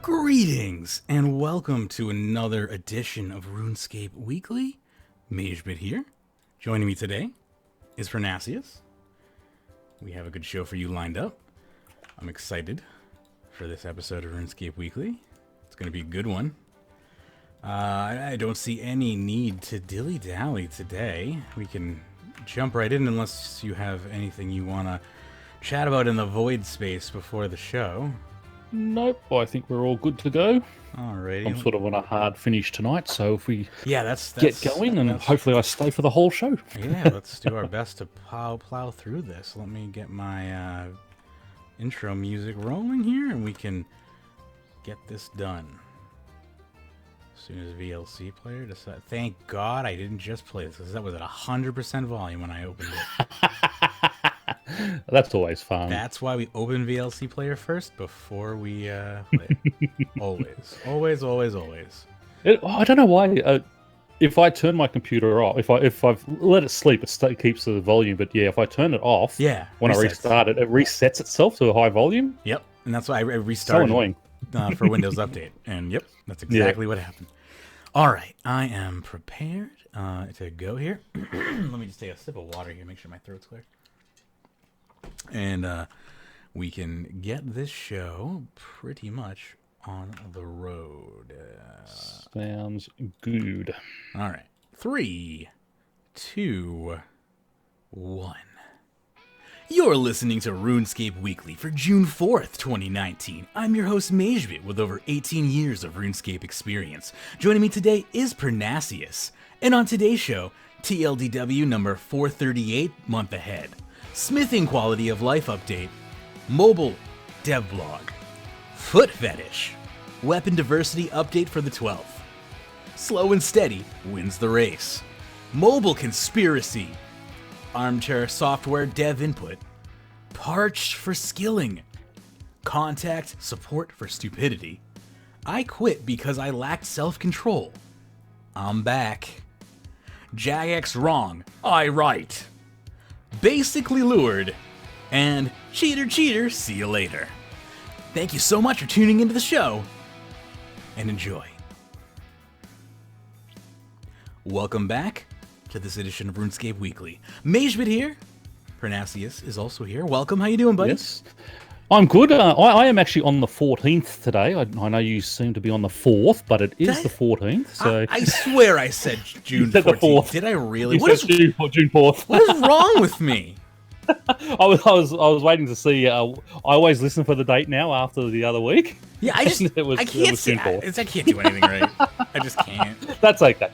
Greetings and welcome to another edition of Runescape Weekly. Magebit here. Joining me today is Pyrnassius. We have a good show for you lined up. I'm excited for this episode of Runescape Weekly. It's going to be a good one. I don't see any need to dilly-dally today. We can jump right in unless you have anything you want to chat about in the void space before the show. Nope, I think we're all good to go. Alrighty. I'm sort of on a hard finish tonight, so if we that's get going, and hopefully I stay for the whole show. Yeah, let's do our best to plow through this. Let me get my intro music rolling here, and we can get this done. As soon as VLC player decides. Thank God I didn't just play this, because that was at 100% volume when I opened it. That's always fun. That's why we open VLC player first before we play. Always. I don't know why. If I turn my computer off, if I've let it sleep, it keeps the volume. But yeah, if I turn it off, when I restart it, it resets itself to a high volume. Yep, and that's why I restarted. So annoying. For Windows Update, and yep, that's exactly what happened. All right, I am prepared to go here. Let me just take a sip of water here, make sure my throat's clear. And we can get this show pretty much on the road. Sounds good. All right. 3, 2, 1. You're listening to RuneScape Weekly for June 4th, 2019. I'm your host, Magebit, with over 18 years of RuneScape experience. Joining me today is Pyrnassius. And on today's show, TLDW number 438, month ahead. Smithing quality of life update, mobile devlog, foot fetish, weapon diversity update for the 12th, slow and steady wins the race, mobile conspiracy, armchair software dev input, parched for skilling, contact support for stupidity, I quit because I lacked self-control, I'm back, Jagex wrong, I right. Basically lured, and cheater, see you later. Thank you so much for tuning into the show, and enjoy. Welcome back to this edition of RuneScape Weekly. Magebit here. Pyrnassius is also here. Welcome. How you doing, buddy? Yes, I'm good. I am actually on the 14th today. I know you seem to be on the 4th, but it is the 14th. So I swear I said June 14th. Did I really? June 4th. What is wrong with me? I was waiting to see. I always listen for the date now after the other week. Yeah, I can't do anything right. I just can't. That's okay.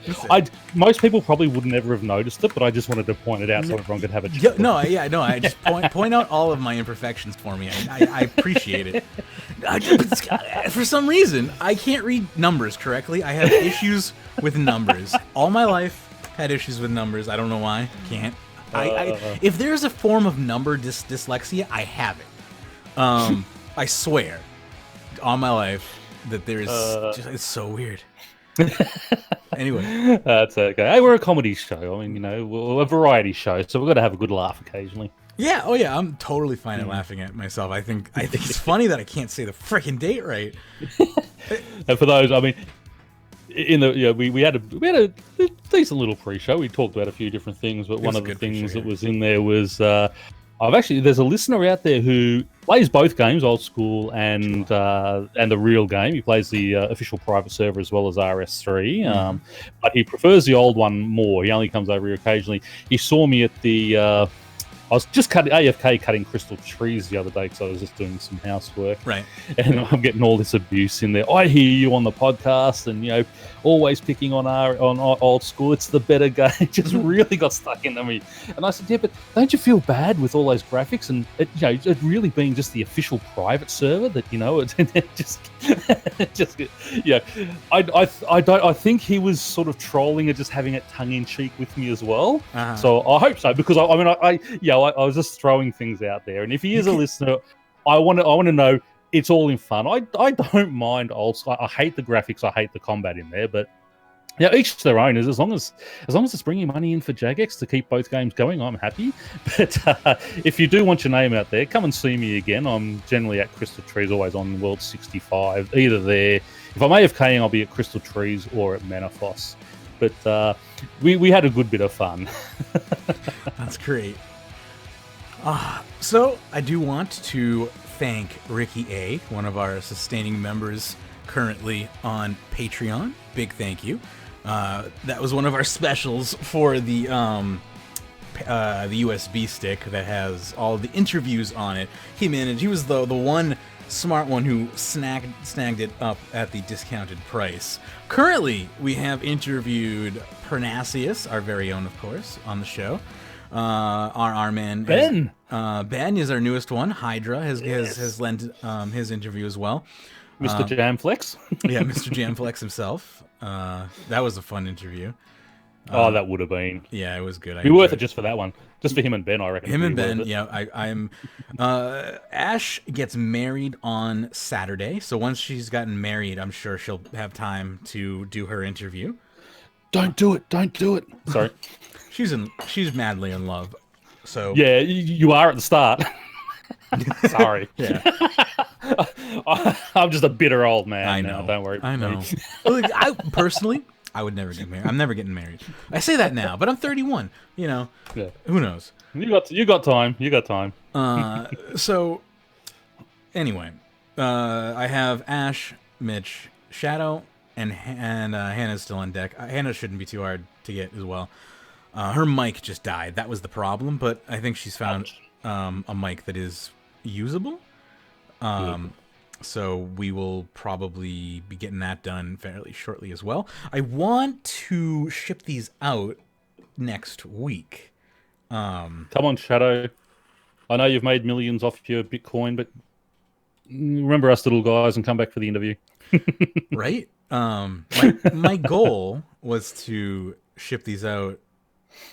Most people probably would never have noticed it, but I just wanted to point it out so everyone could have it. I just point out all of my imperfections for me. I appreciate it. For some reason, I can't read numbers correctly. I have issues with numbers. All my life, had issues with numbers. I don't know why. Can't. If there's a form of number dyslexia, I have it. I swear, all my life, that there's. It's so weird. Anyway, that's okay. Hey, we're a comedy show. I mean, we're a variety show, so we've got to have a good laugh occasionally. Yeah. Oh, yeah. I'm totally fine at laughing at myself. I think it's funny that I can't say the freaking date right. And for those, I mean. We had a decent little pre-show. We talked about a few different things, but one of the things that was in there was there's a listener out there who plays both games, old school and the real game. He plays the official private server as well as RS3, but he prefers the old one more. He only comes over here occasionally. He saw me at the. I was just AFK cutting crystal trees the other day because I was just doing some housework. Right. And I'm getting all this abuse in there. I hear you on the podcast and, always picking on old school. It's the better game. It just really got stuck into me. And I said, yeah, but don't you feel bad with all those graphics and, it really being just the official private server that, I think he was sort of trolling and just having it tongue-in-cheek with me as well. Uh-huh. So I hope so because, I was just throwing things out there. And if he is a listener, I want to know it's all in fun. I don't mind old school. I hate the graphics. I hate the combat in there. But each to their own. As long as it's bringing money in for Jagex to keep both games going, I'm happy. But if you do want your name out there, come and see me again. I'm generally at Crystal Trees, always on World 65. Either there. If I'm AFKing, I'll be at Crystal Trees or at Manifos. But we had a good bit of fun. That's great. So I do want to thank Ricky A., one of our sustaining members currently on Patreon. Big thank you. That was one of our specials for the USB stick that has all the interviews on it. He was the one smart one who snagged it up at the discounted price. Currently, we have interviewed Pyrnassius, our very own, of course, on the show. Our Rrman Ben is our newest one. Hydra has lent his interview as well. Mr. Jamflex. Yeah, Mr. Jamflex himself. That was a fun interview. That would have been. Yeah, it was good. It'd be worth it just for that one. Just for him and Ben, I reckon. Him and Ben, yeah. I'm. Ash gets married on Saturday, so once she's gotten married, I'm sure she'll have time to do her interview. Don't do it. Don't do it. Sorry. She's madly in love. So yeah, you are at the start. Sorry. Yeah. I'm just a bitter old man. I know. Now. Don't worry. I know. I personally, I would never get married. I'm never getting married. I say that now, but I'm 31. Yeah. Who knows? You got time. You got time. So anyway, I have Ash, Mitch, Shadow, and Hannah's still on deck. Hannah shouldn't be too hard to get as well. Her mic just died. That was the problem, but I think she's found a mic that is usable. So we will probably be getting that done fairly shortly as well. I want to ship these out next week. Come on, Shadow. I know you've made millions off your Bitcoin, but remember us little guys and come back for the interview. Right? My goal was to ship these out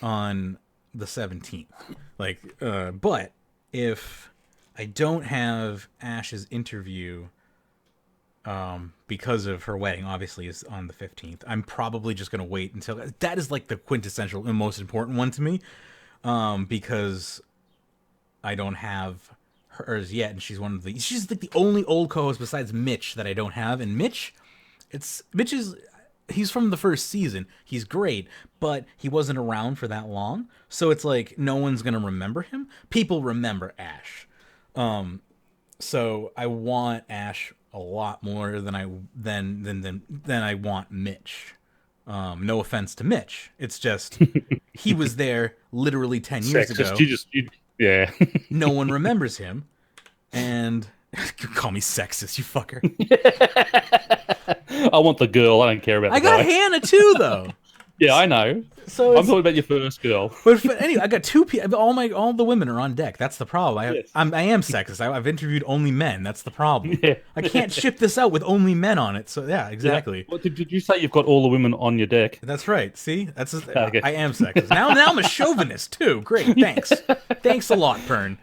on the 17th. But if I don't have Ash's interview because of her wedding, obviously, is on the 15th, I'm probably just going to wait until... That is like the quintessential and most important one to me, because I don't have hers yet, and she's like the only old co-host besides Mitch that I don't have, and Mitch he's from the first season. He's great, but he wasn't around for that long. So it's like no one's going to remember him. People remember Ash. So I want Ash a lot more than I want Mitch. No offense to Mitch. It's just he was there literally 10 years ago. Yeah. No one remembers him. And call me sexist, you fucker. I want the girl. I don't care about the guy. I got Hana too, though. Yeah, I know. So I'm talking about your first girl. But anyway, I got two people. All the women are on deck. That's the problem. I am sexist. I've interviewed only men. That's the problem. Yeah. I can't ship this out with only men on it. So yeah, exactly. Yeah. Well, did you say you've got all the women on your deck? That's right. See, that's okay. I am sexist. Now I'm a chauvinist too. Great. Thanks. Thanks a lot, Pyrn.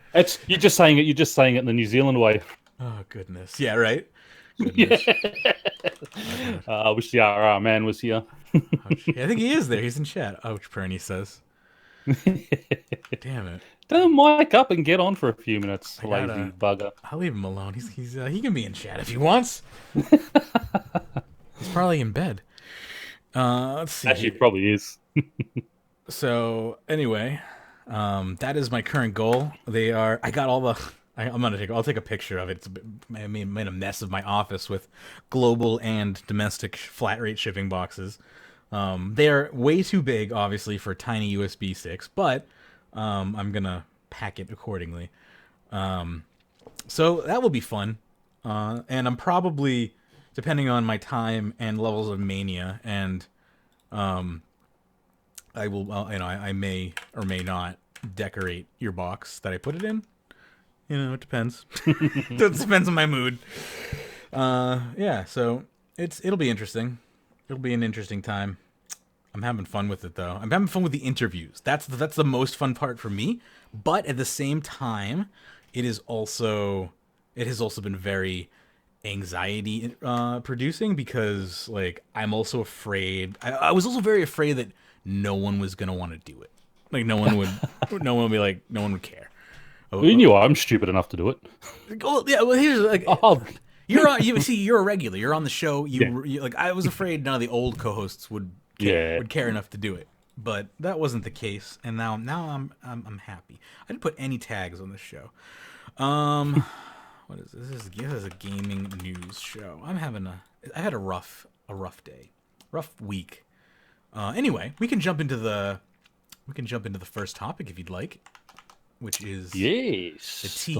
You're just saying it in the New Zealand way. Oh goodness. Yeah. Right. Goodness. I wish the Rrman was here. I think he is there. He's in chat. Ouch, Pyrn, says. Damn it. Turn mic up and get on for a few minutes, lazy bugger. I'll leave him alone. He can be in chat if he wants. He's probably in bed. Let's see. Actually, he probably is. So anyway, that is my current goal. I got all the. I'll take a picture of it. I made a mess of my office with global and domestic flat rate shipping boxes. They're way too big, obviously, for tiny USB sticks, but I'm gonna pack it accordingly. So that will be fun. And I'm probably, depending on my time and levels of mania, and I will, I may or may not decorate your box that I put it in. It depends. It depends on my mood. Yeah, so it'll be interesting. It'll be an interesting time. I'm having fun with it, though. I'm having fun with the interviews. That's the most fun part for me. But at the same time, it has also been very anxiety producing, because like I'm also afraid. I was also very afraid that no one was gonna want to do it. Like no one would be like, no one would care. You knew I'm stupid enough to do it. Oh, yeah. Well, here's like, you're a regular. You're on the show. You like. I was afraid none of the old co-hosts would care enough to do it, but that wasn't the case. And now I'm happy. I didn't put any tags on this show. What is this? This is a gaming news show. I had a rough day, rough week. Anyway, we can jump into the first topic if you'd like. Which is the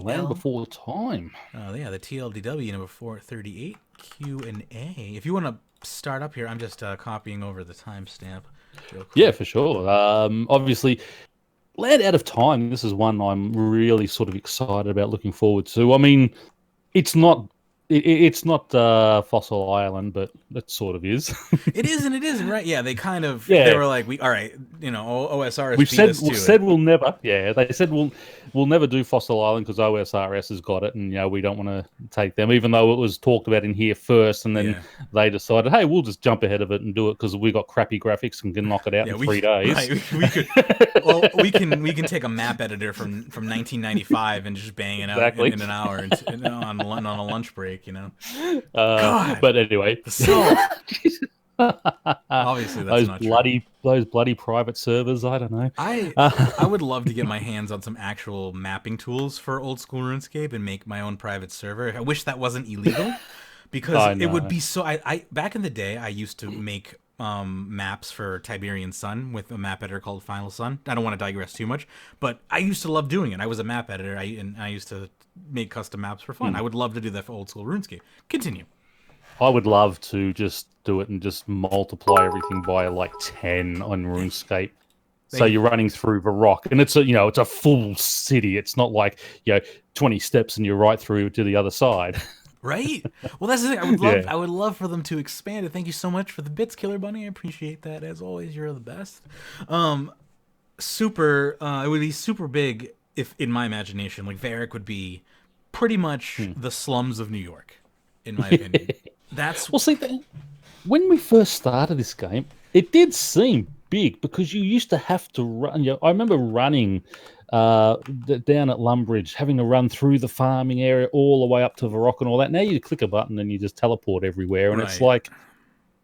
Land Before Time. Yeah, the TLDW number 438 Q&A. If you want to start up here, I'm just copying over the timestamp. Yeah, for sure. Obviously, Land Out of Time. This is one I'm really sort of excited about, looking forward to. I mean, it's not Fossil Island, but it sort of is. It is and it isn't, right? Yeah, they kind of they were like, all right, OSRS. We've said we'll never. Yeah, they said we'll never do Fossil Island because OSRS has got it, and we don't want to take them, even though it was talked about in here first, and then they decided, hey, we'll just jump ahead of it and do it because we got crappy graphics and can knock it out in 3 days. Right, we could. Well, we can take a map editor from 1995 and just bang it out in an hour on a lunch break. But anyway, obviously that's not true. Those bloody private servers. I don't know. I would love to get my hands on some actual mapping tools for old school RuneScape and make my own private server. I wish that wasn't illegal, because it would be so. I back in the day, I used to make maps for Tiberian Sun with a map editor called Final Sun. I don't want to digress too much, but I used to love doing it. I was a map editor, and I used to make custom maps for fun. I would love to do that for old school RuneScape. Continue. I would love to just do it and just multiply everything by like 10 on RuneScape. So you're running through the rock, and it's a full city. It's not like 20 steps and you're right through to the other side. Right. Well, that's the thing. I would love for them to expand it. Thank you so much for the bits, Killer Bunny. I appreciate that as always. You're the best. It would be super big if, in my imagination, like Varric would be pretty much the slums of New York, in my opinion. When we first started this game, it did seem big because you used to have to run. I remember running down at Lumbridge, having to run through the farming area all the way up to the rock and all that. Now you click a button and you just teleport everywhere, and it's like,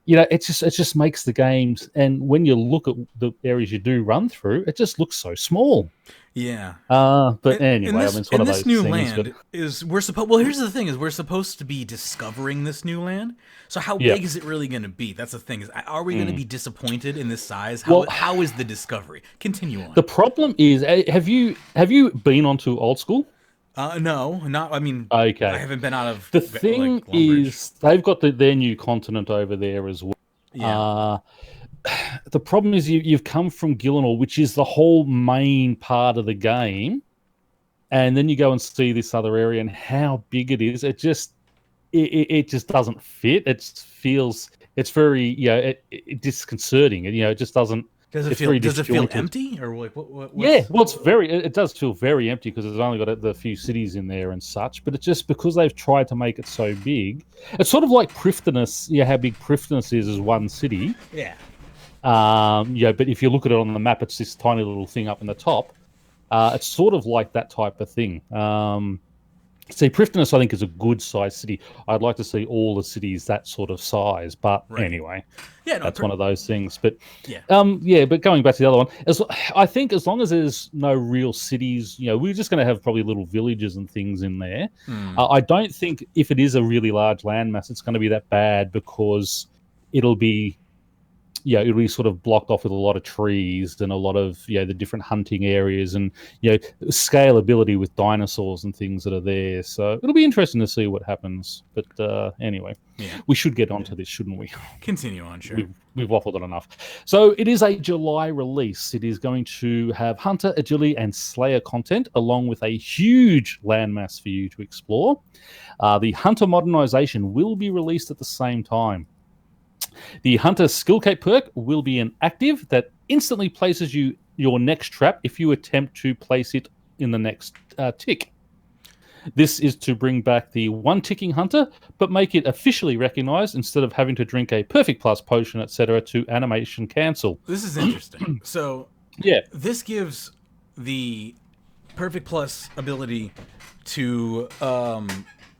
it just makes the games, and when you look at the areas you do run through, it just looks so small. Yeah. But anyway, it's one of those new things. Land is we're supposed. Well, here's the thing: is we're supposed to be discovering this new land. So how big is it really going to be? That's the thing. Is are we going to be disappointed in this size? How is the discovery? Continue on. The problem is, have you been onto Old School? No, not. I mean, okay. I haven't been out of. The thing is, they've got their new continent over there as well. Yeah. The problem is you've come from Gillinor, which is the whole main part of the game, and then you go and see this other area and how big it is. It just doesn't fit. It's very disconcerting. It just doesn't. Does it feel empty or like what? Yeah, well, it does feel very empty because it's only got the few cities in there and such. But it's just because they've tried to make it so big. It's sort of like Prifddinas. Yeah, how big Prifddinas is as one city. Yeah. But if you look at it on the map, it's this tiny little thing up in the top. It's sort of like that type of thing. Prifddinas, I think, is a good-sized city. I'd like to see all the cities that sort of size, but anyway, that's one of those things. But but going back to the other one, I think as long as there's no real cities, we're just going to have probably little villages and things in there. I don't think if it is a really large landmass, it's going to be that bad because it'll be sort of blocked off with a lot of trees and a lot of the different hunting areas and scalability with dinosaurs and things that are there. So it'll be interesting to see what happens. But anyway, we should get onto this, shouldn't we? Continue on, sure. We've waffled on enough. So it is a July release. It is going to have Hunter, Agility, and Slayer content, along with a huge landmass for you to explore. The Hunter modernization will be released at the same time. The Hunter Skill Cape perk will be an active that instantly places your next trap if you attempt to place it in the next tick. This is to bring back the one-ticking Hunter, but make it officially recognized instead of having to drink a Perfect Plus potion, etc. to animation cancel. This is interesting. So, this gives the Perfect Plus ability to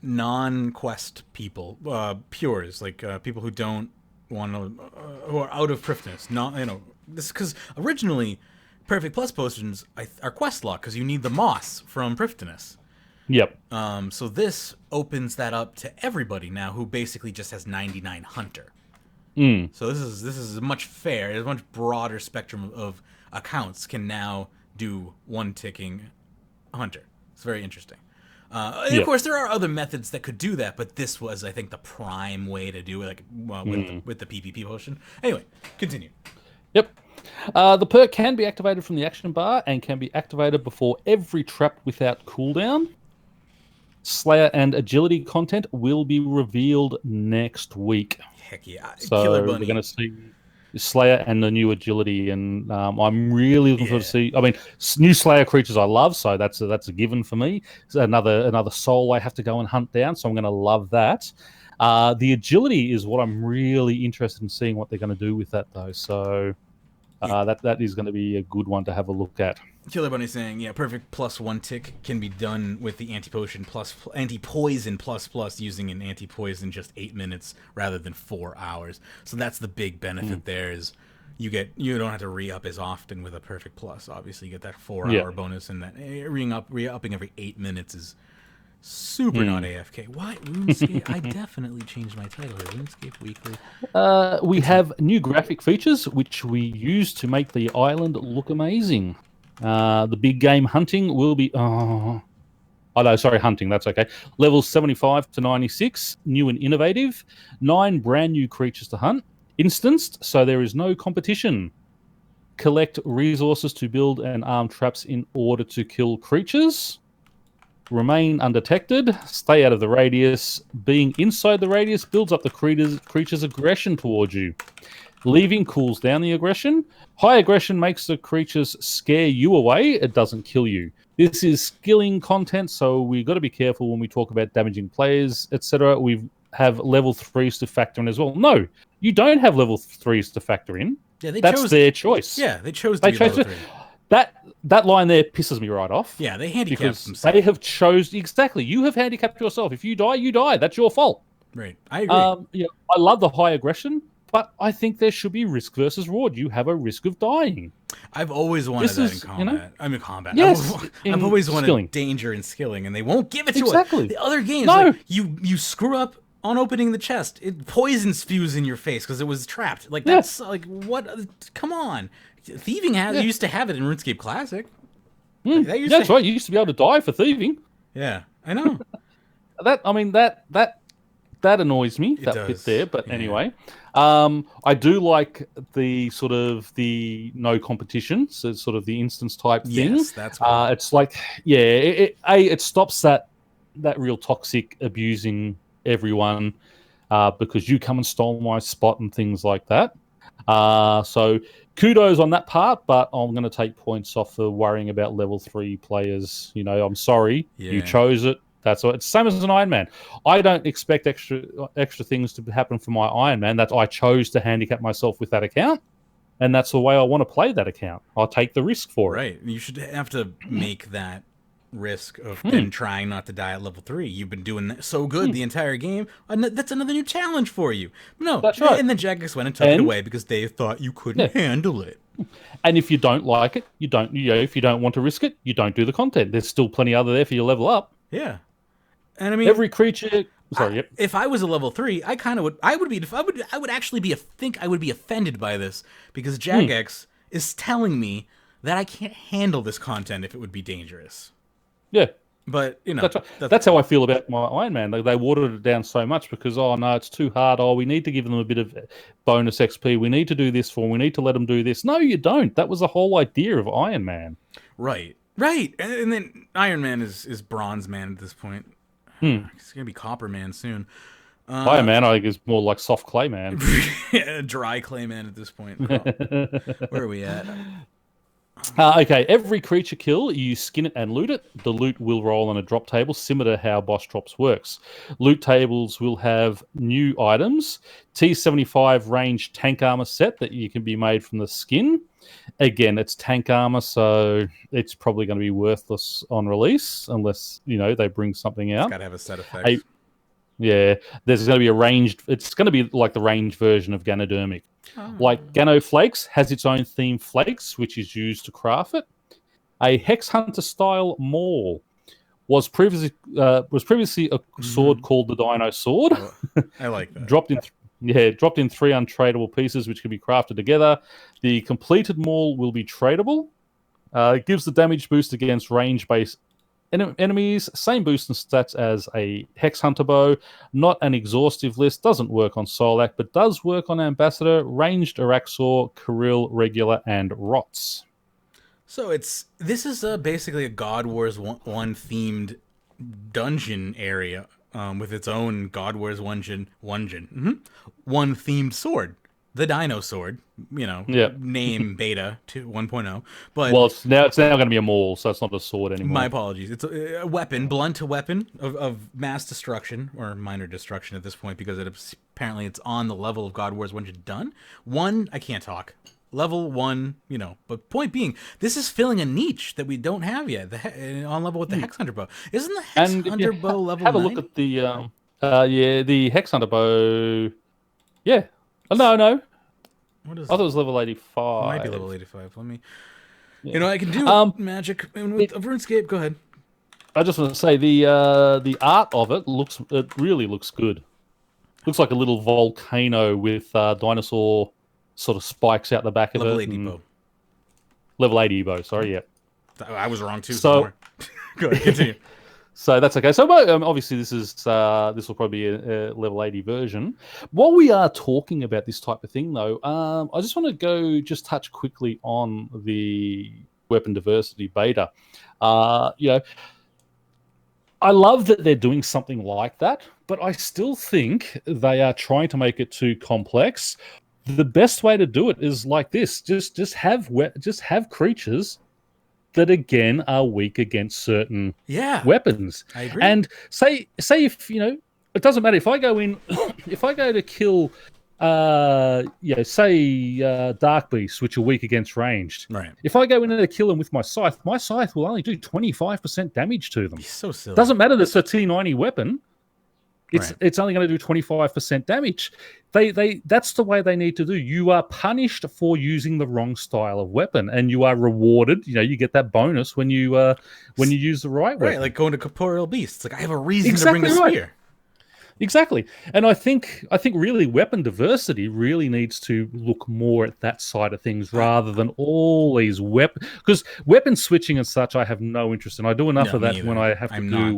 non-quest people, pures, like people who don't who are out of Prifddinas. Not this because originally Perfect Plus potions are quest lock because you need the moss from Prifddinas. Yep. So this opens that up to everybody now who basically just has 99 Hunter. So this is a much broader spectrum of accounts can now do one ticking Hunter. It's very interesting. And of course, there are other methods that could do that, but this was, I think, the prime way to do it, with the PvP potion. Anyway, continue. Yep. The perk can be activated from the action bar and can be activated before every trap without cooldown. Slayer and Agility content will be revealed next week. Heck yeah. So Killer Bunny. We're going to see Slayer and the new Agility, and I'm really looking forward to see. I mean, new Slayer creatures I love, so that's a given for me. It's another soul I have to go and hunt down, so I'm going to love that. The Agility is what I'm really interested in seeing what they're going to do with that, though. So that is going to be a good one to have a look at. Killer Bunny saying, Perfect Plus one tick can be done with the anti-poison plus using an anti-poison just 8 minutes rather than 4 hours. So that's the big benefit there is you don't have to re-up as often with a Perfect Plus. Obviously, you get that 4-hour bonus, and that re-upping every 8 minutes is super not AFK. Why RuneScape? I definitely changed my title here. RuneScape Weekly. We have new graphic features which we use to make the island look amazing. The big game hunting will be... hunting, that's okay. Levels 75 to 96, new and innovative. 9 brand new creatures to hunt. Instanced, so there is no competition. Collect resources to build and arm traps in order to kill creatures. Remain undetected. Stay out of the radius. Being inside the radius builds up the creature's aggression towards you. Leaving cools down the aggression. High aggression makes the creatures scare you away. It doesn't kill you. This is skilling content, so we've got to be careful when we talk about damaging players, etc. We have level 3s to factor in as well. No, you don't have level 3s to factor in. Yeah, That's their choice. Yeah, they chose to be level 3. That line there pisses me right off. Yeah, they handicapped themselves. They have exactly. You have handicapped yourself. If you die, you die. That's your fault. Right, I agree. I love the high aggression. But I think there should be risk versus reward. You have a risk of dying. I've always wanted that in combat. I'm in combat. Yes, I've always wanted skilling. danger in skilling, and they won't give it to us. The other games, no. like, you screw up on opening the chest, it poison spews in your face because it was trapped. Like, that's like, what? Come on. Thieving used to have it in RuneScape Classic. That's right. You used to be able to die for thieving. Yeah, I know. That annoys me. That bit there, but anyway, I do like the sort of the no competition, so sort of the instance type thing. Yes, that's cool. It's like it stops that real toxic abusing everyone because you come and stole my spot and things like that. So kudos on that part, but I'm going to take points off for worrying about level 3 players. You know, I'm sorry, you chose it. That's all. It's the same as an Iron Man. I don't expect extra things to happen for my Iron Man. That I chose to handicap myself with that account, and that's the way I want to play that account. I'll take the risk for it. Right. You should have to make that risk of then trying not to die at level 3. You've been doing so good the entire game, and that's another new challenge for you. No, that's right. And then Jagex went and took it away because they thought you couldn't handle it. And if you don't like it, you don't. If you don't want to risk it, you don't do the content. There's still plenty other there for you to level up. Yeah. And I mean, every creature. Sorry, if I was a level 3, I kind of would. I would actually be. I would be offended by this because Jagex is telling me that I can't handle this content if it would be dangerous. Yeah, but you know, that's how I feel about my Iron Man. They watered it down so much because no, it's too hard. We need to give them a bit of bonus XP. We need to do this for them. We need to let them do this. No, you don't. That was the whole idea of Iron Man. Right. And then Iron Man is Bronze Man at this point. He's gonna be Copper Man soon. Iron Man, I think, is more like Soft Clay Man. Dry Clay Man at this point. Where are we at? Okay, every creature kill, you skin it and loot it. The loot will roll on a drop table, similar to how boss drops works. Loot tables will have new items. T75 range tank armor set that you can be made from the skin. Again, it's tank armor, so it's probably going to be worthless on release unless, they bring something out. It's got to have a set effect. There's going to be a ranged... It's going to be like the ranged version of Ganodermic. Like Gano Flakes has its own theme flakes, which is used to craft it. A Hex Hunter style maul was previously a sword called the Dino Sword. I like that. dropped in 3 untradeable pieces, which can be crafted together. The completed maul will be tradable. It gives the damage boost against range-based enemies, same boost and stats as a Hex Hunter bow. Not an exhaustive list, doesn't work on Solak, but does work on Ambassador, Ranged Araxor, Kirill, Regular, and Rots. So this is basically a God Wars 1 themed dungeon area with its own God Wars 1 themed sword. The Dino Sword, name beta to 1.0. But it's now going to be a maul, so it's not a sword anymore. My apologies. It's a weapon, blunt weapon of mass destruction or minor destruction at this point because apparently it's on the level of God Wars 1 done. I can't talk. Level 1, But point being, this is filling a niche that we don't have yet. On level with the Hex Hunter bow. Isn't the Hex Hunter bow level 9? Have a look at the Hex Hunter bow. Yeah. Oh, no. What is I thought it was level 85. It might be level 85. Let me... I can do magic with RuneScape. Go ahead. I just want to say the art of it really looks good. Looks like a little volcano with dinosaur sort of spikes out the back of it. Level 80 bow. Level 80 bow, sorry, yeah. I was wrong too. So go ahead, continue. So that's okay. So obviously this will probably be a level 80 version. While we are talking about this type of thing, though, I just want to touch quickly on the weapon diversity beta. I love that they're doing something like that, but I still think they are trying to make it too complex. The best way to do it is like this: just have creatures that again are weak against certain weapons. I agree. And say if it doesn't matter if I go in, if I go to kill, Dark Beasts, which are weak against ranged. Right. If I go in and kill them with my scythe will only do 25% damage to them. It's so silly. Doesn't matter. That's a T90 weapon. It's only going to do 25% damage. That's the way they need to do. You are punished for using the wrong style of weapon, and you are rewarded. You get that bonus when you use the right weapon. Right, like going to corporeal beasts. Like I have a reason to bring a spear. Exactly. And I think really weapon diversity really needs to look more at that side of things rather than all these weapons. Because weapon switching and such, I have no interest in. I do enough of that when I have to do...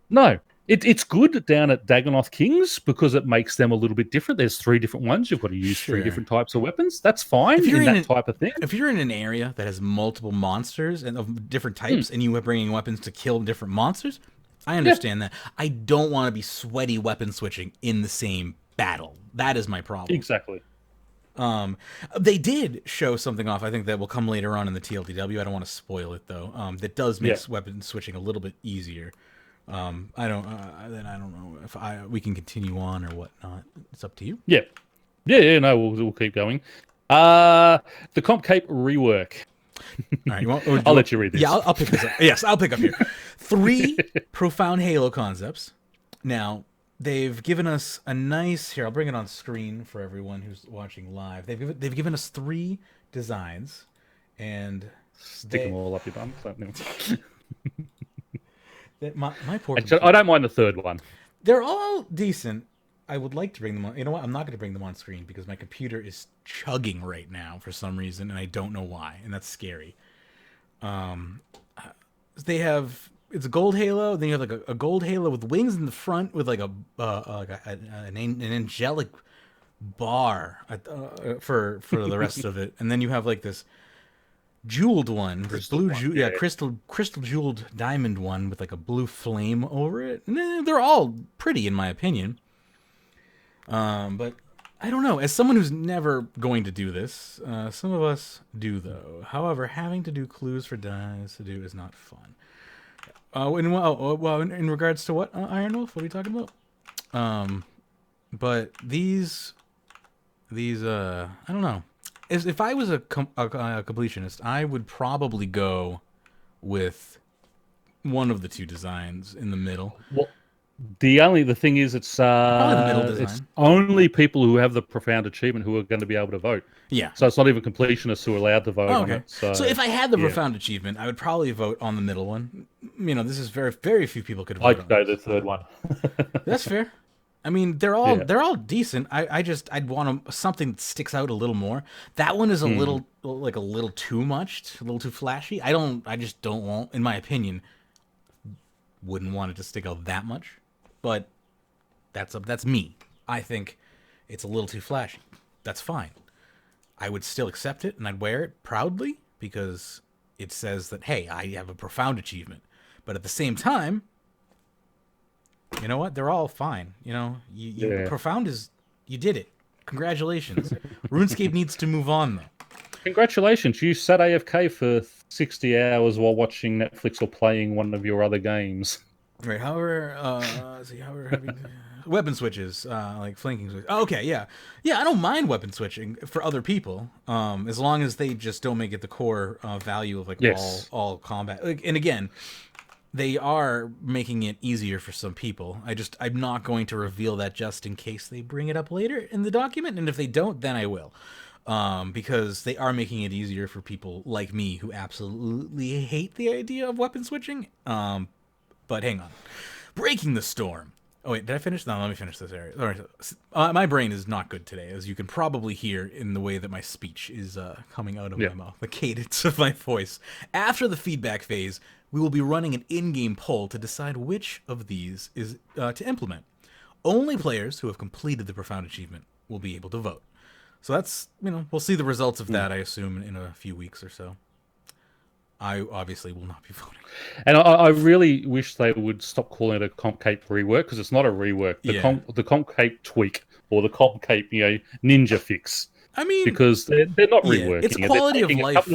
No. It's good down at Dagonoth Kings because it makes them a little bit different. There's 3 different ones. You've got to use 3 different types of weapons. That's fine in that type of thing. If you're in an area that has multiple monsters and of different types and you are bringing weapons to kill different monsters... I understand that. I don't want to be sweaty weapon switching in the same battle. That is my problem. Exactly. They did show something off. I think that will come later on in the TLDW. I don't want to spoil it though. That does make weapon switching a little bit easier. I don't know if we can continue on or whatnot. It's up to you. Yeah. No, we'll keep going. The Cupcake Rework. All right, I'll let you read this. Yeah, I'll pick this up. Yes, I'll pick up here. 3 profound Halo concepts. Now, they've given us a nice... Here, I'll bring it on screen for everyone who's watching live. They've given us 3 designs, and... Stick them all up your bum. My poor... I don't mind the third one. They're all decent. I would like to bring them on. You know what? I'm not going to bring them on screen because my computer is chugging right now for some reason, and I don't know why, and that's scary. They have... It's a gold halo. Then you have like a gold halo with wings in the front with like an angelic bar for the rest of it, and then you have like this jeweled one, this blue crystal jeweled diamond one with like a blue flame over it. And they're all pretty in my opinion. But I don't know. As someone who's never going to do this, some of us do though. However, having to do clues for dice to do is not fun. In regards to what, Iron Wolf? What are we talking about? But these I don't know. If I was a completionist, I would probably go with one of the 2 designs in the middle. Well, the thing is, it's only people who have the profound achievement who are going to be able to vote. Yeah. So it's not even completionists who are allowed to vote on it. So if I had the profound achievement, I would probably vote on the middle one. This is very, very few people could vote on. I'd go the third one. That's fair. I mean, they're all decent. I'd want something that sticks out a little more. That one is a little too much, a little too flashy. I just don't want, in my opinion, wouldn't want it to stick out that much. But that's me. I think it's a little too flashy. That's fine. I would still accept it and I'd wear it proudly because it says that, hey, I have a profound achievement. But at the same time, you know what? They're all fine. Profound is... You did it. Congratulations. RuneScape needs to move on, though. Congratulations. You sat AFK for 60 hours while watching Netflix or playing one of your other games. Right. However, weapon switches, like flanking switches. Oh, okay, yeah. I don't mind weapon switching for other people, as long as they just don't make it the core value of like all combat. And again, they are making it easier for some people. I'm not going to reveal that just in case they bring it up later in the document, and if they don't, then I will. Because they are making it easier for people like me who absolutely hate the idea of weapon switching. But hang on. Breaking the Storm. Oh, wait, did I finish? No, let me finish this area. All right. My brain is not good today, as you can probably hear in the way that my speech is coming out of my mouth, the cadence of my voice. After the feedback phase, we will be running an in-game poll to decide which of these is to implement. Only players who have completed the Profound Achievement will be able to vote. So that's, we'll see the results of that, I assume, in a few weeks or so. I obviously will not be voting. And I really wish they would stop calling it a Cupcake Rework, because it's not a rework. The Cupcake tweak, or the Cupcake, ninja fix. I mean, because they're not reworking. It's quality of life.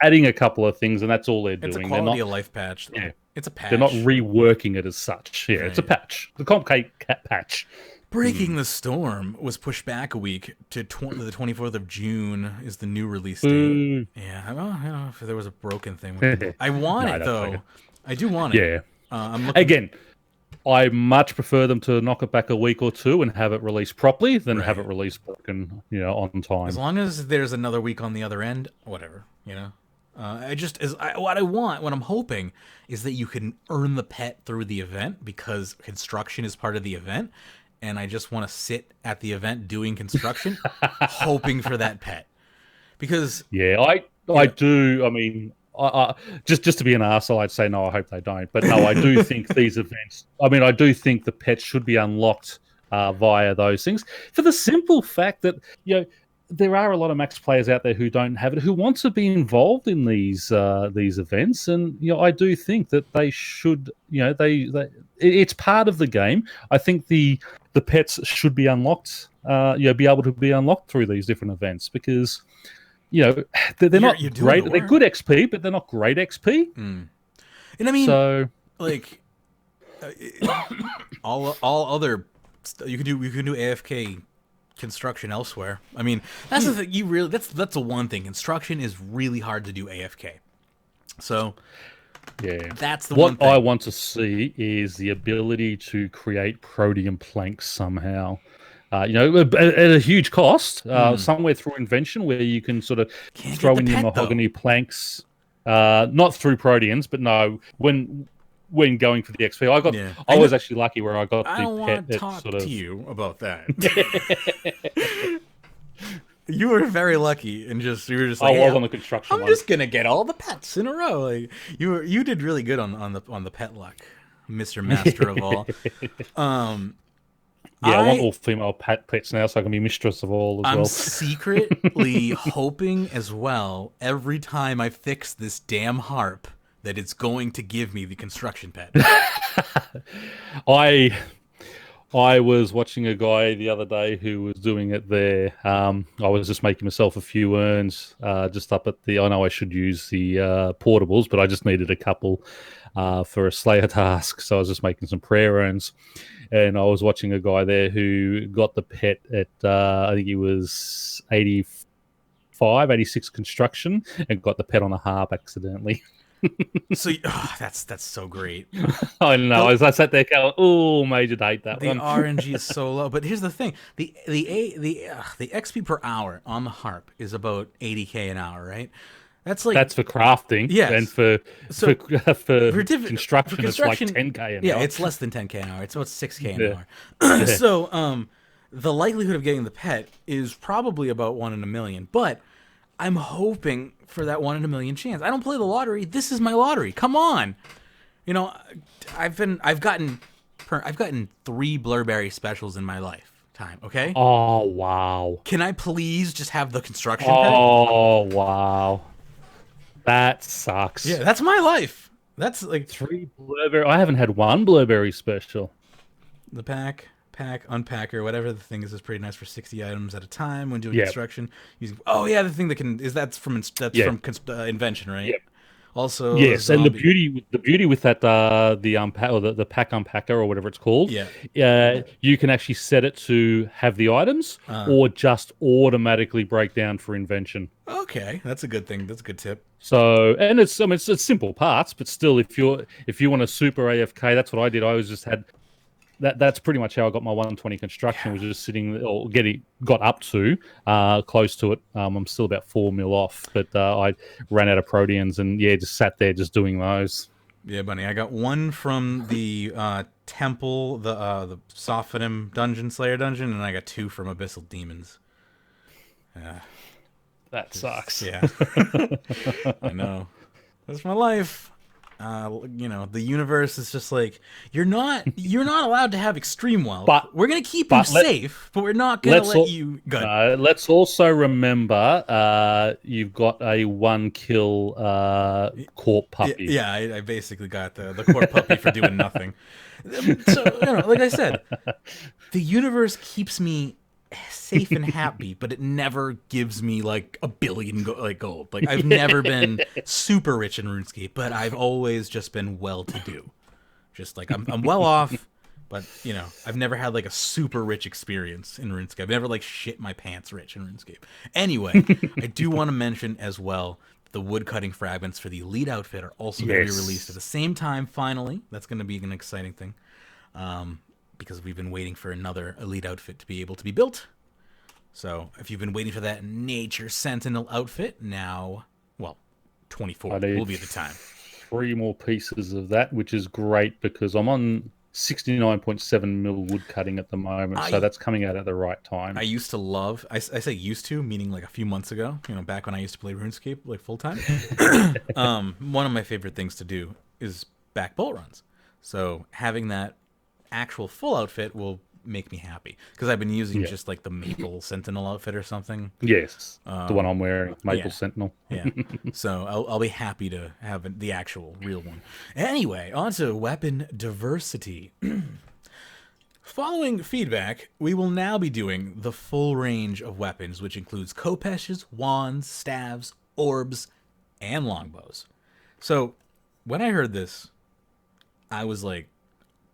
Adding a couple of things, and that's all they're doing. It's a quality of life patch. Yeah, it's a patch. They're not reworking it as such. Yeah, it's a patch. The Cupcake patch. Breaking the Storm was pushed back a week to the 24th of June is the new release date. Yeah, well, if there was a broken thing. I want it, though. I do want it. Yeah. Again, I much prefer them to knock it back a week or two and have it released properly than have it released broken, on time. As long as there's another week on the other end, whatever, what I'm hoping is that you can earn the pet through the event, because construction is part of the event, and I just want to sit at the event doing construction, hoping for that pet. Because I do. I mean, just to be an arsehole, I'd say no. I hope they don't. But no, I do think these events. I mean, I do think the pets should be unlocked via those things, for the simple fact that there are a lot of max players out there who don't have it, who want to be involved in these events, and I do think that they should. It's part of the game. I think the pets should be unlocked. Be able to be unlocked through these different events, because they're not great. They're good XP, but they're not great XP. And I mean, so like all other you can do AFK construction elsewhere. I mean, that's the thing. That's the one thing. Construction is really hard to do AFK. So that's the one thing. What I want to see is the ability to create protean planks somehow. At a huge cost, somewhere through invention, where you can sort of throw in your mahogany planks, not through proteans, but no, when going for the XP. I was actually lucky where I got the pet. I don't want to talk to you about that. You were very lucky, and you were just like, I was on the construction. I'm just gonna get all the pets in a row. Like, you did really good on the pet luck, Mr. Master of all. I want all female pets now, so I can be mistress of all as well. I'm secretly hoping as well, every time I fix this damn harp, that it's going to give me the construction pet. I was watching a guy the other day who was doing it there. I was just making myself a few urns just up at the... I know I should use the portables, but I just needed a couple for a Slayer task, so I was just making some prayer urns. And I was watching a guy there who got the pet at, I think he was 85, 86 construction, and got the pet on a harp accidentally. So that's so great. I know. As I sat there going, Major hate that one. The RNG is so low. But here's the thing: the XP per hour on the harp is about 80k an hour, right? That's for crafting. Yes. And for construction, it's like 10k an hour. Yeah, it's less than 10k an hour. It's about 6k an hour. So the likelihood of getting the pet is probably about 1 in a million. But I'm hoping for that 1 in a million chance. I don't play the lottery. This is my lottery. Come on. I've gotten 3 Blurberry specials in my lifetime. Okay. Oh wow. Can I please just have the construction pet? Oh wow. That sucks. Yeah, that's my life. That's like 3 Blurberry. I haven't had 1 Blurberry special. The pack, unpacker, whatever the thing is pretty nice for 60 items at a time when doing construction. The thing that's from invention, right? Yep. Also, yes, and the beauty with that the pack unpacker or whatever it's called, you can actually set it to have the items or just automatically break down for invention. Okay, that's a good thing. That's a good tip. So, and it's simple parts, but still, if you want a super AFK, that's what I did. I was just had that's pretty much how I got my 120 construction. Was just sitting or got up to close to it. I'm still about 4 mil off, but I ran out of proteans and just sat there just doing those. Yeah, bunny. I got 1 from the temple, the Sophonim dungeon, Slayer dungeon, and I got 2 from Abyssal Demons. That sucks. Yeah, I know. That's my life. The universe is just like, you're not allowed to have extreme wealth. But we're gonna keep you safe, but we're not gonna let you go. Let's also remember, you've got a 1 kill corp puppy. Yeah, I basically got the corp puppy for doing nothing. So like I said, the universe keeps me safe and happy, but it never gives me like a billion gold. Like, I've never been super rich in RuneScape, but I've always just been well-to-do. Just like I'm well off, but I've never had like a super rich experience in RuneScape. I've never like shit my pants rich in RuneScape. Anyway, I do want to mention as well, the woodcutting fragments for the elite outfit are also going to be released at the same time. Finally, that's going to be an exciting thing. because we've been waiting for another elite outfit to be able to be built. So if you've been waiting for that Nature Sentinel outfit, now, well, 24 will be the time. 3 more pieces of that, which is great because I'm on 69.7 mil wood cutting at the moment, so that's coming out at the right time. I used to love, I say used to, meaning like a few months ago, back when I used to play RuneScape like full time. One of my favorite things to do is back bolt runs. So having that actual full outfit will make me happy because I've been using just like the Maple Sentinel outfit or something. Yes, the one I'm wearing, Maple Sentinel. Yeah, so I'll be happy to have the actual real one. Anyway, on to weapon diversity. Following feedback, we will now be doing the full range of weapons, which includes kopeshes, wands, staves, orbs, and longbows. So when I heard this, I was like,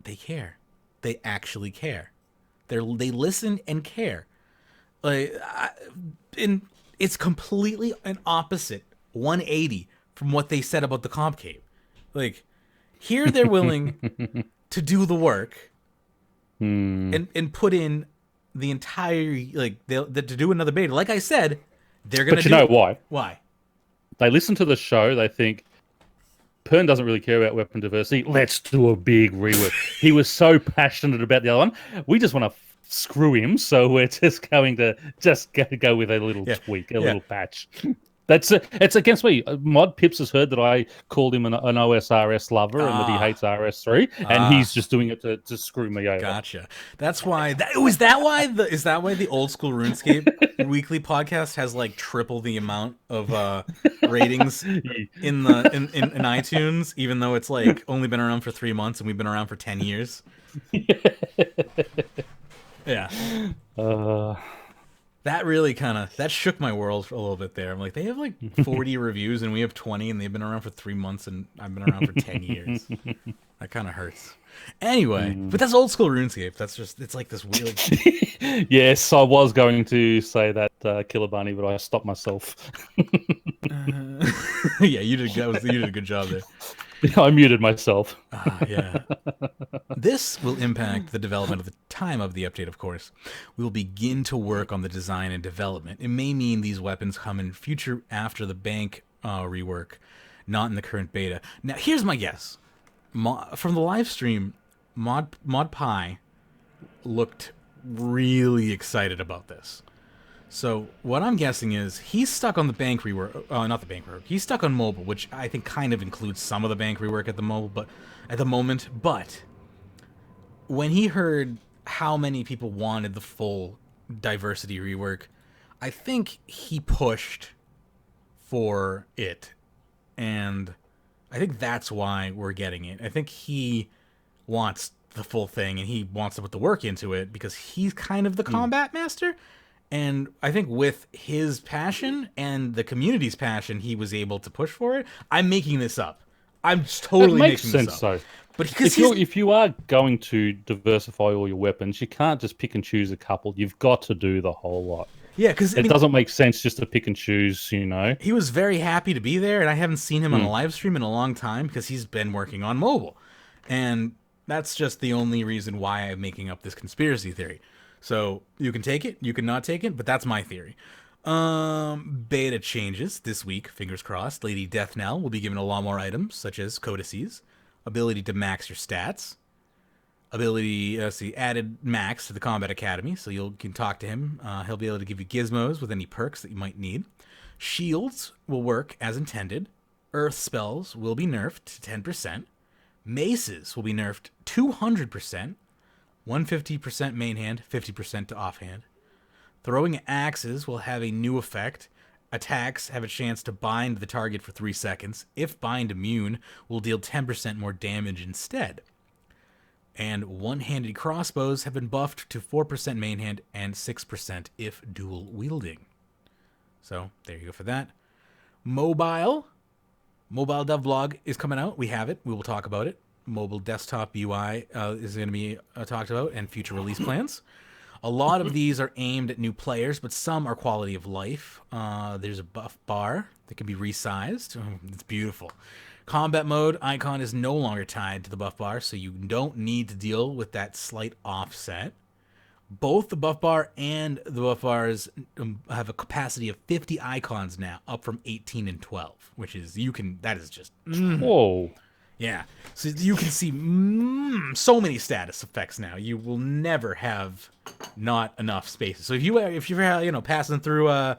they care. They actually care. They listen and care. It's completely an opposite 180 from what they said about the Cupcake. Like, here they're willing to do the work and put in the entire, like, to do another beta. Like I said, they're going to do... But you know why? Why? They listen to the show, they think, Pyrn doesn't really care about weapon diversity. Let's do a big rework. He was so passionate about the other one. We just want to screw him, so we're just going to go with a little tweak, a little patch. It's against me. Mod Pips has heard that I called him an OSRS lover and that he hates RS3, and he's just doing it to screw me over. Gotcha. That's why. Is that why the old school RuneScape Weekly podcast has like triple the amount of ratings in iTunes, even though it's like only been around for 3 months and we've been around for 10 years. Yeah. That really that shook my world for a little bit there. I'm like, they have like 40 reviews and we have 20 and they've been around for 3 months and I've been around for 10 years. That kind of hurts. Anyway, but that's old school RuneScape. That's just, it's like this weird... Yes, I was going to say that, Killer Bunny, but I stopped myself. Yeah, you did a good job there. I muted myself. Yeah. This will impact the development of the time of the update, of course. We will begin to work on the design and development. It may mean these weapons come in future after the bank rework, not in the current beta. Now, here's my guess. From the live stream, Mod Pie looked really excited about this. So what I'm guessing is he's stuck on the bank rework. Not the bank rework. He's stuck on mobile, which I think kind of includes some of the bank rework at the moment. But when he heard how many people wanted the full diversity rework, I think he pushed for it, and I think that's why we're getting it. I think he wants the full thing, and he wants to put the work into it because he's kind of the combat master. And I think with his passion and the community's passion, he was able to push for it. I'm making this up. I'm just totally making this up. So. But if you are going to diversify all your weapons, you can't just pick and choose a couple. You've got to do the whole lot. Yeah, because it doesn't make sense just to pick and choose, He was very happy to be there, and I haven't seen him on a live stream in a long time because he's been working on mobile. And that's just the only reason why I'm making up this conspiracy theory. So you can take it, you can not take it, but that's my theory. Beta changes this week, fingers crossed. Lady Deathnell will be given a lot more items, such as codices, ability to max your stats, added max to the Combat Academy, so you can talk to him. He'll be able to give you gizmos with any perks that you might need. Shields will work as intended. Earth spells will be nerfed to 10%. Maces will be nerfed 200%. 150% main hand, 50% to offhand. Throwing axes will have a new effect. Attacks have a chance to bind the target for 3 seconds. If bind immune, will deal 10% more damage instead. And one-handed crossbows have been buffed to 4% main hand and 6% if dual wielding. So there you go for that. Mobile devlog is coming out. We have it. We will talk about it. Mobile desktop UI is going to be talked about, and future release plans. A lot of these are aimed at new players, but some are quality of life. There's a buff bar that can be resized. Oh, it's beautiful. Combat mode icon is no longer tied to the buff bar, so you don't need to deal with that slight offset. Both the buff bar and the buff bars have a capacity of 50 icons now, up from 18 and 12, which is, that is just... Whoa. Yeah, so you can see so many status effects now. You will never have not enough spaces. So if you're passing through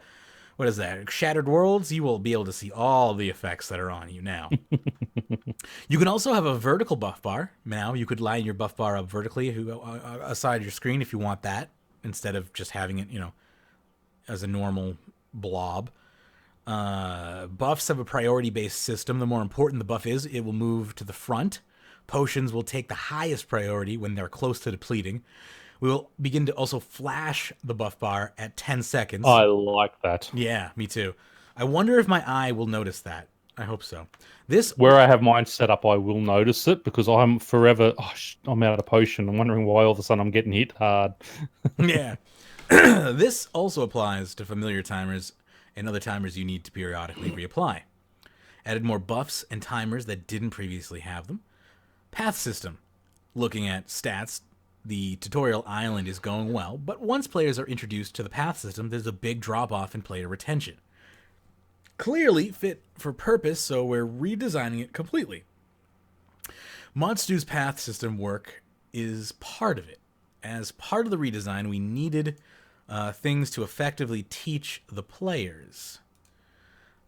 what is that, Shattered Worlds, you will be able to see all the effects that are on you now. You can also have a vertical buff bar now. You could line your buff bar up vertically aside your screen if you want that, instead of just having it as a normal blob. Buffs have a priority-based system. The more important the buff is, it will move to the front. Potions will take the highest priority when they're close to depleting. We will begin to also flash the buff bar at 10 seconds. I like that. Yeah, me too. I wonder if my eye will notice that. I hope so. Where I have mine set up, I will notice it because I'm forever... I'm out of potion. I'm wondering why all of a sudden I'm getting hit hard. Yeah. This also applies to familiar timers and other timers you need to periodically reapply. Added more buffs and timers that didn't previously have them. Path system. Looking at stats, the tutorial island is going well, but once players are introduced to the path system, there's a big drop-off in player retention. Clearly fit for purpose, so we're redesigning it completely. Modstew's path system work is part of it. As part of the redesign, we needed things to effectively teach the players.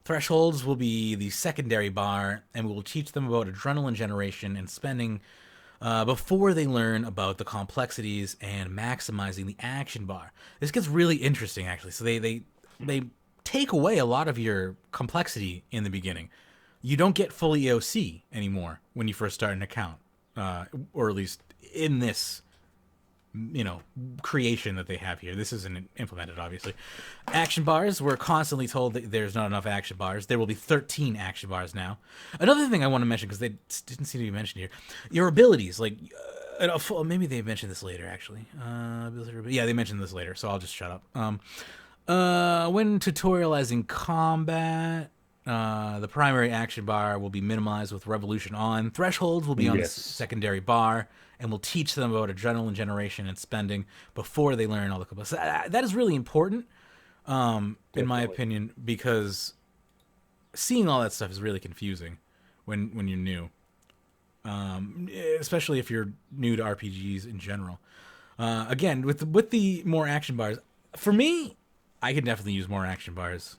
Thresholds will be the secondary bar, and we will teach them about adrenaline generation and spending before they learn about the complexities and maximizing the action bar. This gets really interesting, actually. So they take away a lot of your complexity in the beginning. You don't get full EOC anymore when you first start an account, or at least in this creation that they have here. This isn't implemented, obviously. Action bars, we're constantly told that there's not enough action bars. There will be 13 action bars now. Another thing I want to mention, because they didn't seem to be mentioned here, your abilities, like, maybe they mentioned this later, actually. Yeah, they mentioned this later, so I'll just shut up. When tutorializing combat, the primary action bar will be minimized with Revolution on. Thresholds will be on the secondary bar, and we'll teach them about adrenaline generation and spending before they learn all the combat. So that is really important, in my opinion, because seeing all that stuff is really confusing when you're new, especially if you're new to RPGs in general. Again, with the more action bars, for me, I could definitely use more action bars.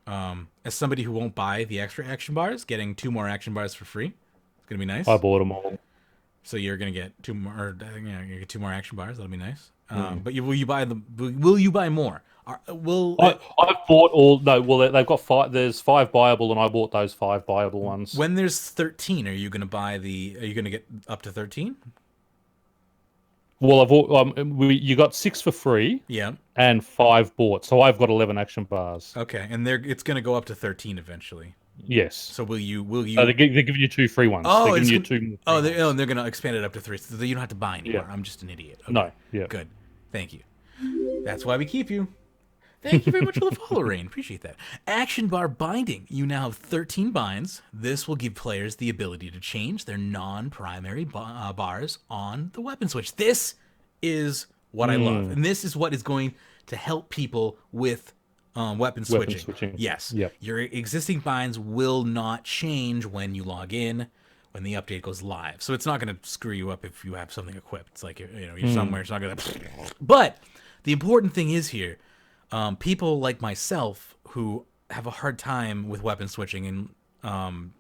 As somebody who won't buy the extra action bars, getting 2 more action bars for free, it's gonna be nice. I bought them all. So you're gonna get 2 more, or you get 2 more action bars. That'll be nice. But will you buy them? Will you buy more? I've bought all. No, well, they've got 5. There's 5 buyable, and I bought those 5 buyable ones. When there's 13, are you gonna buy the? Are you gonna get up to 13? Well, you got 6 for free. Yeah. And 5 bought, so I've got 11 action bars. Okay, and it's gonna go up to 13 eventually. Yes. So will you? They're giving you 2 free ones. Oh, they're giving you 2. They're gonna expand it up to 3, so that you don't have to buy anymore. Yeah. I'm just an idiot. Okay. No. Yeah. Good. Thank you. That's why we keep you. Thank you very much for the follow, Rain. Appreciate that. Action bar binding. You now have 13 binds. This will give players the ability to change their non-primary bars on the weapon switch. This is what I love, and this is what is going to help people with weapon switching. Yes. Yep. Your existing binds will not change when you log in, when the update goes live. So it's not going to screw you up if you have something equipped. It's like, you're somewhere, it's not going to... But the important thing is here, people like myself who have a hard time with weapon switching and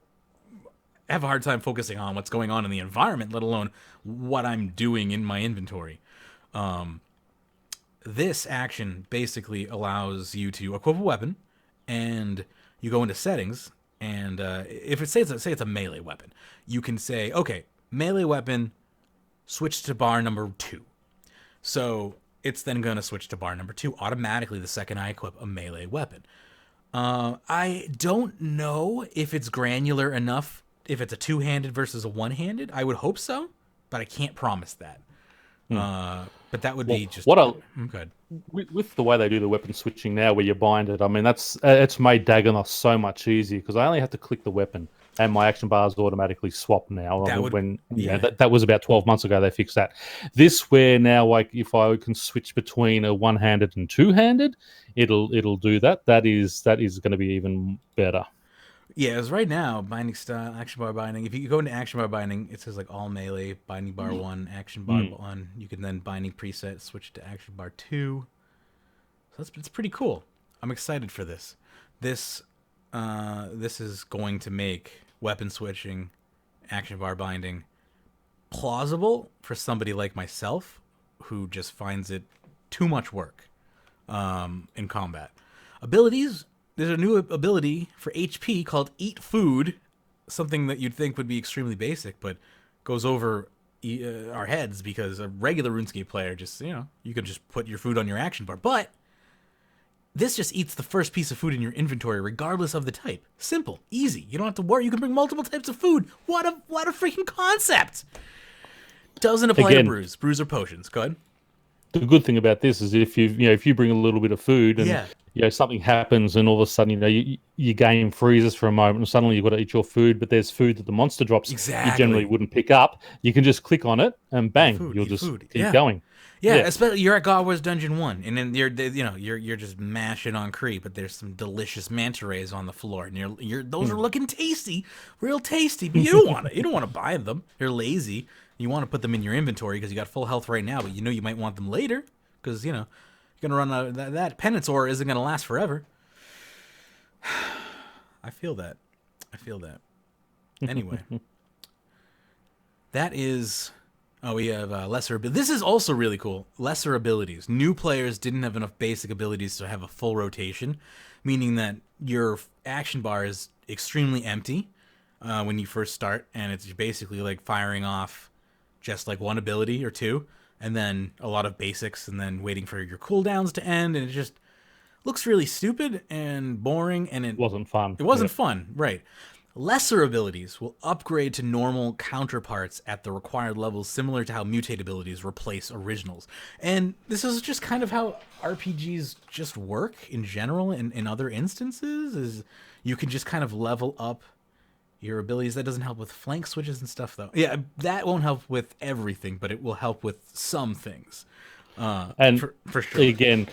have a hard time focusing on what's going on in the environment, let alone what I'm doing in my inventory. This action basically allows you to equip a weapon, and you go into settings, and if it say it's a melee weapon, you can say, okay, melee weapon, switch to bar number 2. So it's then going to switch to bar number 2 automatically the second I equip a melee weapon. I don't know if it's granular enough, if it's a 2-handed versus a 1-handed. I would hope so, but I can't promise that. But that would be just good. With the way they do the weapon switching now, where you bind it, I mean it's made Dagonoth so much easier because I only have to click the weapon. and my action bars automatically swap now. That that was about 12 months ago they fixed that. This where now, like, if I can switch between a one-handed and two-handed, it'll do that. That is going to be even better. Yeah, as right now, binding style, action bar binding. If you go into action bar binding, it says like all melee, binding bar 1, action bar 1. You can then binding preset switch to action bar 2. So it's pretty cool. I'm excited for this. This is going to make weapon switching, action bar binding plausible for somebody like myself who just finds it too much work in combat. Abilities. There's a new ability for HP called Eat Food, something that you'd think would be extremely basic, but goes over our heads because a regular RuneScape player just, you can just put your food on your action bar. But this just eats the first piece of food in your inventory, regardless of the type. Simple, easy. You don't have to worry. You can bring multiple types of food. What a freaking concept! Doesn't apply to brews. Brews or potions. Go ahead. The good thing about this is if you bring a little bit of food and something happens and all of a sudden your game freezes for a moment and suddenly you've got to eat your food, but there's food that the monster drops you generally wouldn't pick up. You can just click on it and bang, you'll just keep going. Yeah, especially you're at God Wars Dungeon 1 and then you're just mashing on creep, but there's some delicious manta rays on the floor and those are looking tasty, real tasty. But you don't want to buy them. You're lazy. You want to put them in your inventory because you got full health right now, but you might want them later because, you're going to run out of that penance ore isn't going to last forever. I feel that. Anyway. That is... Oh, we have lesser abilities. This is also really cool. Lesser abilities. New players didn't have enough basic abilities to have a full rotation, meaning that your action bar is extremely empty when you first start, and it's basically like firing off just like one ability or two, and then a lot of basics, and then waiting for your cooldowns to end, and it just looks really stupid and boring, and it wasn't fun. It wasn't fun, right. Lesser abilities will upgrade to normal counterparts at the required levels, similar to how mutate abilities replace originals. And this is just kind of how RPGs just work in general in other instances, is you can just kind of level up your abilities. That doesn't help with flank switches and stuff, though. Yeah, that won't help with everything, but it will help with some things. And for sure. Again,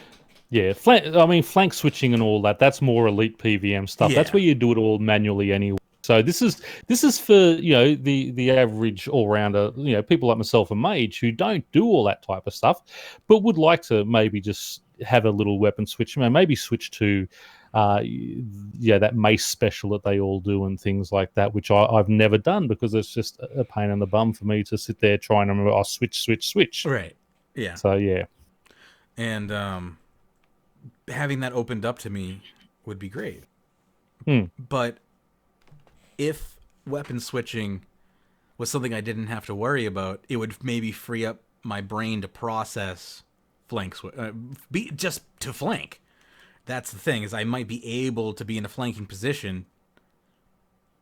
yeah, flank switching and all that, that's more elite PVM stuff. Yeah. That's where you do it all manually anyway. So this is for, the average all-rounder, people like myself and Mage who don't do all that type of stuff, but would like to maybe just have a little weapon switch, maybe switch to that mace special that they all do and things like that, which I've never done because it's just a pain in the bum for me to sit there trying to remember, switch. Right. Yeah. So, yeah. And having that opened up to me would be great. But if weapon switching was something I didn't have to worry about, it would maybe free up my brain to process just to flank. That's the thing, is I might be able to be in a flanking position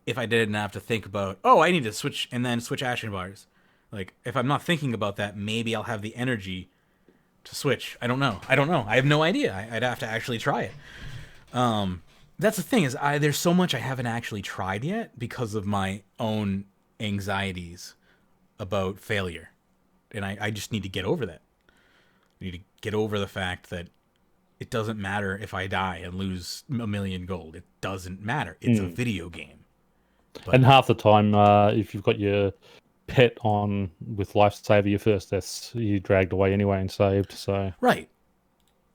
if I didn't have to think about, I need to switch and then switch action bars. Like, if I'm not thinking about that, maybe I'll have the energy to switch. I don't know. I have no idea. I'd have to actually try it. That's the thing, is there's so much I haven't actually tried yet because of my own anxieties about failure. And I just need to get over that. I need to get over the fact that it doesn't matter if I die and lose 1 million gold. It doesn't matter. It's a video game. But, and half the time, if you've got your pet on with lifesaver, your first death, you dragged away anyway and saved. So right,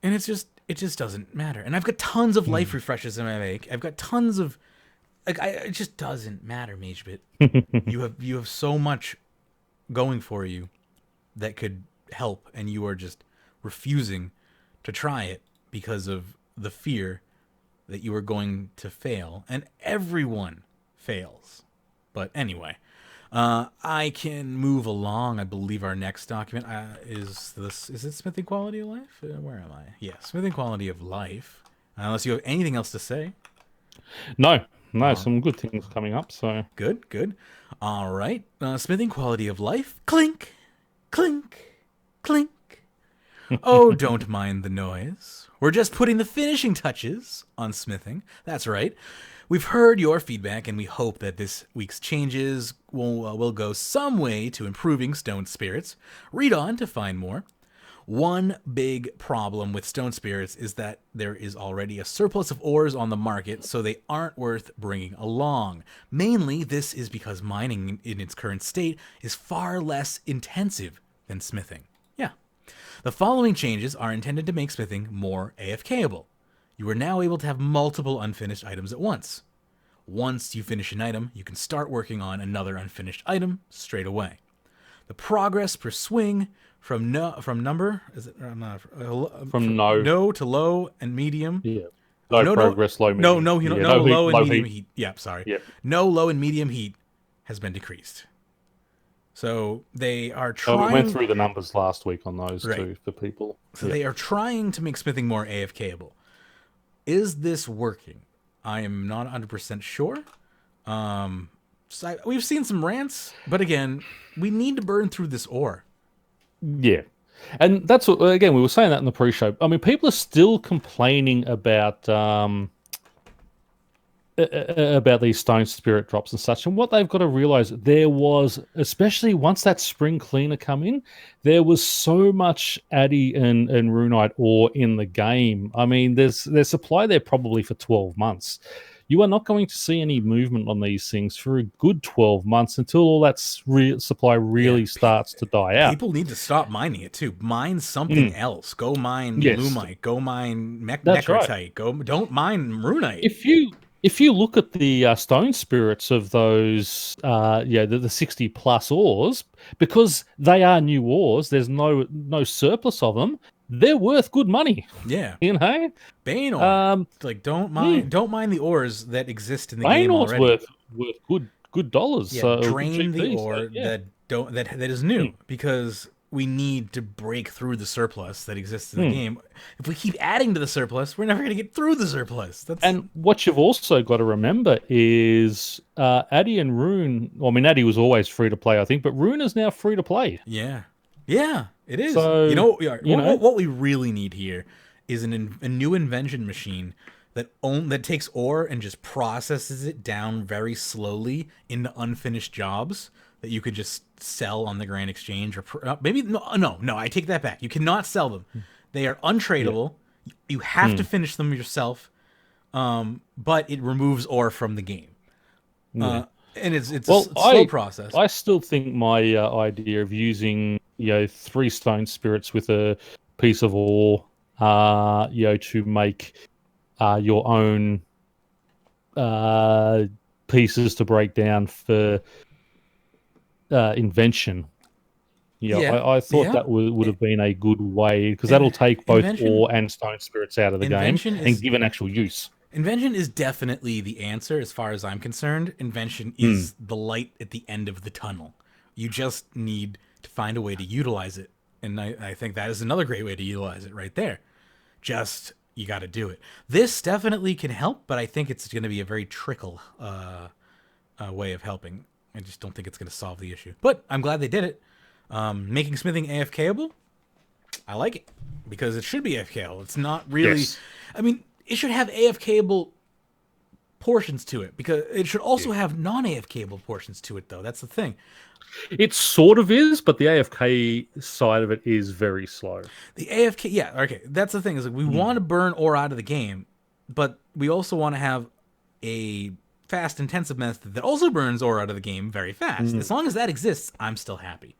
and it just doesn't matter. And I've got tons of life refreshes in my make. I've got tons of it just doesn't matter, Magebit. you have so much going for you that could help, and you are just refusing to try it because of the fear that you are going to fail, and everyone fails. But anyway, I can move along. I believe our next document is it Smithing Quality of Life? Where am I? Yeah, Smithing Quality of Life. Unless you have anything else to say. No, some good things coming up. So good. All right, Smithing Quality of Life. Clink, clink, clink. Oh, don't mind the noise. We're just putting the finishing touches on smithing. That's right. We've heard your feedback, and we hope that this week's changes will go some way to improving stone spirits. Read on to find more. One big problem with stone spirits is that there is already a surplus of ores on the market, so they aren't worth bringing along. Mainly, this is because mining in its current state is far less intensive than smithing. Yeah. The following changes are intended to make smithing more AFKable. You are now able to have multiple unfinished items at once. Once you finish an item, you can start working on another unfinished item straight away. The progress per swing from no to low and medium. Yeah. Low progress, low medium. No low and medium heat. Yeah, sorry. Yeah. No low and medium heat has been decreased. So they are trying... we went through the numbers last week on those too for people. So they are trying to make smithing more AFKable. Is this working? I am not 100% sure. We've seen some rants, but again, we need to burn through this ore. Yeah. And that's what, again, we were saying that in the pre-show. I mean, people are still complaining about these stone spirit drops and such. And what they've got to realize, there was, especially once that spring cleaner come in, there was so much Addy and Runite ore in the game. I mean, there's supply there probably for 12 months. You are not going to see any movement on these things for a good 12 months until all that supply really starts to die out. People need to stop mining it too. Mine something else. Go mine Lumite. Go mine Necrotite. Right. Don't mine Runite. If you look at the stone spirits of those, the 60 plus ores, because they are new ores, there's no surplus of them. They're worth good money. Yeah, you know, Bane ore. Don't mind the ores that exist in the game already. Bane ore's worth good dollars. Yeah, so drain the ore that is new because we need to break through the surplus that exists in the game. If we keep adding to the surplus, we're never going to get through the surplus. And what you've also got to remember is Addy and Rune. Well, I mean, Addy was always free to play, I think, but Rune is now free to play. Yeah, it is. So, what we really need here is a new invention machine that takes ore and just processes it down very slowly into unfinished jobs that you could just sell on the Grand Exchange, or maybe no, I take that back. You cannot sell them; they are untradeable. Yeah. You have to finish them yourself, but it removes ore from the game, and it's a slow process. I still think my idea of using 3 stone spirits with a piece of ore, to make your own pieces to break down for invention. I thought that would have been a good way, because that'll take both ore and stone spirits out of the game and give an actual use. Invention is definitely the answer as far as I'm concerned. Invention is the light at the end of the tunnel. You just need to find a way to utilize it. And I think that is another great way to utilize it right there. Just, you got to do it. This definitely can help, but I think it's going to be a very trickle way of helping. I just don't think it's going to solve the issue. But I'm glad they did it. Making smithing AFKable, I like it, because it should be AFKable. It's not really... Yes. I mean, it should have AFKable portions to it, because it should also have non-AFKable portions to it, though. That's the thing. It sort of is, but the AFK side of it is very slow. The AFK, that's the thing, is we want to burn ore out of the game, but we also want to have a fast, intensive method that also burns ore out of the game very fast. As long as that exists, I'm still happy.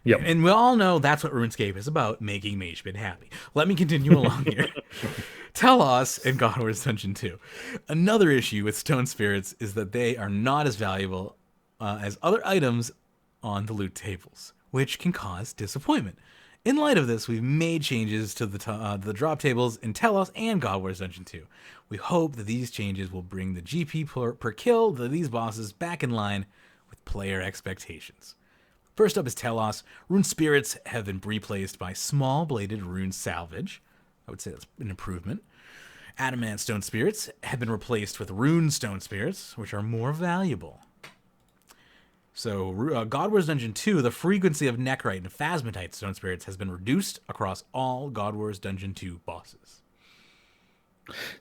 Yep. And we all know that's what RuneScape is about, making Magebit happy. Let me continue along here. Telos and God Wars Dungeon 2. Another issue with stone spirits is that they are not as valuable as other items on the loot tables, which can cause disappointment. In light of this, we've made changes to the drop tables in Telos and God Wars Dungeon 2. We hope that these changes will bring the GP per kill to these bosses back in line with player expectations. First up is Telos. Rune spirits have been replaced by small-bladed rune salvage. I would say that's an improvement. Adamant stone spirits have been replaced with rune stone spirits, which are more valuable. So, God Wars Dungeon 2, the frequency of Necrite and Phasmatite stone spirits has been reduced across all God Wars Dungeon 2 bosses.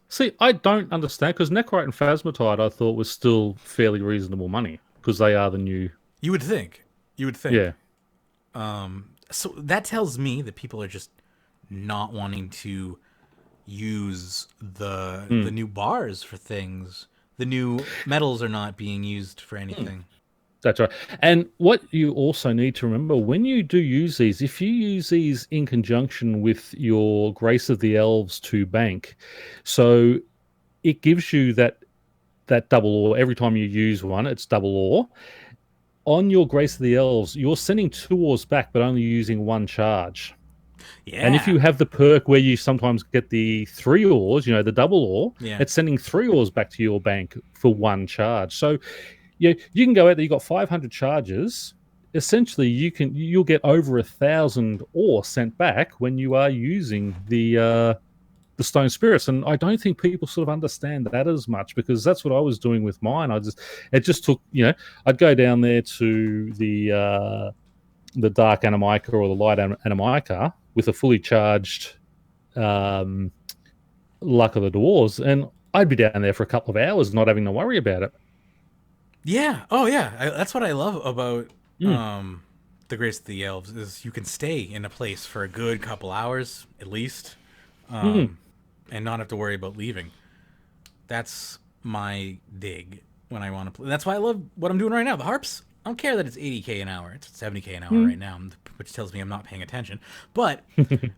See, I don't understand, because Necrite and Phasmatide I thought was still fairly reasonable money, because they are the new... You would think. Yeah. So that tells me that people are just not wanting to use the new bars for things. The new metals are not being used for anything. That's right. And what you also need to remember, when you do use these, if you use these in conjunction with your Grace of the Elves to bank, so it gives you that double ore. Every time you use one, it's double ore. On your Grace of the Elves, you're sending 2 ores back, but only using 1 charge. Yeah. And if you have the perk where you sometimes get the 3 ores, the double ore, it's sending 3 ores back to your bank for 1 charge. So you can go out there, you've got 500 charges. Essentially, you'll get over 1,000 ore sent back when you are using the Stone Spirits. And I don't think people sort of understand that as much, because that's what I was doing with mine. It just took, I'd go down there to the Dark Animica or the Light Animica with a fully charged Luck of the Dwarves, and I'd be down there for a couple of hours not having to worry about it. Yeah. Oh, yeah. That's what I love about the Grace of the Elves, is you can stay in a place for a good couple hours at least, and not have to worry about leaving. That's my dig when I want to play. That's why I love what I'm doing right now. The harps, I don't care that it's 80K an hour. It's 70K an hour right now, which tells me I'm not paying attention. But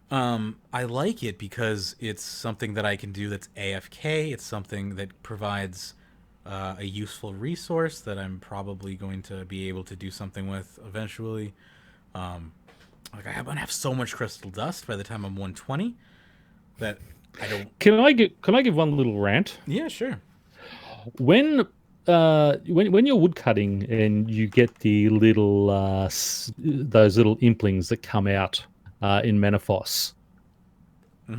I like it because it's something that I can do that's AFK. It's something that provides a useful resource that I'm probably going to be able to do something with eventually. I'm gonna have so much crystal dust by the time I'm 120 that I don't. Can I give one little rant? Yeah, sure. When you're wood cutting and you get the little those little implings that come out in Menaphos,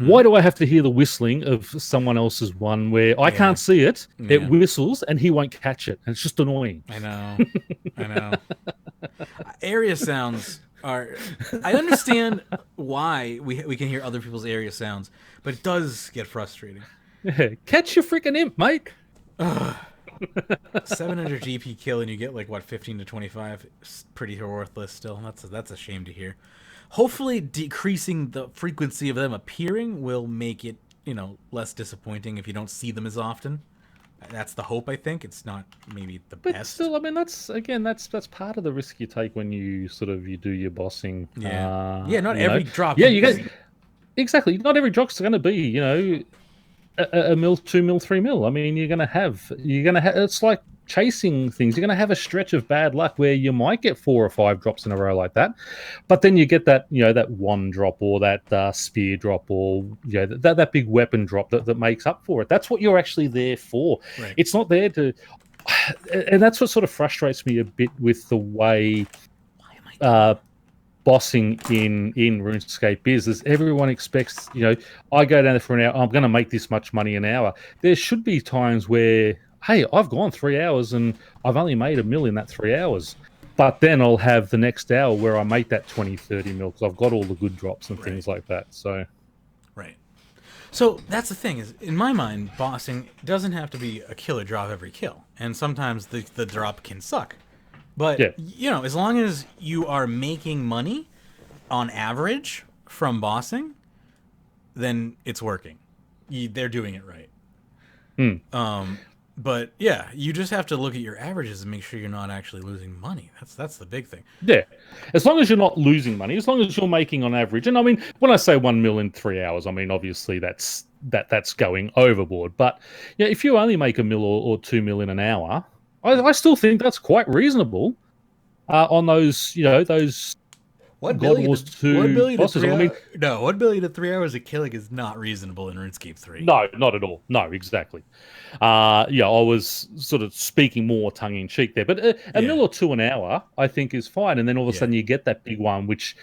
why do I have to hear the whistling of someone else's one where I can't see it? Yeah. It whistles and he won't catch it, and it's just annoying. I know. Area sounds are. I understand why we can hear other people's area sounds, but it does get frustrating. Catch your freaking imp, mate. 700 GP kill and you get 15 to 25. It's pretty worthless still. That's a shame to hear. Hopefully decreasing the frequency of them appearing will make it, less disappointing if you don't see them as often. That's the hope, I think. It's not maybe the best. But still, I mean, that's part of the risk you take when you you do your bossing. Yeah. Not every drop. Yeah, you get... Exactly. Not every drop's going to be, a mil, 2 mil, 3 mil. I mean, you're gonna have. It's like chasing things. You're gonna have a stretch of bad luck where you might get 4 or 5 drops in a row like that, but then you get that that 1 drop or that spear drop or that big weapon drop that makes up for it. That's what you're actually there for. Right. It's not there to, and that's what sort of frustrates me a bit with the way. Bossing in RuneScape is everyone expects, I go down there for an hour, I'm going to make this much money an hour. There should be times where, hey, I've gone 3 hours and I've only made $1 million in that 3 hours. But then I'll have the next hour where I make that 20, 30 mil because I've got all the good drops and things like that. So, right. So that's the thing is, in my mind, bossing doesn't have to be a killer drop every kill. And sometimes the drop can suck. But, as long as you are making money on average from bossing, then it's working. They're doing it right. But, you just have to look at your averages and make sure you're not actually losing money. That's the big thing. Yeah. As long as you're not losing money, as long as you're making on average. And, I mean, when I say 1 mil in 3 hours, I mean, obviously that's going overboard. But, if you only make $1 mil or 2 mil in an hour... I still think that's quite reasonable on those, those 1 billion goals to 1 billion bosses. I mean, no, 1 billion to 3 hours of killing is not reasonable in RuneScape 3. No, not at all. No, exactly. I was sort of speaking more tongue in cheek there, but a mil or 2 an hour, I think, is fine. And then all of a sudden you get that big one, which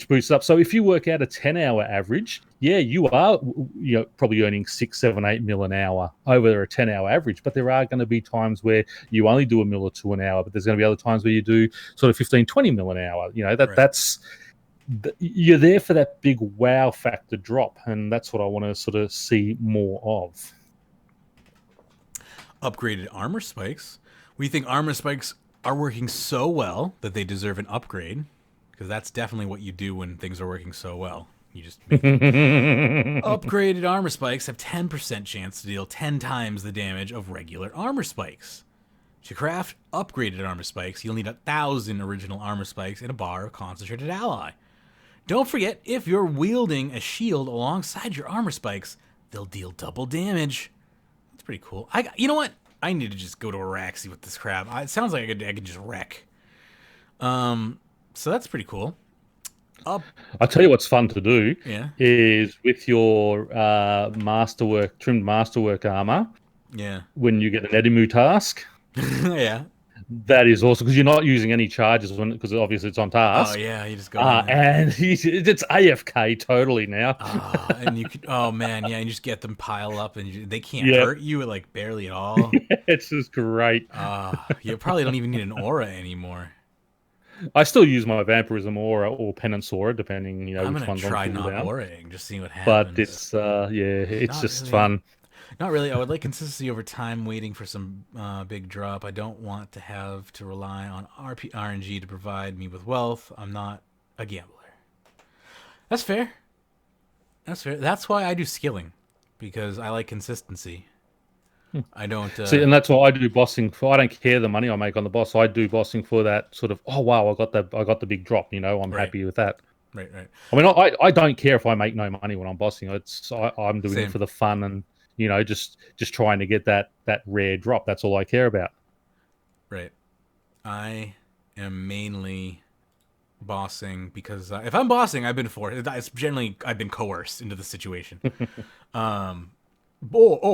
boosts up. So if you work out a 10-hour average, you are probably earning 6, 7, 8 mil an hour over a 10-hour average. But there are going to be times where you only do a mil or 2 an hour, but there's going to be other times where you do sort of 15, 20 mil an hour. you're there for that big wow factor drop, and that's what I want to sort of see more of. Upgraded armor spikes. We think armor spikes are working so well that they deserve an upgrade, because that's definitely what you do when things are working so well. You just make upgraded armor spikes have 10% chance to deal 10 times the damage of regular armor spikes. To craft upgraded armor spikes, you'll need 1,000 original armor spikes and a bar of concentrated ally. Don't forget, if you're wielding a shield alongside your armor spikes, they'll deal double damage. That's pretty cool. You know what? I need to just go to Araxi with this crap. It sounds like I could just wreck. So that's pretty cool. I'll tell you what's fun to do is with your trimmed masterwork armor. Yeah. When you get an Edimu task. Yeah. That is awesome because you're not using any charges because obviously it's on task. Oh yeah, you just go. And it's AFK totally now. And you could. Oh man, yeah, and you just get them pile up, and they can't hurt you like barely at all. It's just great. You probably don't even need an aura anymore. I still use my Vampirism aura or Penance aura, depending which one's on cooldown. I'm gonna try not auraing, just see what happens. But it's it's just really fun. Not really. I would like consistency over time, waiting for some big drop. I don't want to have to rely on RNG to provide me with wealth. I'm not a gambler. That's fair. That's fair. That's why I do skilling, because I like consistency. I don't see, and that's what I do bossing for. I don't care the money I make on the boss. I do bossing for that sort of. Oh wow, I got the big drop. I'm happy with that. Right. I mean, I don't care if I make no money when I'm bossing. I'm doing it for the fun and. Just trying to get that rare drop. That's all I care about. Right. I am mainly bossing because if I'm bossing, I've been forced. It's generally I've been coerced into the situation. Or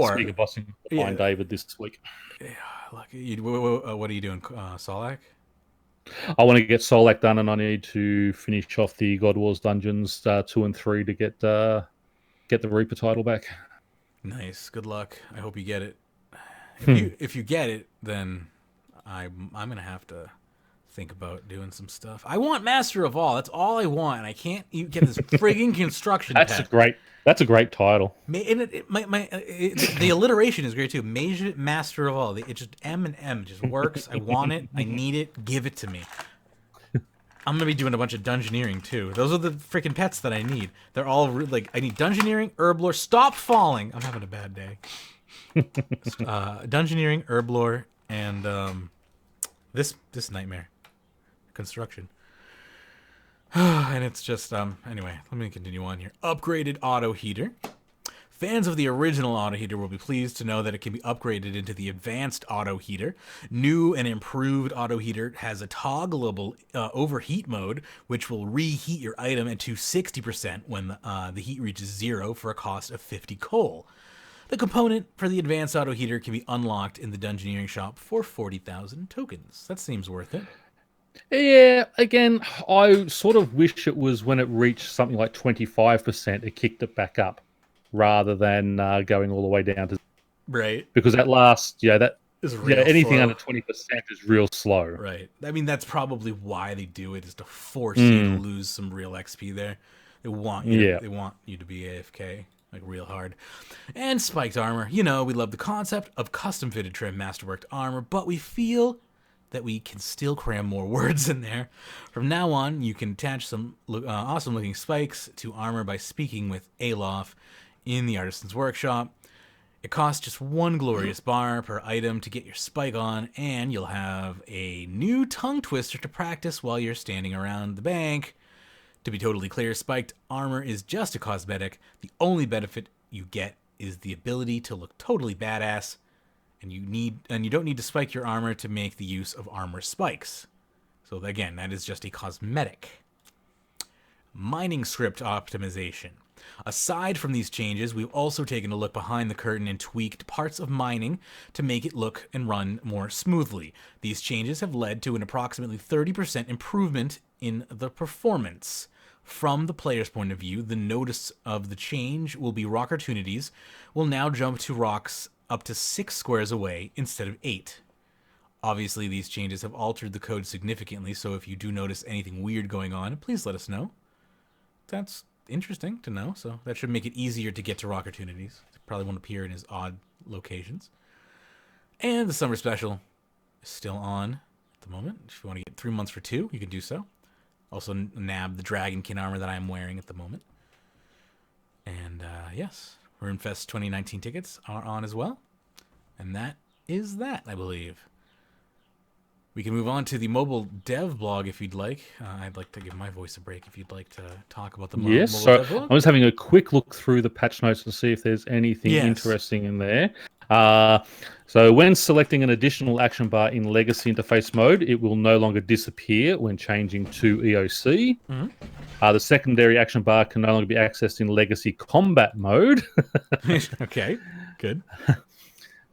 speaking of bossing, find David this week. Yeah, lucky. What are you doing, Solak? I want to get Solak done, and I need to finish off the God Wars dungeons 2 and 3 to get the Reaper title back. Nice. Good luck. I hope you get it. If you get it, then I'm gonna have to think about doing some stuff. I want Master of All. That's all I want, and I can't get this frigging construction. That's a great title. The alliteration is great too. Magebit Master of All. It just M and M just works. I want it. I need it. Give it to me. I'm going to be doing a bunch of dungeoneering, too. Those are the freaking pets that I need. They're all, I need dungeoneering, herblore, stop falling! I'm having a bad day. Dungeoneering, herblore, and this nightmare. Construction. And it's just, anyway, let me continue on here. Upgraded auto heater. Fans of the original auto heater will be pleased to know that it can be upgraded into the advanced auto heater. New and improved auto heater has a toggleable overheat mode, which will reheat your item at 60% when the heat reaches 0 for a cost of 50 coal. The component for the advanced auto heater can be unlocked in the Dungeoneering shop for 40,000 tokens. That seems worth it. Yeah, again, I sort of wish it was when it reached something like 25%, it kicked it back up. Rather than going all the way down to because that last that is anything slow. Under 20% is real slow. Right. I mean that's probably why they do it, is to force you to lose some real XP there. They want you. They want you to be AFK like real hard. And spiked armor. We love the concept of custom fitted trim masterworked armor, but we feel that we can still cram more words in there. From now on, you can attach some awesome looking spikes to armor by speaking with Alof in the Artisan's Workshop. It costs just 1 glorious bar per item to get your spike on, and you'll have a new tongue twister to practice while you're standing around the bank. To be totally clear, spiked armor is just a cosmetic. The only benefit you get is the ability to look totally badass, and you don't need to spike your armor to make the use of armor spikes. So again, that is just a cosmetic. Mining script optimization. Aside from these changes, we've also taken a look behind the curtain and tweaked parts of mining to make it look and run more smoothly. These changes have led to an approximately 30% improvement in the performance. From the player's point of view, the notice of the change will be rock opportunities will now jump to rocks up to 6 squares away instead of 8. Obviously, these changes have altered the code significantly, so if you do notice anything weird going on, please let us know. that's interesting to know. So that should make it easier to get to rock opportunities. It probably won't appear in his odd locations. And the summer special is still on at the moment. If you want to get 3 months for 2, you can do so. Also nab the Dragonkin armor that I'm wearing at the moment. And yes, RuneFest 2019 tickets are on as well. And that is that, I believe. We can move on to the mobile dev blog if you'd like. I'd like to give my voice a break if you'd like to talk about the mobile dev blog. I was having a quick look through the patch notes to see if there's anything interesting in there. So when selecting an additional action bar in Legacy interface mode, it will no longer disappear when changing to EOC. Mm-hmm. The secondary action bar can no longer be accessed in Legacy combat mode. Okay, good.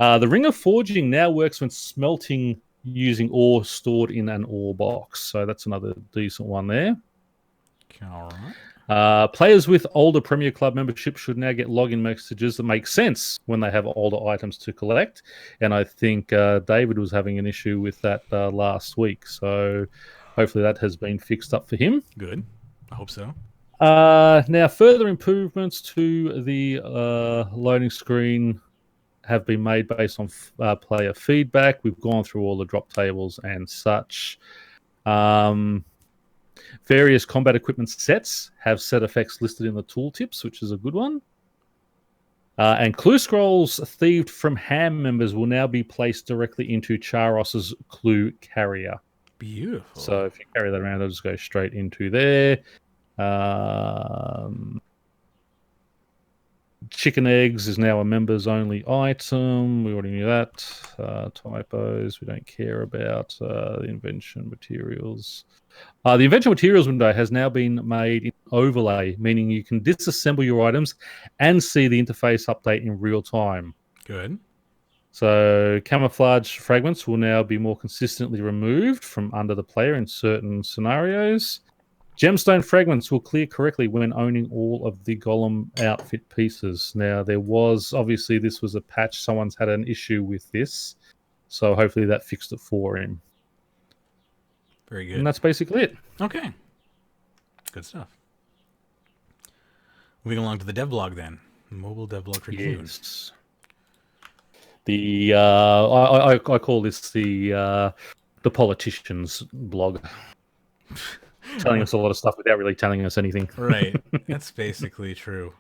The Ring of Forging now works when smelting using ore stored in an ore box. So that's another decent one there. All right. Players with older Premier Club membership should now get login messages that make sense when they have older items to collect. And I think David was having an issue with that last week. So hopefully that has been fixed up for him. Good. I hope so. Now, further improvements to the loading screen have been made based on player feedback. We've gone through all the drop tables and such. Various combat equipment sets have set effects listed in the tooltips, which is a good one. And clue scrolls thieved from ham members will now be placed directly into Charos's clue carrier. Beautiful. So if you carry that around, it'll just go straight into there. Chicken eggs is now a members only item. We already knew that. Typos we don't care about. The invention materials. The invention materials window has now been made in overlay, meaning you can disassemble your items and see the interface update in real time. Good. So camouflage fragments will now be more consistently removed from under the player in certain scenarios. Gemstone fragments will clear correctly when owning all of the golem outfit pieces. Now, there was, obviously, this was a patch. Someone's had an issue with this. So hopefully that fixed it for him. Very good. And that's basically it. Okay. Good stuff. Moving along to the devlog then. Mobile devlog for June. The I call this the politicians blog. Telling us a lot of stuff without really telling us anything. Right. That's basically true.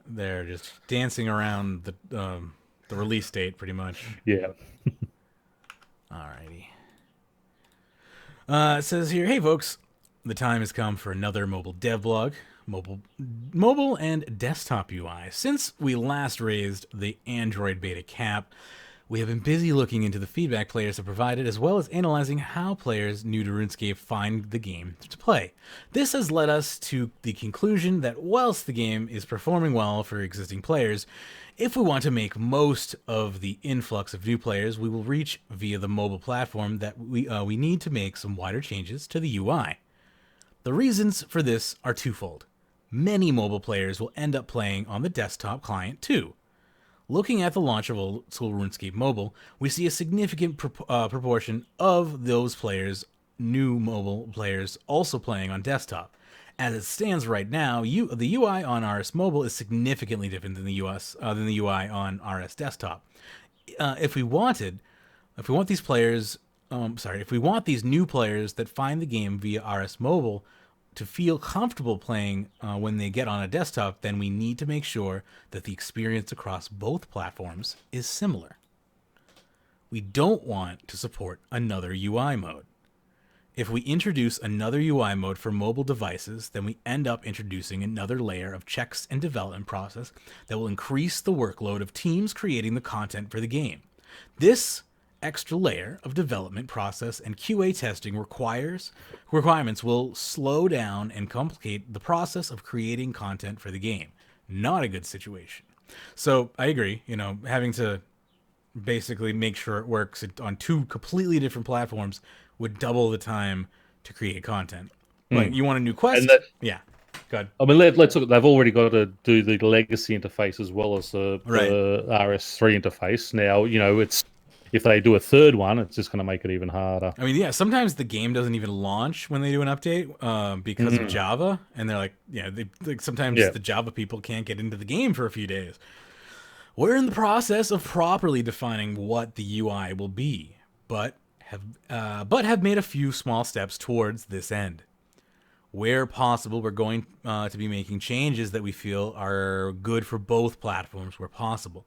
They're just dancing around the release date pretty much. Yeah. Alrighty. It says here, hey folks, the time has come for another mobile devlog, mobile and desktop UI. Since we last raised the Android beta cap, we have been busy looking into the feedback players have provided, as well as analyzing how players new to RuneScape find the game to play. This has led us to the conclusion that whilst the game is performing well for existing players, if we want to make most of the influx of new players we will reach via the mobile platform, that we need to make some wider changes to the UI. The reasons for this are twofold. Many mobile players will end up playing on the desktop client too. Looking at the launch of old school RuneScape Mobile, we see a significant proportion of those players, new mobile players, also playing on desktop. As it stands right now, the UI on RS Mobile is significantly different than the UI on RS Desktop. If we want these new players that find the game via RS Mobile to feel comfortable playing when they get on a desktop, then we need to make sure that the experience across both platforms is similar. We don't want to support another UI mode. If we introduce another UI mode for mobile devices, then we end up introducing another layer of checks and development process that will increase the workload of teams creating the content for the game. This extra layer of development process and QA testing requirements will slow down and complicate the process of creating content for the game. Not a good situation. So I agree, having to basically make sure it works on two completely different platforms would double the time to create content. Like, you want a new quest? Yeah. Go ahead. I mean, let's look at, they've already got to do the legacy interface as well as the RS3 interface. Now, if they do a third one, it's just going to make it even harder. I mean, yeah, sometimes the game doesn't even launch when they do an update because of Java, and they're like, sometimes the Java people can't get into the game for a few days. We're in the process of properly defining what the UI will be, but have made a few small steps towards this end. Where possible, we're going to be making changes that we feel are good for both platforms where possible.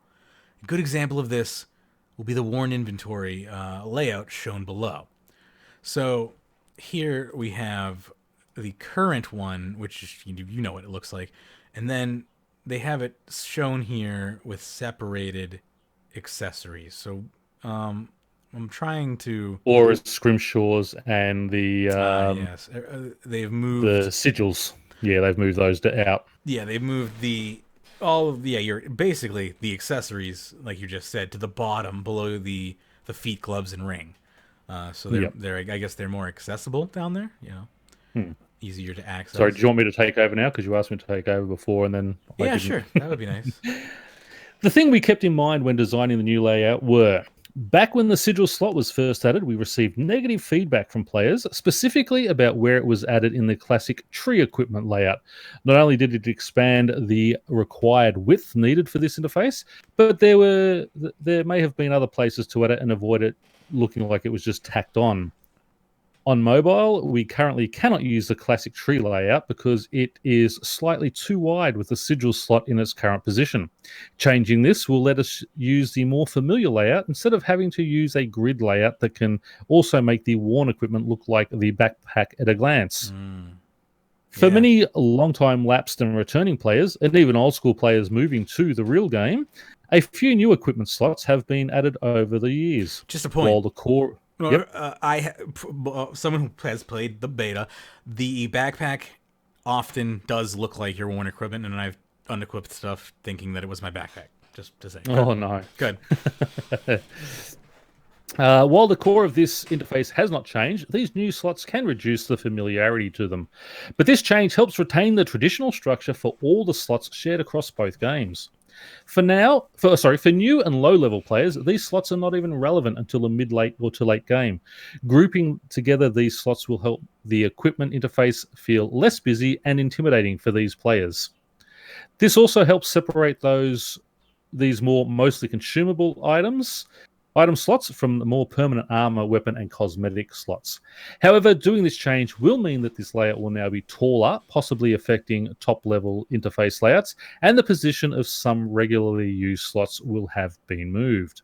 A good example of this will be the worn inventory layout shown below. So here we have the current one, which you know what it looks like, and then they have it shown here with separated accessories. So I'm trying to... Or scrimshaws and the... yes, they've moved... The sigils. Yeah, they've moved those out. Yeah, they've moved you're basically the accessories, like you just said, to the bottom below the feet, gloves, and ring. So they're I guess they're more accessible down there. Easier to access. Sorry, do you want me to take over now? Because you asked me to take over before, and then sure, that would be nice. The thing we kept in mind when designing the new layout were: back when the sigil slot was first added, we received negative feedback from players, specifically about where it was added in the classic tree equipment layout. Not only did it expand the required width needed for this interface, but there may have been other places to add it and avoid it looking like it was just tacked on. On mobile, we currently cannot use the classic tree layout because it is slightly too wide with the sigil slot in its current position. Changing this will let us use the more familiar layout instead of having to use a grid layout that can also make the worn equipment look like the backpack at a glance. For many long-time lapsed and returning players, and even old-school players moving to the real game, a few new equipment slots have been added over the years. Just a point. While the core... someone who has played the beta, the backpack often does look like your worn equipment, and I've unequipped stuff thinking that it was my backpack. Just to say. Oh no, good. While the core of this interface has not changed, these new slots can reduce the familiarity to them. But this change helps retain the traditional structure for all the slots shared across both games. For new and low-level players, these slots are not even relevant until a mid-late or to late game. Grouping together these slots will help the equipment interface feel less busy and intimidating for these players. This also helps separate these more mostly consumable item slots from the more permanent armor, weapon, and cosmetic slots. However, doing this change will mean that this layout will now be taller, possibly affecting top-level interface layouts, and the position of some regularly used slots will have been moved.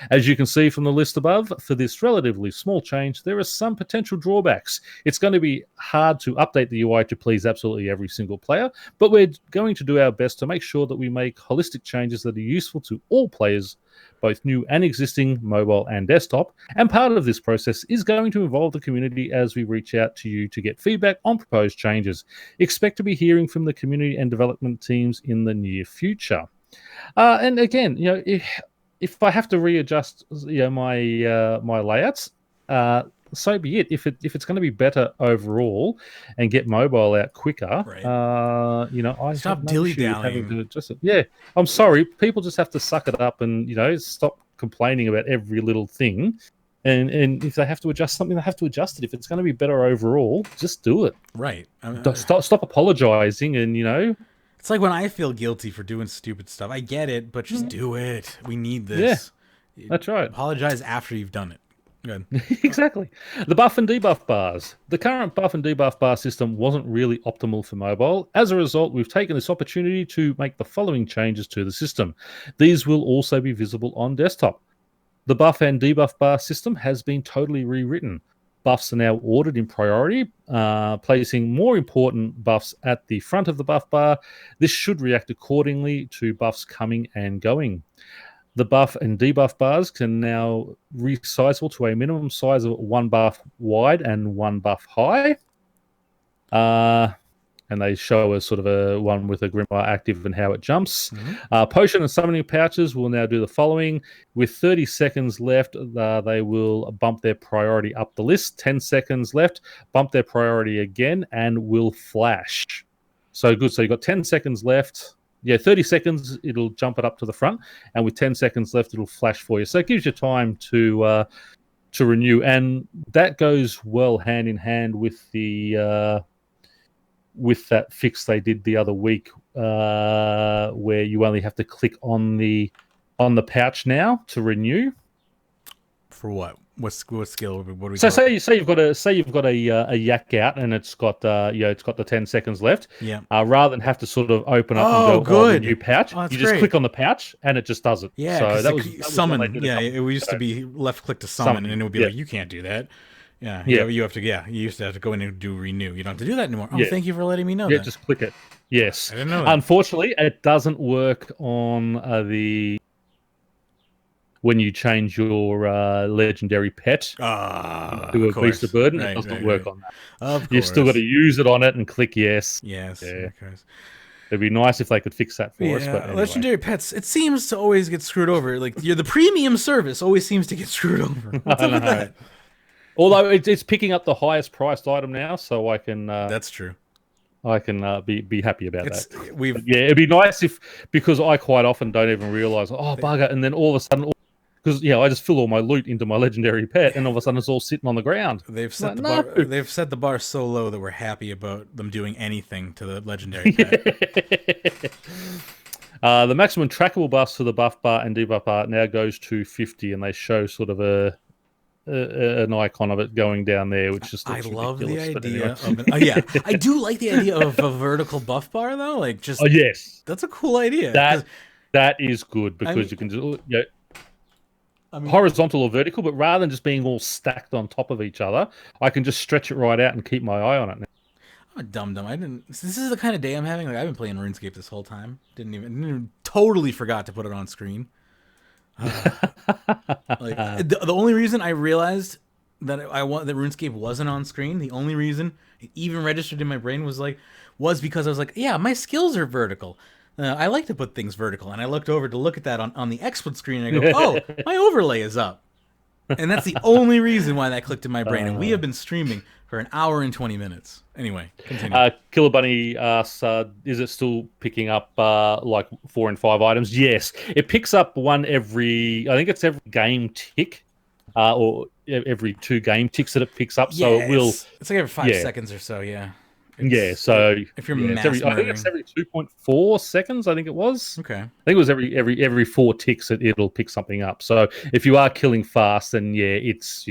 As you can see from the list above, for this relatively small change, there are some potential drawbacks. It's going to be hard to update the UI to please absolutely every single player, but we're going to do our best to make sure that we make holistic changes that are useful to all players, both new and existing, mobile and desktop. And part of this process is going to involve the community as we reach out to you to get feedback on proposed changes. Expect to be hearing from the community and development teams in the near future. And again, if I have to readjust, my layouts, so be it. If it's going to be better overall and get mobile out quicker, right. I stop dilly-dallying. Yeah, I'm sorry. People just have to suck it up and stop complaining about every little thing. And if they have to adjust something, they have to adjust it. If it's going to be better overall, just do it. Right. Stop apologizing and It's like when I feel guilty for doing stupid stuff. I get it, but just do it. We need this. Yeah, that's right. Apologize after you've done it. Good. Exactly. The buff and debuff bars. The current buff and debuff bar system wasn't really optimal for mobile. As a result, we've taken this opportunity to make the following changes to the system. These will also be visible on desktop. The buff and debuff bar system has been totally rewritten. Buffs are now ordered in priority, placing more important buffs at the front of the buff bar. This should react accordingly to buffs coming and going. The buff and debuff bars can now resizable to a minimum size of 1 buff wide and 1 buff high. And they show us sort of a one with a Grimoire active and how it jumps. Mm-hmm. Potion and summoning pouches will now do the following. With 30 seconds left, they will bump their priority up the list. 10 seconds left, bump their priority again, and will flash. So good. So you've got 10 seconds left. 30 seconds, it'll jump it up to the front, and with 10 seconds left, it'll flash for you. So it gives you time to renew, and that goes well hand in hand with the with that fix they did the other week, where you only have to click on the pouch now to renew. For what? What skill? What do we? So say you've got a yak out and it's got it's got the 10 seconds left. Yeah. Rather than have to sort of open up and go, good. New pouch, you just click on the pouch and it just does it. Yeah. So that was summon. It used to be left click to summon, and it would be like, you can't do that. Yeah. You have to. Yeah. You used to have to go in and do renew. You don't have to do that anymore. Oh, thank you for letting me know. Yeah, just click it. Yes. I didn't know that. Unfortunately, it doesn't work on when you change your legendary pet to a beast of burden. It does not work on that. Of course. You've still got to use it on it and click yes. Yes. Yeah. It'd be nice if they could fix that for us. But anyway. Legendary pets, it seems to always get screwed over. Like the premium service always seems to get screwed over. What's up with that? Although it's picking up the highest priced item now, so I can. That's true. I can be happy about that. Yeah, it'd be nice because I quite often don't even realize. Oh, bugger! And then all of a sudden. Because I just fill all my loot into my legendary pet, and all of a sudden it's all sitting on the ground. They've set the bar. They've set the bar so low that we're happy about them doing anything to the legendary pet. The maximum trackable buffs for the buff bar and debuff bar now goes to 50, and they show sort of an icon of it going down there, which just looks love the ridiculous, idea of it. I do like the idea of a vertical buff bar though. Like just yes, that's a cool idea. That is good because you can just horizontal or vertical, but rather than just being all stacked on top of each other, I can just stretch it right out and keep my eye on it now. I'm a dum-dum. This is the kind of day I'm having. Like, I've been playing RuneScape this whole time. Totally forgot to put it on screen. The only reason I realized that that RuneScape wasn't on screen, the only reason it even registered in my brain was because I was like, yeah, my skills are vertical. I like to put things vertical, and I looked over to look at that on the export screen, and I go, oh, my overlay is up. And that's the only reason why that clicked in my brain. And we have been streaming for an hour and 20 minutes. Anyway, continue. Killer Bunny asks, is it still picking up 4 and 5 items? Yes. It picks up one I think it's every game tick, or every 2 game ticks that it picks up. Yeah, so it will. It's like every 5 seconds or so, yeah. So if you're I think it's every 2.4 seconds. I think it was. Okay. I think it was every 4 ticks it'll pick something up. So if you are killing fast, then it's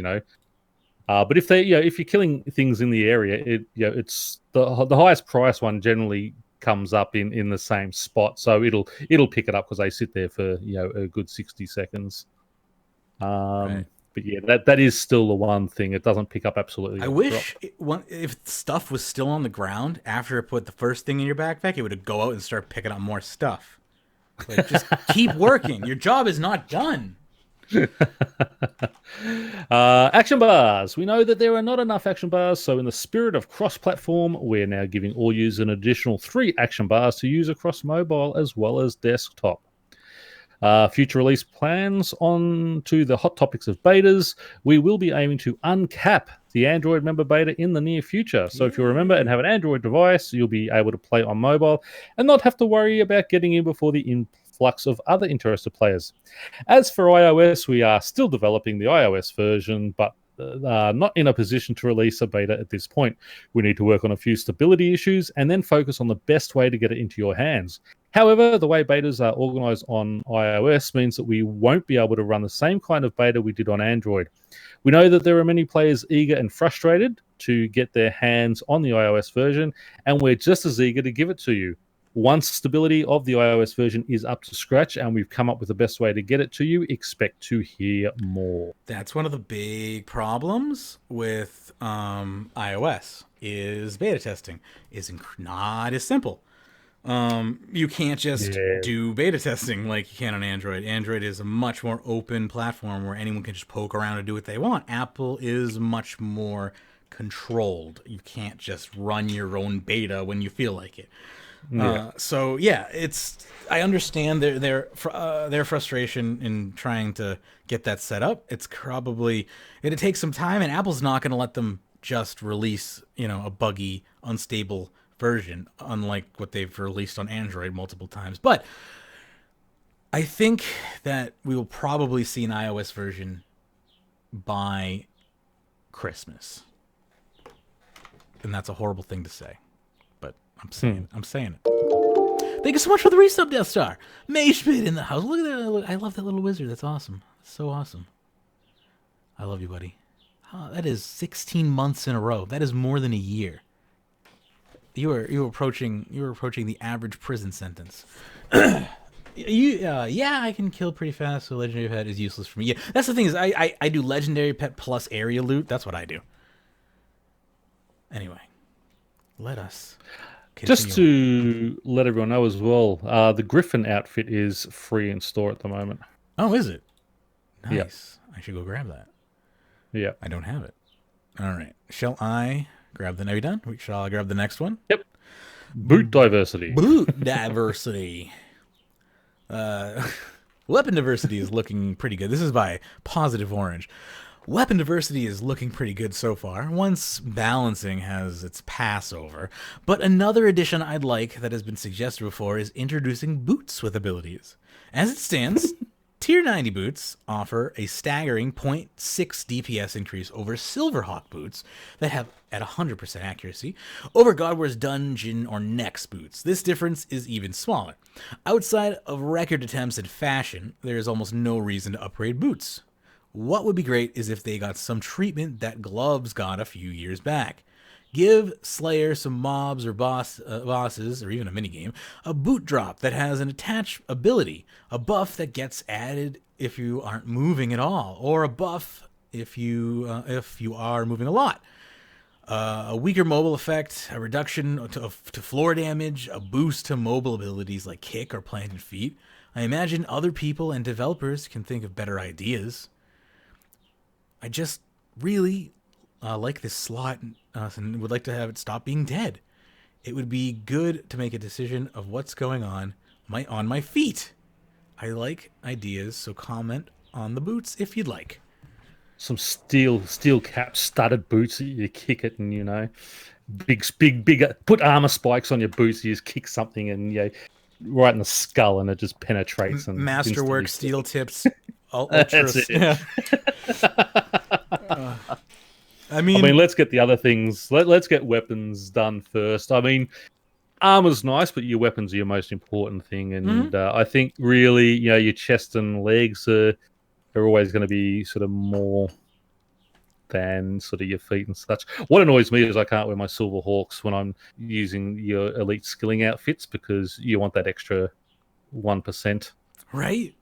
but if you're killing things in the area, it's the highest price one generally comes up in the same spot. So it'll pick it up because they sit there for a good 60 seconds. Right. But yeah, that is still the one thing. It doesn't pick up absolutely. I wish if stuff was still on the ground after it put the first thing in your backpack, it would go out and start picking up more stuff. Just keep working. Your job is not done. Action bars. We know that there are not enough action bars, so in the spirit of cross-platform, we're now giving all users an additional 3 action bars to use across mobile as well as desktop. Future release plans on to the hot topics of betas. We will be aiming to uncap the Android member beta in the near future. So if you remember and have an Android device, you'll be able to play on mobile and not have to worry about getting in before the influx of other interested players. As for iOS, we are still developing the iOS version, but not in a position to release a beta at this point. We need to work on a few stability issues and then focus on the best way to get it into your hands. However, the way betas are organized on iOS means that we won't be able to run the same kind of beta we did on Android. We know that there are many players eager and frustrated to get their hands on the iOS version, and we're just as eager to give it to you. Once stability of the iOS version is up to scratch and we've come up with the best way to get it to you, expect to hear more. That's one of the big problems with iOS is beta testing is not as simple. You can't just do beta testing like you can on Android. Android is a much more open platform where anyone can just poke around and do what they want. Apple is much more controlled. You can't just run your own beta when you feel like it. I understand their frustration in trying to get that set up. It'd take some time, and Apple's not going to let them just release a buggy, unstable version, unlike what they've released on Android multiple times. But I think that we will probably see an iOS version by Christmas. And that's a horrible thing to say. But I'm saying it. Thank you so much for the resub, Death Star. Magebit in the house. Look at that. I love that little wizard. That's awesome. That's so awesome. I love you, buddy. That is 16 months in a row. That is more than a year. You were approaching the average prison sentence. Yeah, I can kill pretty fast, so legendary pet is useless for me. Yeah, that's the thing is I do legendary pet plus area loot. That's what I do. Anyway, let us continue. Just to let everyone know as well, the Griffin outfit is free in store at the moment. Oh, is it? Nice. Yep. I should go grab that. Yeah. I don't have it. All right. Shall I grab the... Are you done? Shall I grab the next one? Yep. Boot diversity. Boot diversity. Weapon diversity is looking pretty good. This is by Positive Orange. Weapon diversity is looking pretty good so far, once balancing has its passover. But another addition I'd like that has been suggested before is introducing boots with abilities. As it stands, Tier 90 boots offer a staggering 0.6 DPS increase over Silverhawk boots that have at 100% accuracy over Godwar's Dungeon or Next boots. This difference is even smaller. Outside of record attempts at fashion, there is almost no reason to upgrade boots. What would be great is if they got some treatment that gloves got a few years back. Give Slayer some mobs or bosses, or even a minigame, a boot drop that has an attached ability, a buff that gets added if you aren't moving at all, or a buff if you are moving a lot. A weaker mobile effect, a reduction to floor damage, a boost to mobile abilities like kick or planted feet. I imagine other people and developers can think of better ideas. I just really like this slot and would like to have it stop being dead. It would be good to make a decision of what's going on my feet. I like ideas, so comment on the boots if you'd like. Some steel cap studded boots that you kick it and, big, put armor spikes on your boots, you just kick something and, right in the skull and it just penetrates. And Masterwork steel tips. That's it. Yeah. I mean, let's get the other things. Let's get weapons done first. I mean, armor's nice, but your weapons are your most important thing. And I think really, your chest and legs are always going to be sort of more than sort of your feet and such. What annoys me is I can't wear my Silver Hawks when I'm using your elite skilling outfits because you want that extra 1%. Right.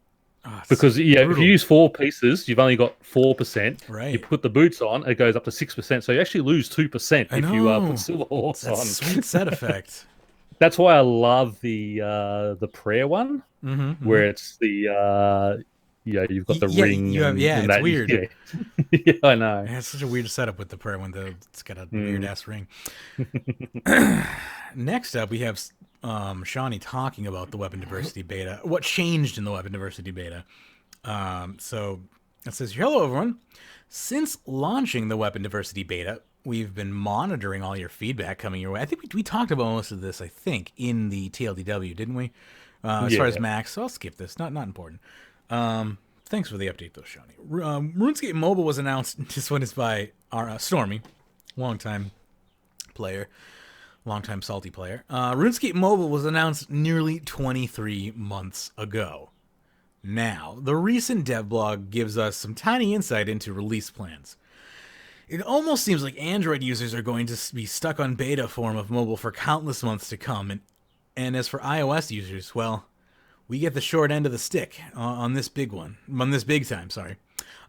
Because if you use 4 pieces, you've only got 4%. Right. You put the boots on, it goes up to 6%. So you actually lose 2% if you put Silver Horse on. Sweet set effect. That's why I love the prayer one, where it's the you've got the ring. It's weird. Yeah, I know. Yeah, it's such a weird setup with the prayer one. It's got a weird ass ring. Next up, we have Shawnee talking about the weapon diversity beta. What changed in the weapon diversity beta? So it says, hello, everyone. Since launching the weapon diversity beta, we've been monitoring all your feedback coming your way. I think we talked about most of this, in the TLDW, didn't we? As far as Max, so I'll skip this. Not important. Thanks for the update, though, Shawnee. RuneScape Mobile was announced. This one is by our Stormy, longtime salty player. RuneScape Mobile was announced nearly 23 months ago. Now, the recent dev blog gives us some tiny insight into release plans. It almost seems like Android users are going to be stuck on beta form of mobile for countless months to come, and as for iOS users, well, we get the short end of the stick on this big time.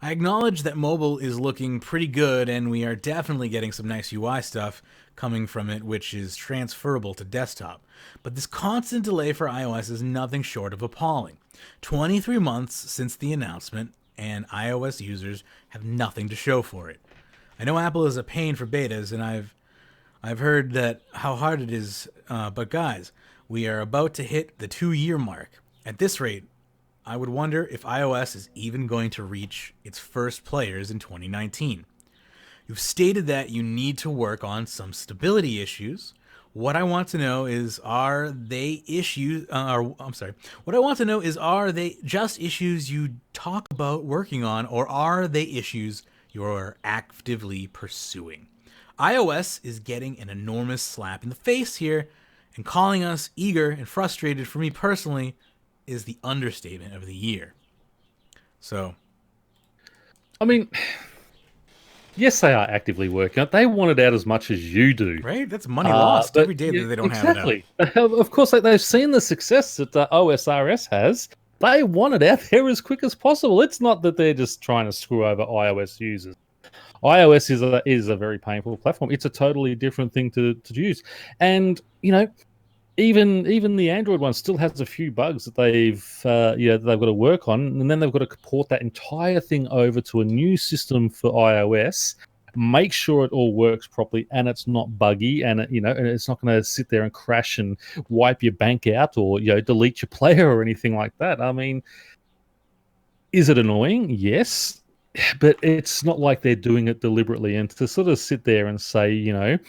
I acknowledge that mobile is looking pretty good, and we are definitely getting some nice UI stuff coming from it, which is transferable to desktop. But this constant delay for iOS is nothing short of appalling. 23 months since the announcement, and iOS users have nothing to show for it. I know Apple is a pain for betas, and I've heard that how hard it is, but guys, we are about to hit the 2-year mark. At this rate, I would wonder if iOS is even going to reach its first players in 2019. You've stated that you need to work on some stability issues. What I want to know is, are they issues? I'm sorry. What I want to know is, are they just issues you talk about working on, or are they issues you're actively pursuing? iOS is getting an enormous slap in the face here, and calling us eager and frustrated, for me personally, is the understatement of the year. So, I mean, yes, they are actively working on it. They want it out as much as you do. Right? That's money lost every day that they don't have it out. Of course, they've seen the success that OSRS has. They want it out there as quick as possible. It's not that they're just trying to screw over iOS users. iOS is a very painful platform. It's a totally different thing to use. And, even the Android one still has a few bugs that they've got to work on, and then they've got to port that entire thing over to a new system for iOS, make sure it all works properly and it's not buggy, and and it's not going to sit there and crash and wipe your bank out or delete your player or anything like that. I mean, is it annoying? Yes, but it's not like they're doing it deliberately. And to sort of sit there and say,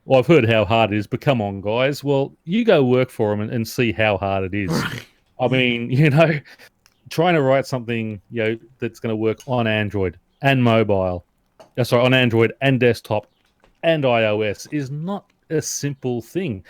well, I've heard how hard it is, but come on, guys. Well, you go work for them and see how hard it is. Right. I mean, trying to write something, that's going to work on Android and mobile, on Android and desktop and iOS is not a simple thing.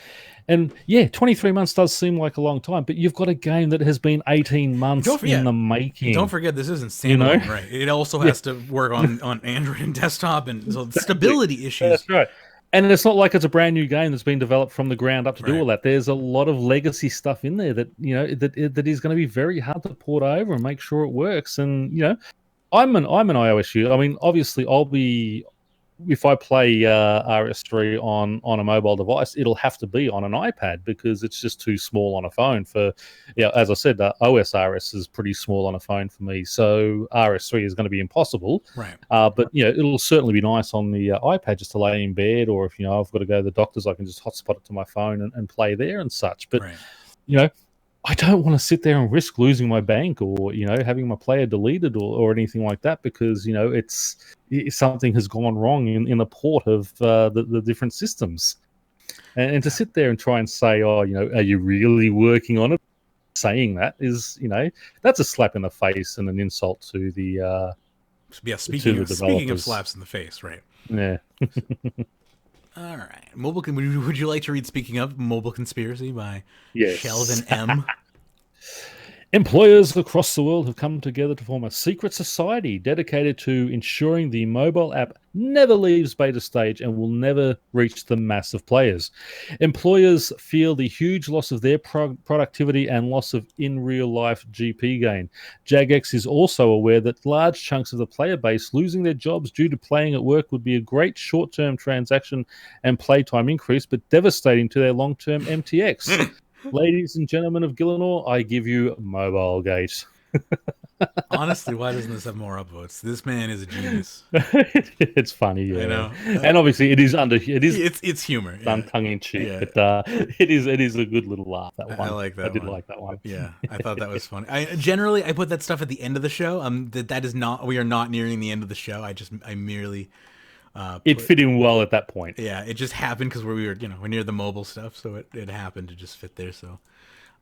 And 23 months does seem like a long time, but you've got a game that has been 18 months in the making. Don't forget, this isn't standalone, right? It also has to work on Android and desktop, and so stability issues. That's right. And it's not like it's a brand new game that's been developed from the ground up to do all that. There's a lot of legacy stuff in there that that is going to be very hard to port over and make sure it works. And I'm an iOS user. I mean, obviously, if I play RS3 on a mobile device, it'll have to be on an iPad because it's just too small on a phone. As I said, OS RS is pretty small on a phone for me, so RS3 is going to be impossible. Right. But it'll certainly be nice on the iPad just to lay in bed, or if I've got to go to the doctor's, I can just hotspot it to my phone and play there and such. But I don't want to sit there and risk losing my bank or, having my player deleted or anything like that because, something has gone wrong in the port of the different systems. And to sit there and try and say, are you really working on it? Saying that is, that's a slap in the face and an insult to the speaking of slaps in the face, right? Yeah. All right. Would you like to read Speaking of Mobile Conspiracy by Sheldon M? Employers across the world have come together to form a secret society dedicated to ensuring the mobile app never leaves beta stage and will never reach the mass of players. Employers feel the huge loss of their productivity and loss of in real-life GP gain. Jagex is also aware that large chunks of the player base losing their jobs due to playing at work would be a great short-term transaction and playtime increase, but devastating to their long-term MTX. Ladies and gentlemen of Gillinor, I give you Mobilegate. Honestly, why doesn't this have more upvotes? This man is a genius. It's funny, yeah. I know. And obviously, it's humor, done tongue in cheek, but it is a good little laugh. That one, I like that. I did like that one. Yeah, I thought that was funny. I put that stuff at the end of the show. That is not. We are not nearing the end of the show. I merely. It fit in well at that point. Yeah, it just happened because we were, we're near the mobile stuff, so it happened to just fit there. So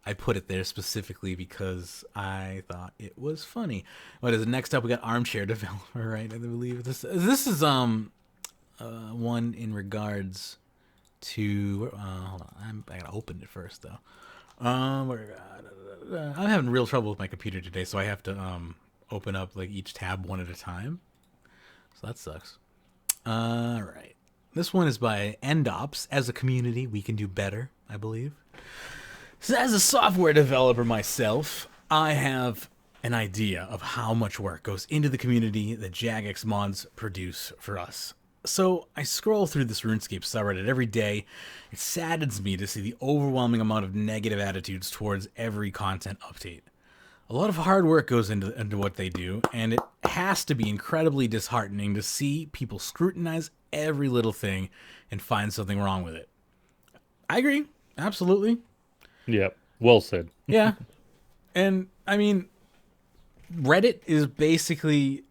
I put it there specifically because I thought it was funny. What is it? Next up, we got Armchair Developer, right? I believe this is one in regards to. Hold on, I gotta open it first though. I'm having real trouble with my computer today, so I have to open up like each tab one at a time. So that sucks. All right. This one is by Endops. As a community, we can do better, I believe. So as a software developer myself, I have an idea of how much work goes into the community that Jagex mods produce for us. So I scroll through this RuneScape subreddit every day. It saddens me to see the overwhelming amount of negative attitudes towards every content update. A lot of hard work goes into what they do, and it has to be incredibly disheartening to see people scrutinize every little thing and find something wrong with it. I agree. Absolutely. Yeah. Well said. Yeah. And, I mean, Reddit is basically,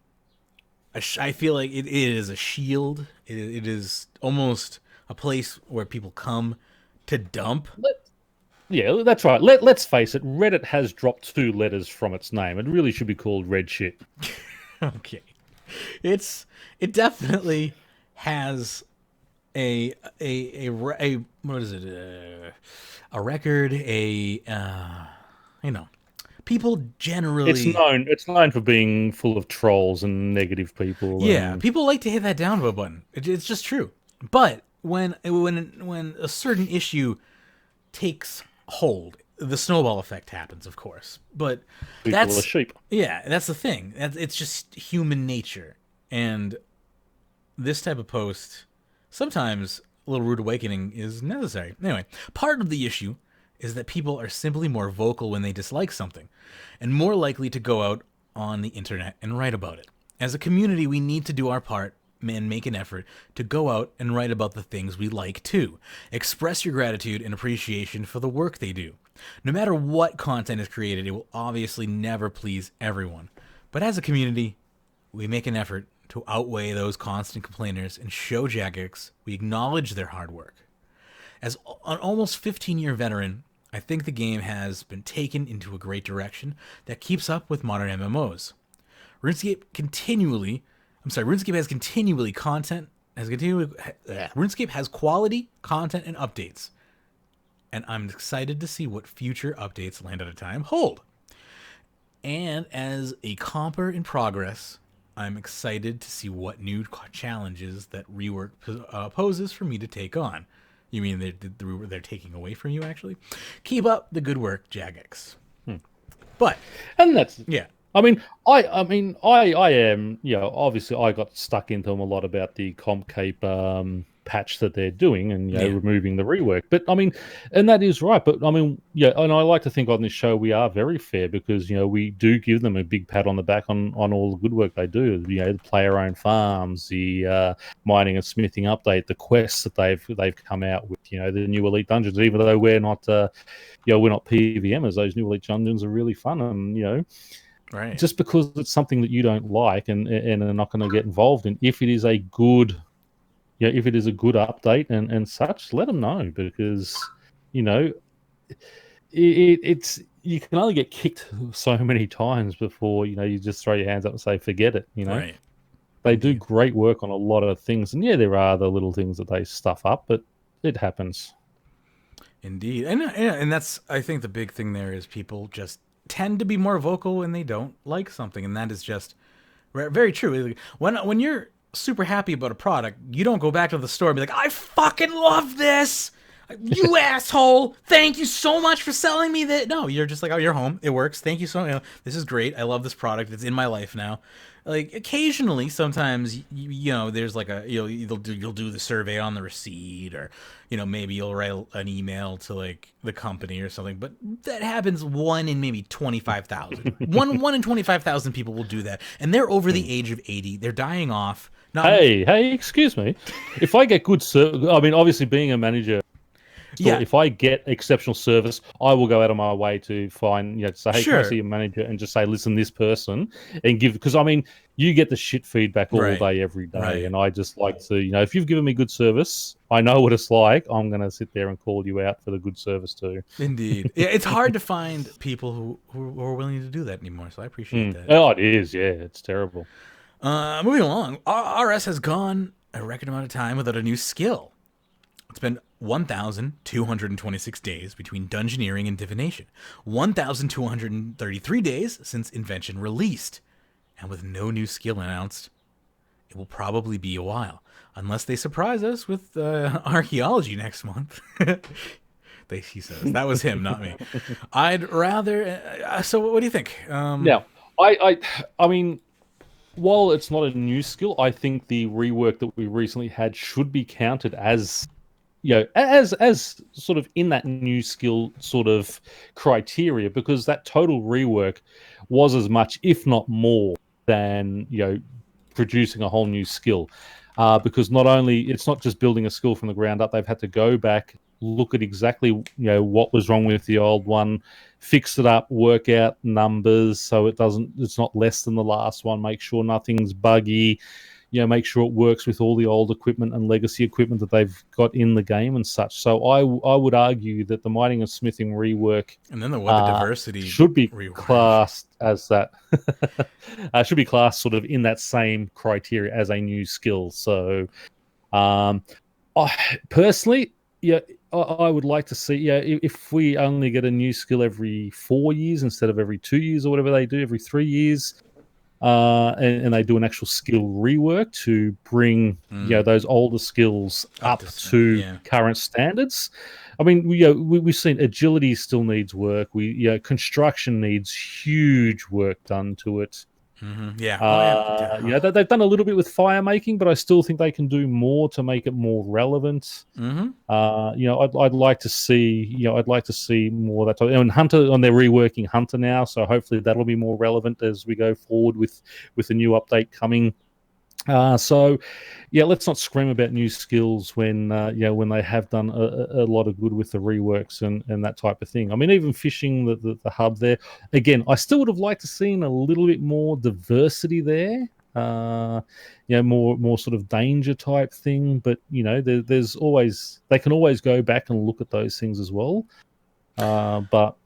I feel like it is a shield. It is almost a place where people come To dump? Yeah, that's right. Let's face it, Reddit has dropped 2 letters from its name. It really should be called Red Shit. Okay. It definitely has a what is it? A record, people generally it's known for being full of trolls and negative people. Yeah, people like to hit that down vote button. It's just true. But when a certain issue takes hold, the snowball effect happens, of course. But people are sheep. Yeah, that's the thing. It's just human nature. And this type of post, sometimes a little rude awakening is necessary. Anyway, part of the issue is that people are simply more vocal when they dislike something, and more likely to go out on the internet and write about it. As a community, we need to do our part and make an effort to go out and write about the things we like too. Express your gratitude and appreciation for the work they do. No matter what content is created, it will obviously never please everyone. But as a community, we make an effort to outweigh those constant complainers and show Jagex we acknowledge their hard work. As an almost 15-year veteran, I think the game has been taken into a great direction that keeps up with modern MMOs. RuneScape has quality content and updates, and I'm excited to see what future updates land at a time hold. And as a comper in progress, I'm excited to see what new challenges that Rework poses for me to take on. You mean they're taking away from you, actually? Keep up the good work, Jagex. But and that's yeah. I mean, I am, obviously I got stuck into them a lot about the Cupcake patch that they're doing and, removing the rework. But, I mean, and that is right. But, I mean, and I like to think on this show we are very fair because, we do give them a big pat on the back on all the good work they do. The player-owned farms, the mining and smithing update, the quests that they've come out with, the new Elite Dungeons, even though we're not, we're not PVMers, those new Elite Dungeons are really fun and, right. Just because it's something that you don't like and are not going to get involved in, if it is a good, if it is a good update and such, let them know because, it's you can only get kicked so many times before you just throw your hands up and say forget it. Right. They do great work on a lot of things, and there are the little things that they stuff up, but it happens. Indeed, and that's I think the big thing there is people just tend to be more vocal when they don't like something, and that is just very true. When you're super happy about a product, you don't go back to the store and be like, I fucking love this, you asshole, thank you so much for selling me that. No, you're just like, oh, you're home, it works, thank you so much, this is great, I love this product, it's in my life now. Like occasionally, sometimes there's like you'll do the survey on the receipt, or maybe you'll write an email to like the company or something. But that happens 1 in maybe 25,000. one in 25,000 people will do that, and they're over the age of 80. They're dying off. Hey, excuse me. If I get good service, I mean, obviously being a manager. If I get exceptional service, I will go out of my way to find, say, hey, can I see your manager, and just say, listen, this person, and give, because I mean, you get the shit feedback all day, every day, and I just like to, if you've given me good service, I know what it's like. I'm going to sit there and call you out for the good service too. Indeed, yeah, it's hard to find people who are willing to do that anymore. So I appreciate that. Oh, it is, yeah, it's terrible. Moving along, RS has gone a record amount of time without a new skill. It's been 1,226 days between Dungeoneering and Divination. 1,233 days since Invention released. And with no new skill announced, it will probably be a while. Unless they surprise us with archaeology next month. He says. That was him, not me. I'd rather... so what do you think? Now, I mean... While it's not a new skill, I think the rework that we recently had should be counted as... as sort of in that new skill sort of criteria, because that total rework was as much, if not more, than producing a whole new skill. Because not only it's not just building a skill from the ground up, they've had to go back, look at exactly what was wrong with the old one, fix it up, work out numbers so it's not less than the last one, make sure nothing's buggy. make sure it works with all the old equipment and legacy equipment that they've got in the game and such. So I would argue that the mining and smithing rework, and then the weapon diversity should be rework. Classed as that. Should be classed sort of in that same criteria as a new skill. So personally, I would like to see, if we only get a new skill every 4 years instead of every 2 years or whatever they do, every 3 years, and they do an actual skill rework to bring those older skills up to current standards. I mean, we've seen agility still needs work. Construction needs huge work done to it. Mm-hmm. They've done a little bit with fire making, but I still think they can do more to make it more relevant. Mm-hmm. I'd like to see, more of that type. And Hunter, they're reworking Hunter now, so hopefully that'll be more relevant as we go forward with the new update coming. Let's not scream about new skills when they have done a lot of good with the reworks and that type of thing. I mean, even fishing the hub there, again, I still would have liked to seen a little bit more diversity there. More sort of danger type thing, but there's always, they can always go back and look at those things as well. But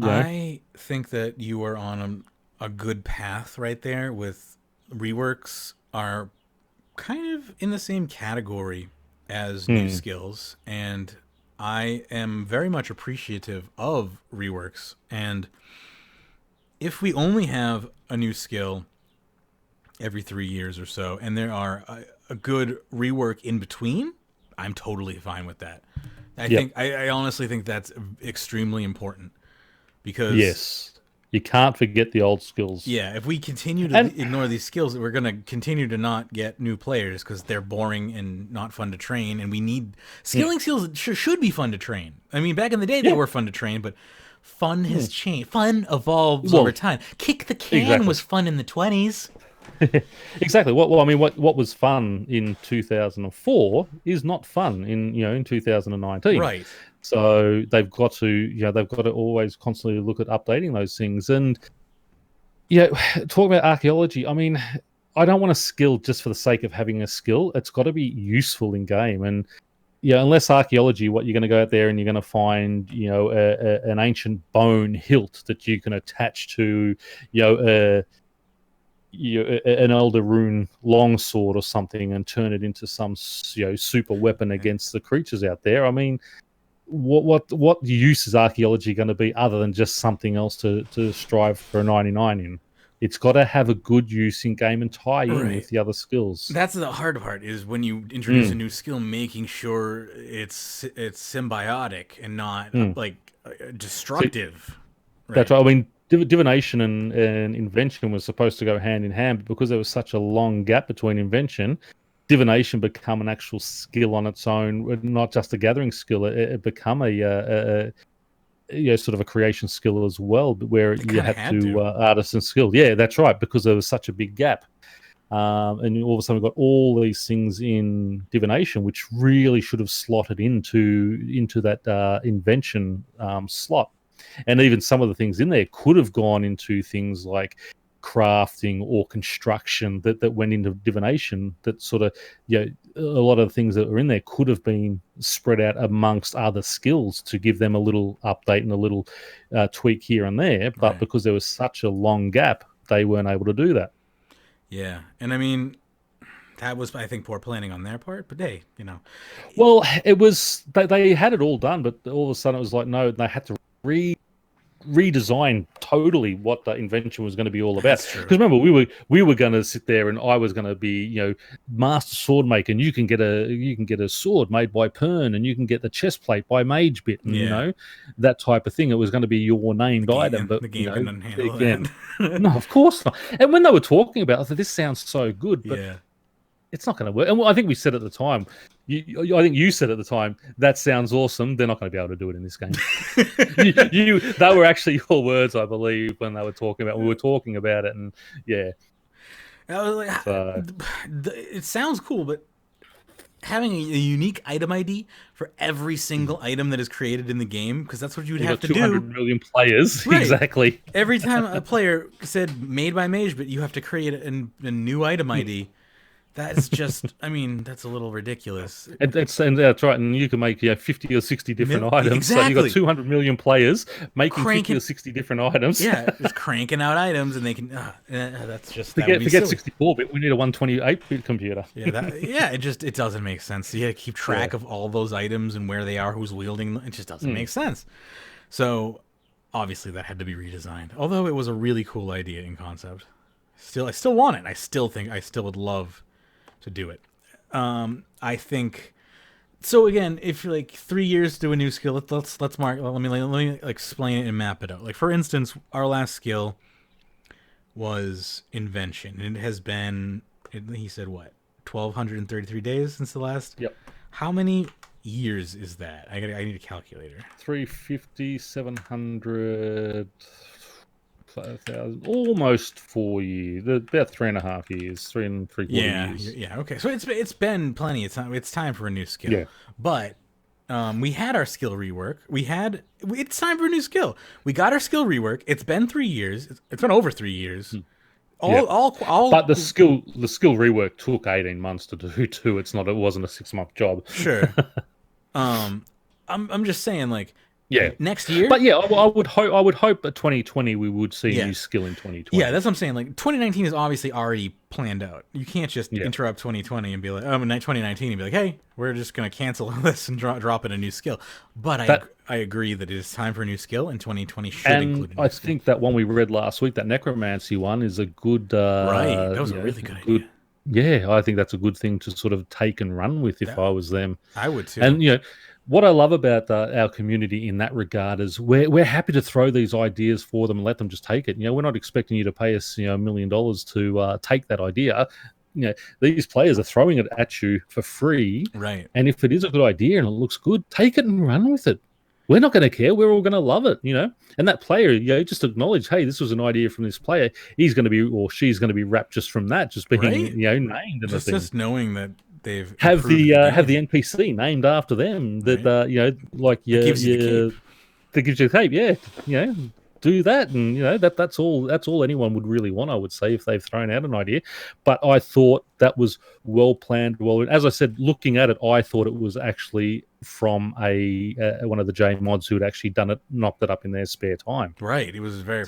I think that you are on a good path right there. With reworks are kind of in the same category as new skills, and I am very much appreciative of reworks. And if we only have a new skill every 3 years or so, and there are a good rework in between, I'm totally fine with that. I honestly think that's extremely important, because you can't forget the old skills. Yeah, if we continue to ignore these skills, we're going to continue to not get new players because they're boring and not fun to train. And we need skilling skills should be fun to train. I mean, back in the day, they were fun to train, but fun has changed. Fun evolves over time. Kick the can was fun in the 20s. Exactly. What was fun in 2004 is not fun in 2019. Right. So they've got to always constantly look at updating those things. And talk about archaeology. I mean, I don't want a skill just for the sake of having a skill. It's got to be useful in game. And unless archaeology, what you're going to go out there and you're going to find an ancient bone hilt that you can attach to an elder rune longsword or something and turn it into some super weapon against the creatures out there. I mean, what use is archaeology going to be other than just something else to strive for a 99 in? It's got to have a good use in game and tie in with the other skills. That's the hard part, is when you introduce a new skill, making sure it's symbiotic and not destructive. That's right. I mean, divination and invention was supposed to go hand in hand, but because there was such a long gap between invention, divination become an actual skill on its own, not just a gathering skill. It become a sort of a creation skill as well, where you had to artisan skill. Yeah, that's right, because there was such a big gap. And all of a sudden we've got all these things in divination, which really should have slotted into that invention slot. And even some of the things in there could have gone into things like crafting or construction that went into divination. That sort of, a lot of the things that were in there could have been spread out amongst other skills to give them a little update and a little tweak here and there. But because there was such a long gap, they weren't able to do that. Yeah. And I mean, that was, I think, poor planning on their part. But hey, Well, it was, they had it all done, but all of a sudden it was like, no, they had to redesign totally what the invention was going to be all about. Because remember, we were going to sit there, and I was going to be master sword maker, and you can get a sword made by Pyrn, and you can get the chest plate by Magebit, and that type of thing. It was going to be your named item, but the game couldn't handle again, no, of course not. And when they were talking about it, I thought, this sounds so good, but it's not going to work. And I think we said at the time, I think you said at the time, that sounds awesome. They're not going to be able to do it in this game. They were actually your words, I believe, when they were talking about. We were talking about it, and I was like, it sounds cool, but having a unique item ID for every single item that is created in the game, because that's what you'd have to do. 200 million players, exactly. Every time a player said "made by Magebit," you have to create a new item ID. That's just, I mean, that's a little ridiculous. And that's right, and you can make 50 or 60 different items. Exactly. So you've got 200 million players making 50 or 60 different items. Yeah, just cranking out items, and they can. That's just forget 64-bit. We need a 128-bit computer. Yeah, it doesn't make sense. You got to keep track of all those items and where they are, who's wielding them. It just doesn't make sense. So obviously that had to be redesigned. Although it was a really cool idea in concept. I still want it. I still would love to do it. I think so. Again, if like 3 years to do a new skill, let's mark. Let me explain it and map it out. Like for instance, our last skill was invention, and it has been. He said what 1,233 days since the last. Yep. How many years is that? I need a calculator. 350, 700. 5,000, almost 4 years, about 3.5 years, 3.75 years. Yeah. Okay, so it's been plenty. It's time for a new skill. Yeah. But we had our skill rework. It's time for a new skill. We got our skill rework. It's been 3 years. It's been over 3 years. But the skill rework took 18 months to do too. It wasn't a 6-month job. Sure. I'm just saying, like. Yeah, next year. But yeah, I would hope that 2020 we would see a new skill in 2020. Yeah, that's what I'm saying. Like 2019 is obviously already planned out. You can't just interrupt 2020 and be like, 2019 and be like, hey, we're just gonna cancel this and drop in a new skill. But I agree that it is time for a new skill, and 2020 should include. I think that one we read last week, that necromancy one, is a good. Right, that was a really good idea. Yeah, I think that's a good thing to sort of take and run with. If I was them, I would too. And what I love about our community in that regard is we're happy to throw these ideas for them and let them just take it. We're not expecting you to pay us $1 million to take that idea. These players are throwing it at you for free. Right. And if it is a good idea and it looks good, take it and run with it. We're not going to care. We're all going to love it, And that player, just acknowledge, hey, this was an idea from this player. He's going to be, or she's going to be wrapped just from that, just being, named. Just knowing that they've have the NPC named after them. That that gives you the cape. Do that, and that's all anyone would really want. I would say if they've thrown out an idea, but I thought that was well planned. Well, as I said, looking at it, I thought it was actually from one of the J mods who had actually done it, knocked it up in their spare time. Right, it was very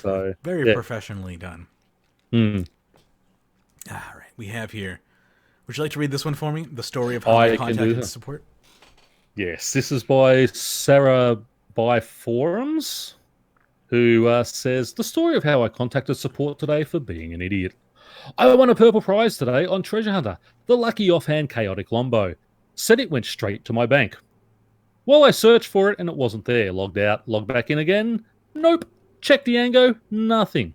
professionally done. All right, we have here. Would you like to read this one for me? The story of how I contacted support? Yes, this is by Sarah by Forums, who says, the story of how I contacted support today for being an idiot. I won a purple prize today on Treasure Hunter, the lucky offhand chaotic Lombo. Said it went straight to my bank. Well, I searched for it and it wasn't there. Logged out, logged back in again. Nope. Checked the Ango, nothing.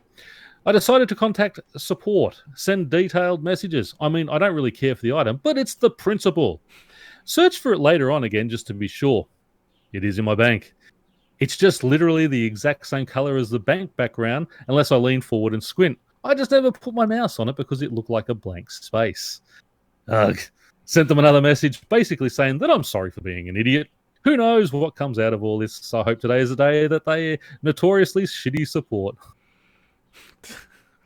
I decided to contact support, send detailed messages. I mean, I don't really care for the item, but it's the principle. Search for it later on again just to be sure. It is in my bank. It's just literally the exact same color as the bank background, unless I lean forward and squint. I just never put my mouse on it because it looked like a blank space. Sent them another message basically saying that I'm sorry for being an idiot. Who knows what comes out of all this, so I hope today is a day that they notoriously shitty support.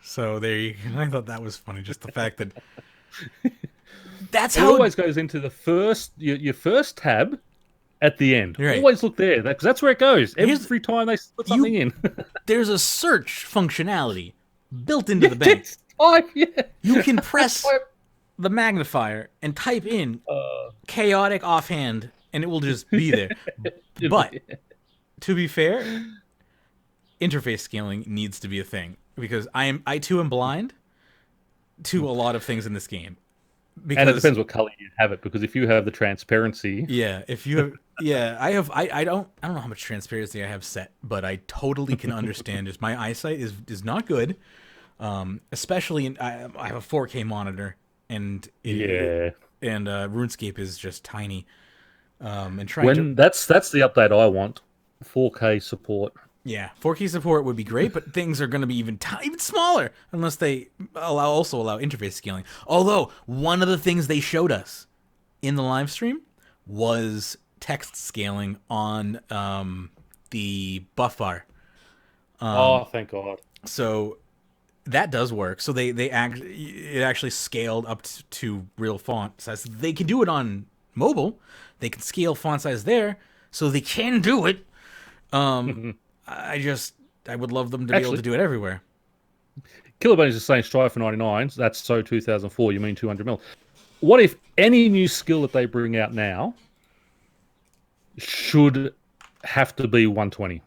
So there you go. I thought that was funny, just the fact that that's how it always goes into the your first tab at the end. Right. Always look there, because that's where it goes. Every time they put something in. There's a search functionality built into the bank. You can press the magnifier and type in chaotic offhand, and it will just be there. But to be fair, interface scaling needs to be a thing, because I too am blind to a lot of things in this game. And it depends what color you have it, because if you have the transparency, if you have, I don't know how much transparency I have set, but I totally can understand. Just my eyesight is not good, especially I have a 4K monitor, and RuneScape is just tiny. And trying that's the update I want, 4K support. Yeah, 4K support would be great, but things are going to be even smaller unless they also allow interface scaling. Although, one of the things they showed us in the live stream was text scaling on the buff bar. Thank God. So, that does work. So it actually scaled up to real font size. They can do it on mobile. They can scale font size there, so they can do it. I would love them to be able to do it everywhere. Killer Bunny's just saying Strive for 99. That's so 2004. You mean 200 mil? What if any new skill that they bring out now should have to be 120?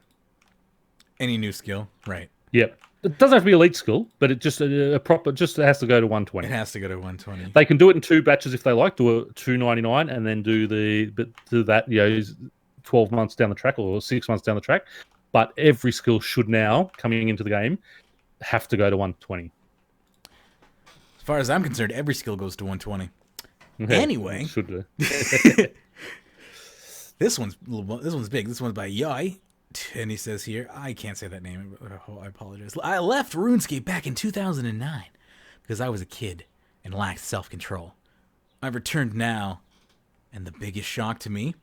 Any new skill, right? Yep. It doesn't have to be elite skill, but it just just has to go to 120. It has to go to 120. They can do it in 2 batches if they like. Do a 299 and then do that 12 months down the track or 6 months down the track. But every skill should now, coming into the game, have to go to 120. As far as I'm concerned, every skill goes to 120. Anyway, should do. This one's big. This one's by Yai, and he says here, I can't say that name. Oh, I apologize. I left RuneScape back in 2009 because I was a kid and lacked self-control. I've returned now, and the biggest shock to me,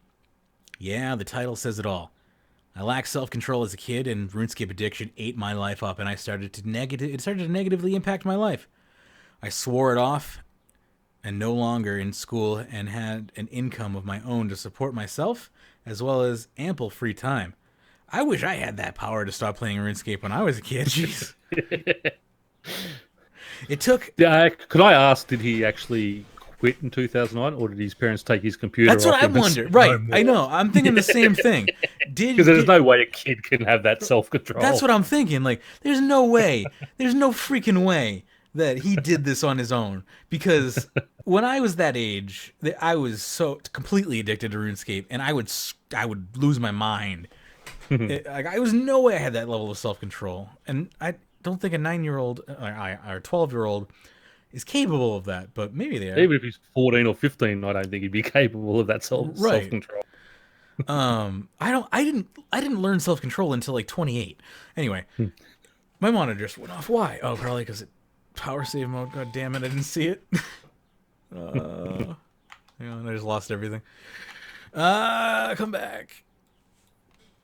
yeah, the title says it all. I lacked self-control as a kid, and RuneScape addiction ate my life up, and it started to negatively impact my life. I swore it off, and no longer in school, and had an income of my own to support myself, as well as ample free time. I wish I had that power to stop playing RuneScape when I was a kid. Jeez. It took... could I ask, did he actually quit in 2009, or did his parents take his computer off? That's what I wonder. Right, I know. I'm thinking the same thing. Because there's no way a kid can have that self-control. That's what I'm thinking. Like, there's no way. There's no freaking way that he did this on his own. Because when I was that age, I was so completely addicted to RuneScape, and I would lose my mind. I was no way I had that level of self-control. And I don't think a 9-year-old or 12-year-old is capable of that, but maybe they are. Even if he's 14 or 15, I don't think he'd be capable of that self-control. I didn't learn self-control until like 28. Anyway, my monitor just went off. Why? Oh, probably because it power save mode. God damn it, I didn't see it. And I just lost everything. Come back.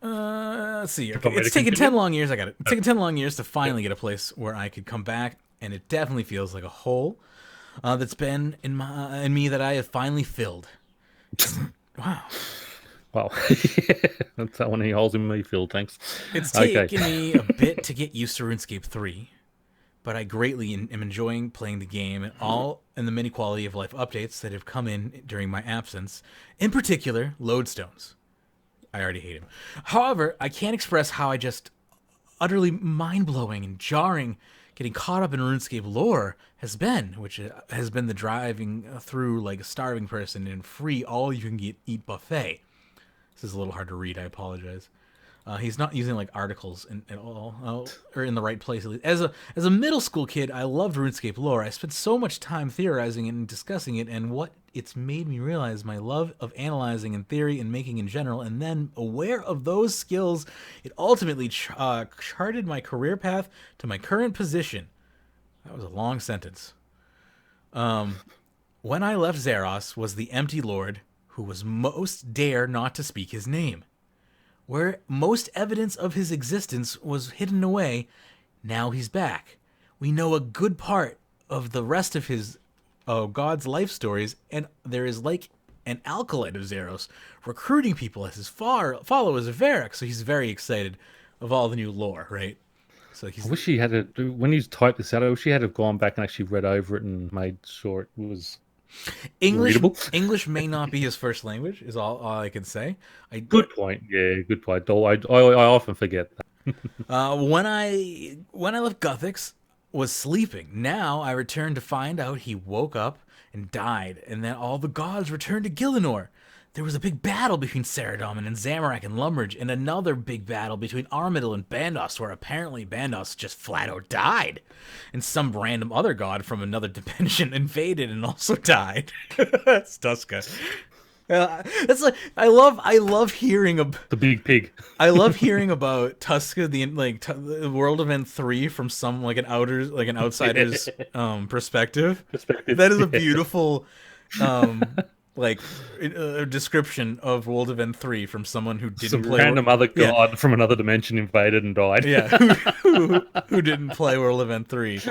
Let's see. Okay. It's taken 10 long years. I got it. It's taken 10 long years to finally get a place where I could come back, and it definitely feels like a hole that's been in me that I have finally filled. Wow. Well, that's that one he holds in me, Phil. Thanks. It's taken me a bit to get used to RuneScape 3, but I greatly am enjoying playing the game and the many quality of life updates that have come in during my absence. In particular, Lodestones. I already hate him. However, I can't express how I just utterly mind-blowing and jarring getting caught up in RuneScape lore has been, which has been the driving through like a starving person in free all-you-can-eat buffet. This is a little hard to read. I apologize. He's not using like articles at all, or in the right place. As a middle school kid, I loved RuneScape lore. I spent so much time theorizing it and discussing it, and what it's made me realize my love of analyzing and theory and making in general. And then, aware of those skills, it ultimately charted my career path to my current position. That was a long sentence. When I left Zeros was the Empty Lord, who was most dare not to speak his name. Where most evidence of his existence was hidden away, now he's back. We know a good part of the rest of his God's life stories, and there is like an alkalite of Zeros recruiting people as his followers of Varrock, so he's very excited of all the new lore, right? So I wish he had to, when he's typed this out, I wish he had to have gone back and actually read over it and made sure it was readable. English may not be his first language, is all I can say. Good point. Yeah, good point. I often forget that. When I left Guthix, was sleeping. Now I returned to find out he woke up and died, and then all the gods returned to Gielinor. There was a big battle between Saradomin and Zamorak and Lumbridge, and another big battle between Armadyl and Bandos, where apparently Bandos just flat out died. And some random other god from another dimension invaded and also died. That's Tuska. That's like I love hearing about the big pig. I love hearing about Tuska, the World Event 3 from some an outsider's perspective. That is a beautiful like a description of World Event 3 from someone who didn't play. Random other god from another dimension invaded and died. Yeah, who didn't play World Event 3,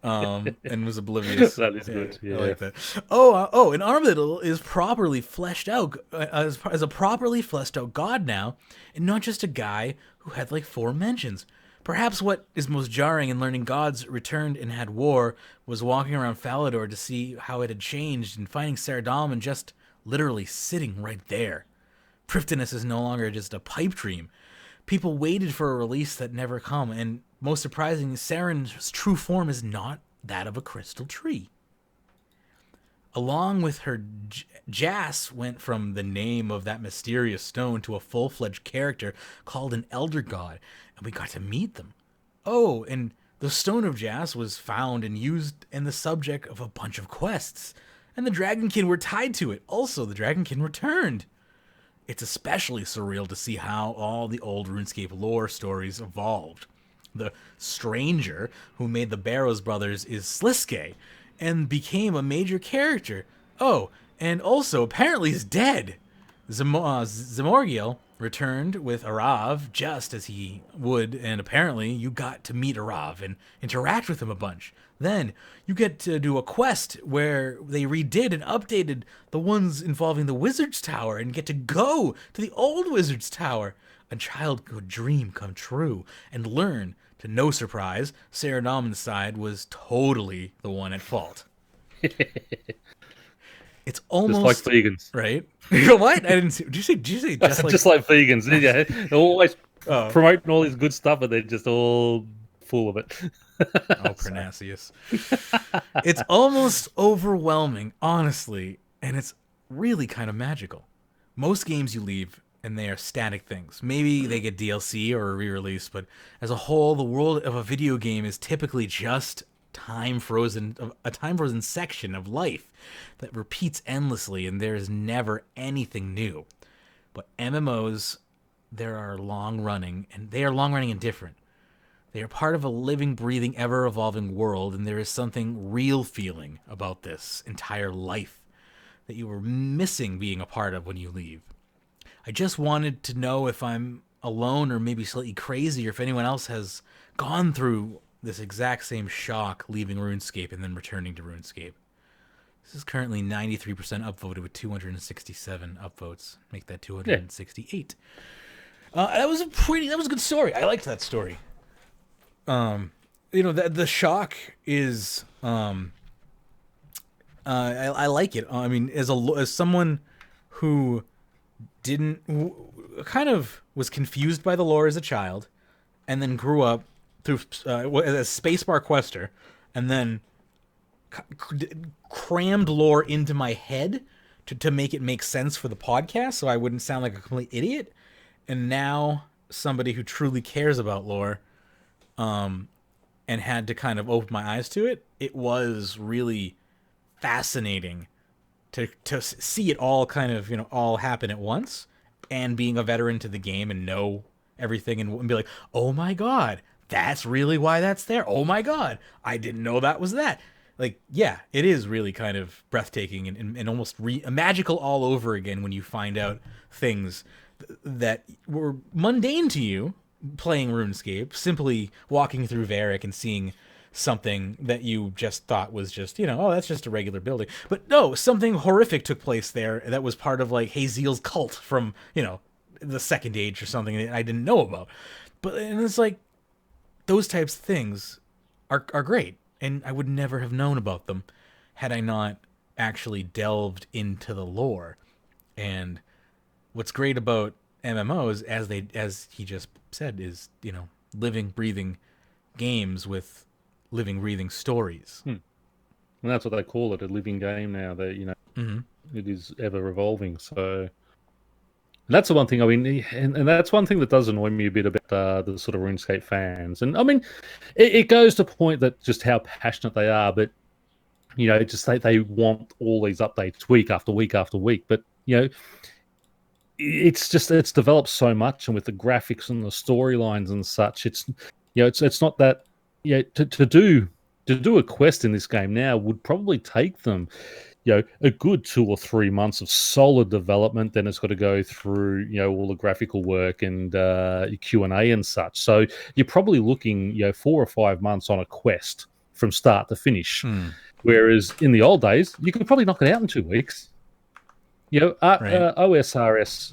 and was oblivious. That is good. Yeah, I like that. An Armadillo is properly fleshed out as a properly fleshed out god now, and not just a guy who had like 4 mentions. Perhaps what is most jarring in learning gods returned and had war was walking around Falador to see how it had changed and finding Saradomin just literally sitting right there. Prifddinas is no longer just a pipe dream. People waited for a release that never come, and most surprisingly, Saren's true form is not that of a crystal tree. Along with her, Jas went from the name of that mysterious stone to a full-fledged character called an Elder God, and we got to meet them. Oh, and the Stone of Jas was found and used in the subject of a bunch of quests, and the Dragonkin were tied to it. Also, the Dragonkin returned. It's especially surreal to see how all the old RuneScape lore stories evolved. The stranger who made the Barrows brothers is Sliske, and became a major character. Oh, and also apparently is dead. Zamorgil returned with Arav just as he would, and apparently you got to meet Arav and interact with him a bunch. Then you get to do a quest where they redid and updated the ones involving the Wizard's Tower and get to go to the old Wizard's Tower. A childhood dream come true, and learn, to no surprise, Saradomin's side was totally the one at fault. It's almost just like vegans, right? What? I didn't see. Did you say just like vegans? Yeah, they're always promoting all this good stuff, but they're just all full of it. Pyrnassius. It's almost overwhelming, honestly, and it's really kind of magical. Most games you leave and they are static things. Maybe they get DLC or a re-release, but as a whole, the world of a video game is typically just a time frozen section of life that repeats endlessly, and there is never anything new. But MMOs, they are long-running and different. They are part of a living, breathing, ever-evolving world, and there is something real feeling about this entire life that you were missing being a part of when you leave. I just wanted to know if I'm alone or maybe slightly crazy, or if anyone else has gone through this exact same shock leaving RuneScape and then returning to RuneScape. This is currently 93% upvoted with 267 upvotes. Make that 268. That was a good story. I liked that story. The shock is I like it. I mean, as someone who kind of was confused by the lore as a child, and then grew up through as a spacebar quester, and then crammed lore into my head to make it make sense for the podcast, so I wouldn't sound like a complete idiot. And now somebody who truly cares about lore, and had to kind of open my eyes to it. It was really fascinating to see it all kind of, all happen at once, and being a veteran to the game and know everything and be like, oh my God, that's really why that's there. Oh my God, I didn't know that was that. Like, yeah, it is really kind of breathtaking and almost magical all over again when you find out things that were mundane to you playing RuneScape, simply walking through Varric and seeing something that you just thought was just, that's just a regular building. But no, something horrific took place there that was part of like Haziel's cult from, the Second Age or something that I didn't know about. And it's like, those types of things are great, and I would never have known about them had I not actually delved into the lore. And what's great about MMOs, as he just said, is, living, breathing games with living, breathing stories. And that's what they call it, a living game now. That It is ever evolving. So that's the one thing. I mean, and that's one thing that does annoy me a bit about the sort of RuneScape fans. And I mean, it goes to point that just how passionate they are, but just they want all these updates week after week after week. But it's developed so much, and with the graphics and the storylines and such, it's not that to do a quest in this game now would probably take them a good 2 or 3 months of solid development. Then it's got to go through, all the graphical work and Q&A and such. So you're probably looking, 4 or 5 months on a quest from start to finish. Whereas in the old days, you could probably knock it out in 2 weeks. OSRS,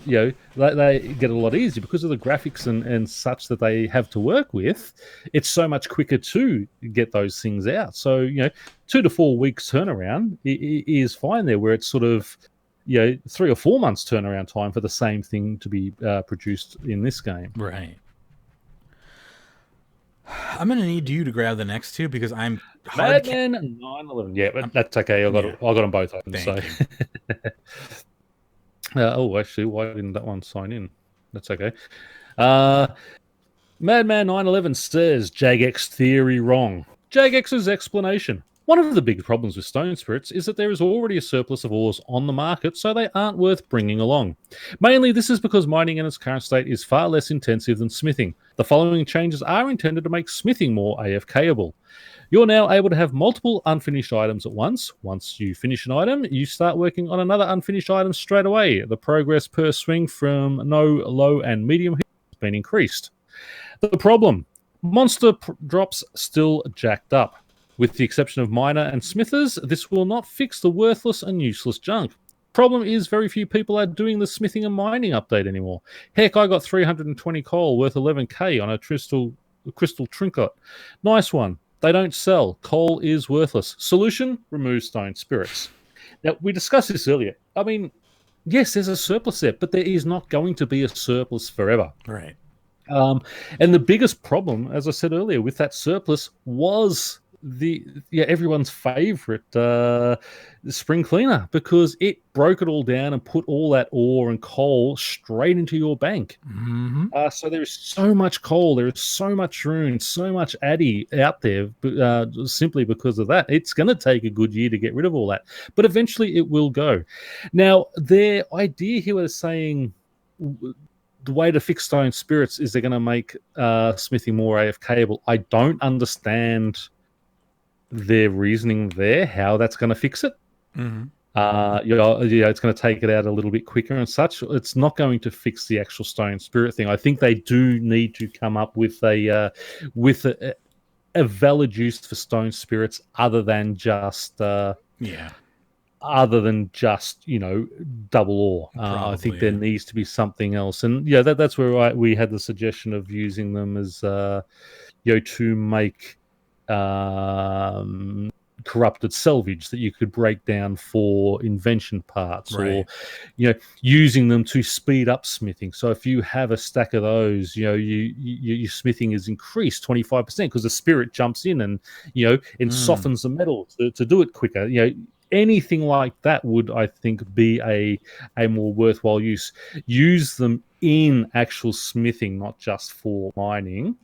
they get a lot easier because of the graphics and such that they have to work with. It's so much quicker to get those things out. So, 2 to 4 weeks turnaround is fine there, where it's sort of, 3 or 4 months turnaround time for the same thing to be produced in this game. Right. I'm going to need you to grab the next two because I'm Madman 911. Yeah, but that's okay. I got them both open. Thank you. Actually, why didn't that one sign in? That's okay. Madman 911 says Jagex theory wrong. Jagex's explanation. One of the big problems with stone spirits is that there is already a surplus of ores on the market, so they aren't worth bringing along. Mainly, this is because mining in its current state is far less intensive than smithing. The following changes are intended to make smithing more AFKable. You're now able to have multiple unfinished items at once. Once you finish an item, you start working on another unfinished item straight away. The progress per swing from no, low, and medium hit has been increased. The problem: monster drops still jacked up. With the exception of miner and smithers, this will not fix the worthless and useless junk. Problem is, very few people are doing the smithing and mining update anymore. Heck, I got 320 coal worth 11k on a crystal trinket. Nice one. They don't sell. Coal is worthless. Solution: remove stone spirits. Now, we discussed this earlier. I mean, yes, there's a surplus there, but there is not going to be a surplus forever. Right. And the biggest problem, as I said earlier, with that surplus was everyone's favorite spring cleaner, because it broke it all down and put all that ore and coal straight into your bank. So there is so much coal, there is so much rune, so much addy out there, simply because of that. It's going to take a good year to get rid of all that, but eventually it will go. Now, their idea here is saying the way to fix stone spirits is they're going to make smithing more AFKable. I don't understand their reasoning there, how that's going to fix it. It's going to take it out a little bit quicker and such. It's not going to fix the actual stone spirit thing. I think they do need to come up with a valid use for stone spirits other than just double ore. I think there needs to be something else, and that's where we had the suggestion of using them as to make corrupted salvage that you could break down for invention parts, or using them to speed up smithing. So if you have a stack of those, your smithing is increased 25% because the spirit jumps in and softens the metal to do it quicker. Anything like that would, I think, be a more worthwhile use. Use them in actual smithing, not just for mining.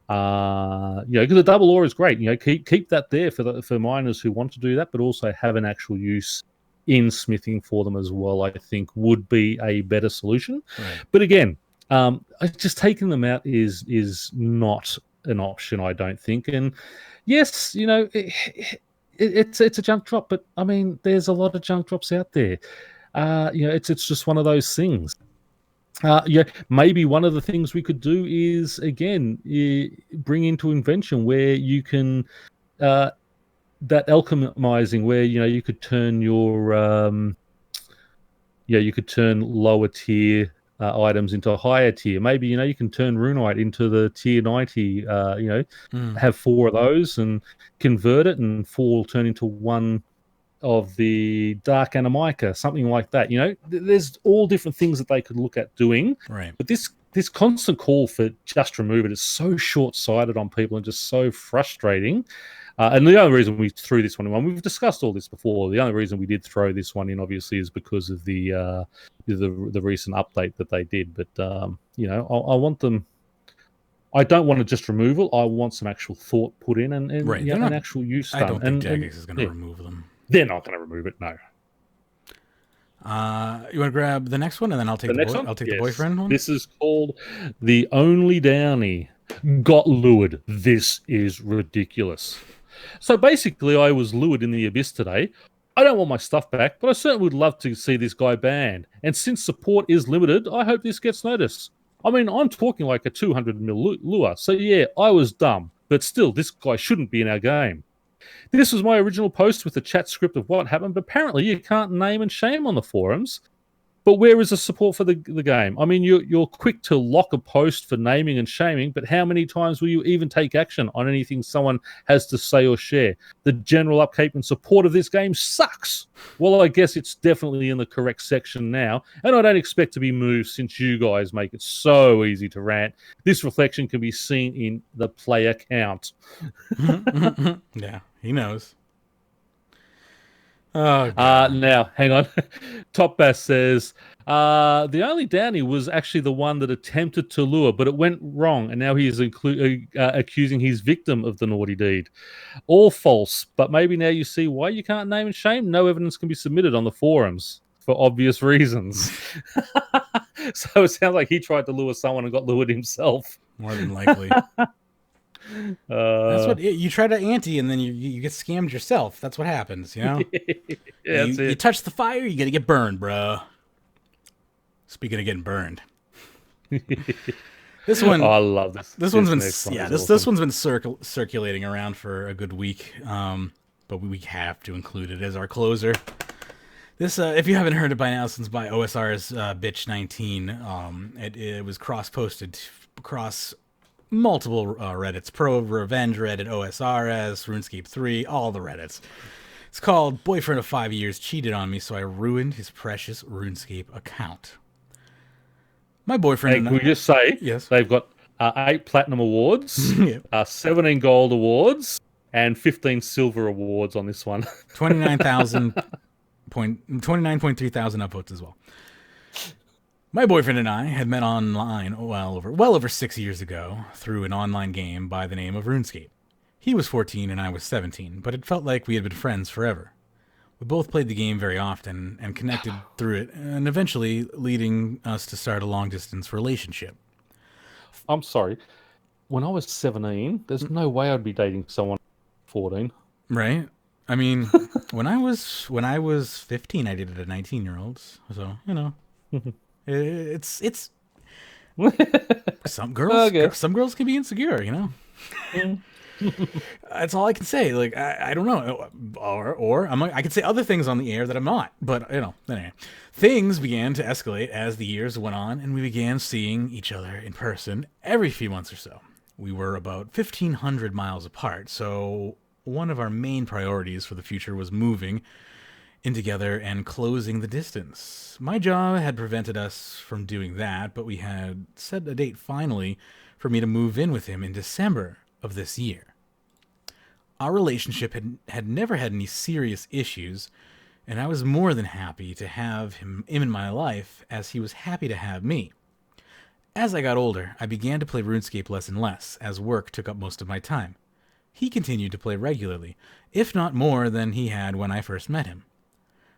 Because the double ore is great. Keep that there for miners who want to do that, but also have an actual use in smithing for them as well. I think would be a better solution. Right. But again, just taking them out is not an option, I don't think. And yes, it's a junk drop, but I mean, there's a lot of junk drops out there. It's just one of those things. Maybe one of the things we could do is, again, bring into invention where you can that alchemizing, where you could turn your you could turn lower tier items into a higher tier. Maybe you can turn runite into the tier 90. Have 4 of those and convert it, and 4 will turn into 1 of the dark animica, something like that. There's all different things that they could look at doing. Right. But this constant call for just remove it is so short-sighted on people and just so frustrating. And the only reason we threw this one in, we've discussed all this before. The only reason we did throw this one in, obviously, is because of the recent update that they did. But I want them. I don't want to just removal. I want some actual thought put in and an actual use done. I don't think Jagex is going to remove them. They're not going to remove it, no. You want to grab the next one, and then I'll take the next one? I'll take the boyfriend one. This is called The Only Downy. Got lured. This is ridiculous. So basically, I was lured in the abyss today. I don't want my stuff back, but I certainly would love to see this guy banned. And since support is limited, I hope this gets noticed. I mean, I'm talking like a 200 mil lure, so yeah, I was dumb. But still, this guy shouldn't be in our game. This was my original post with the chat script of what happened, but apparently you can't name and shame on the forums. But where is the support for the game? I mean, you're quick to lock a post for naming and shaming, but how many times will you even take action on anything someone has to say or share? The general upkeep and support of this game sucks. Well, I guess it's definitely in the correct section now, and I don't expect to be moved since you guys make it so easy to rant. This reflection can be seen in the player count. Yeah, he knows. Oh, now, hang on. Top Bass says, the only downy was actually the one that attempted to lure, but it went wrong, and now he is accusing his victim of the naughty deed. All false, but maybe now you see why you can't name and shame. No evidence can be submitted on the forums for obvious reasons. So it sounds like he tried to lure someone and got lured himself. More than likely. That's what you try to ante, and then you get scammed yourself. That's what happens, you know. Yeah, you touch the fire, you gotta get burned, bro. Speaking of getting burned, this one, I love this. This one's been this one's been circulating around for a good week, but we have to include it as our closer. This, if you haven't heard it by now, since by OSR's Bitch 19, it was cross-posted across multiple Reddits: Pro, Revenge Reddit, OSRS, RuneScape 3, all the Reddits. It's called "Boyfriend of 5 years cheated on me, so I ruined his precious RuneScape account." My boyfriend. Can we just say, yes, they've got 8 platinum awards, 17 gold awards, and 15 silver awards on this one. 29.3 thousand upvotes as well. My boyfriend and I had met online well over 6 years ago through an online game by the name of RuneScape. He was 14 and I was 17, but it felt like we had been friends forever. We both played the game very often and connected through it, and eventually leading us to start a long-distance relationship. I'm sorry. When I was 17, there's no way I'd be dating someone 14. Right? I mean, when I was 15, I dated a 19-year-old, so, you know. It's some girls can be insecure, you know. That's all I can say. Like I don't know, or I could say other things on the air that I'm not. But you know, anyway, things began to escalate as the years went on, and we began seeing each other in person every few months or so. We were about 1,500 miles apart, so one of our main priorities for the future was moving in together and closing the distance. My job had prevented us from doing that, but we had set a date finally for me to move in with him in December of this year. Our relationship had never had any serious issues, and I was more than happy to have him in my life, as he was happy to have me. As I got older, I began to play RuneScape less and less, as work took up most of my time. He continued to play regularly, if not more than he had when I first met him.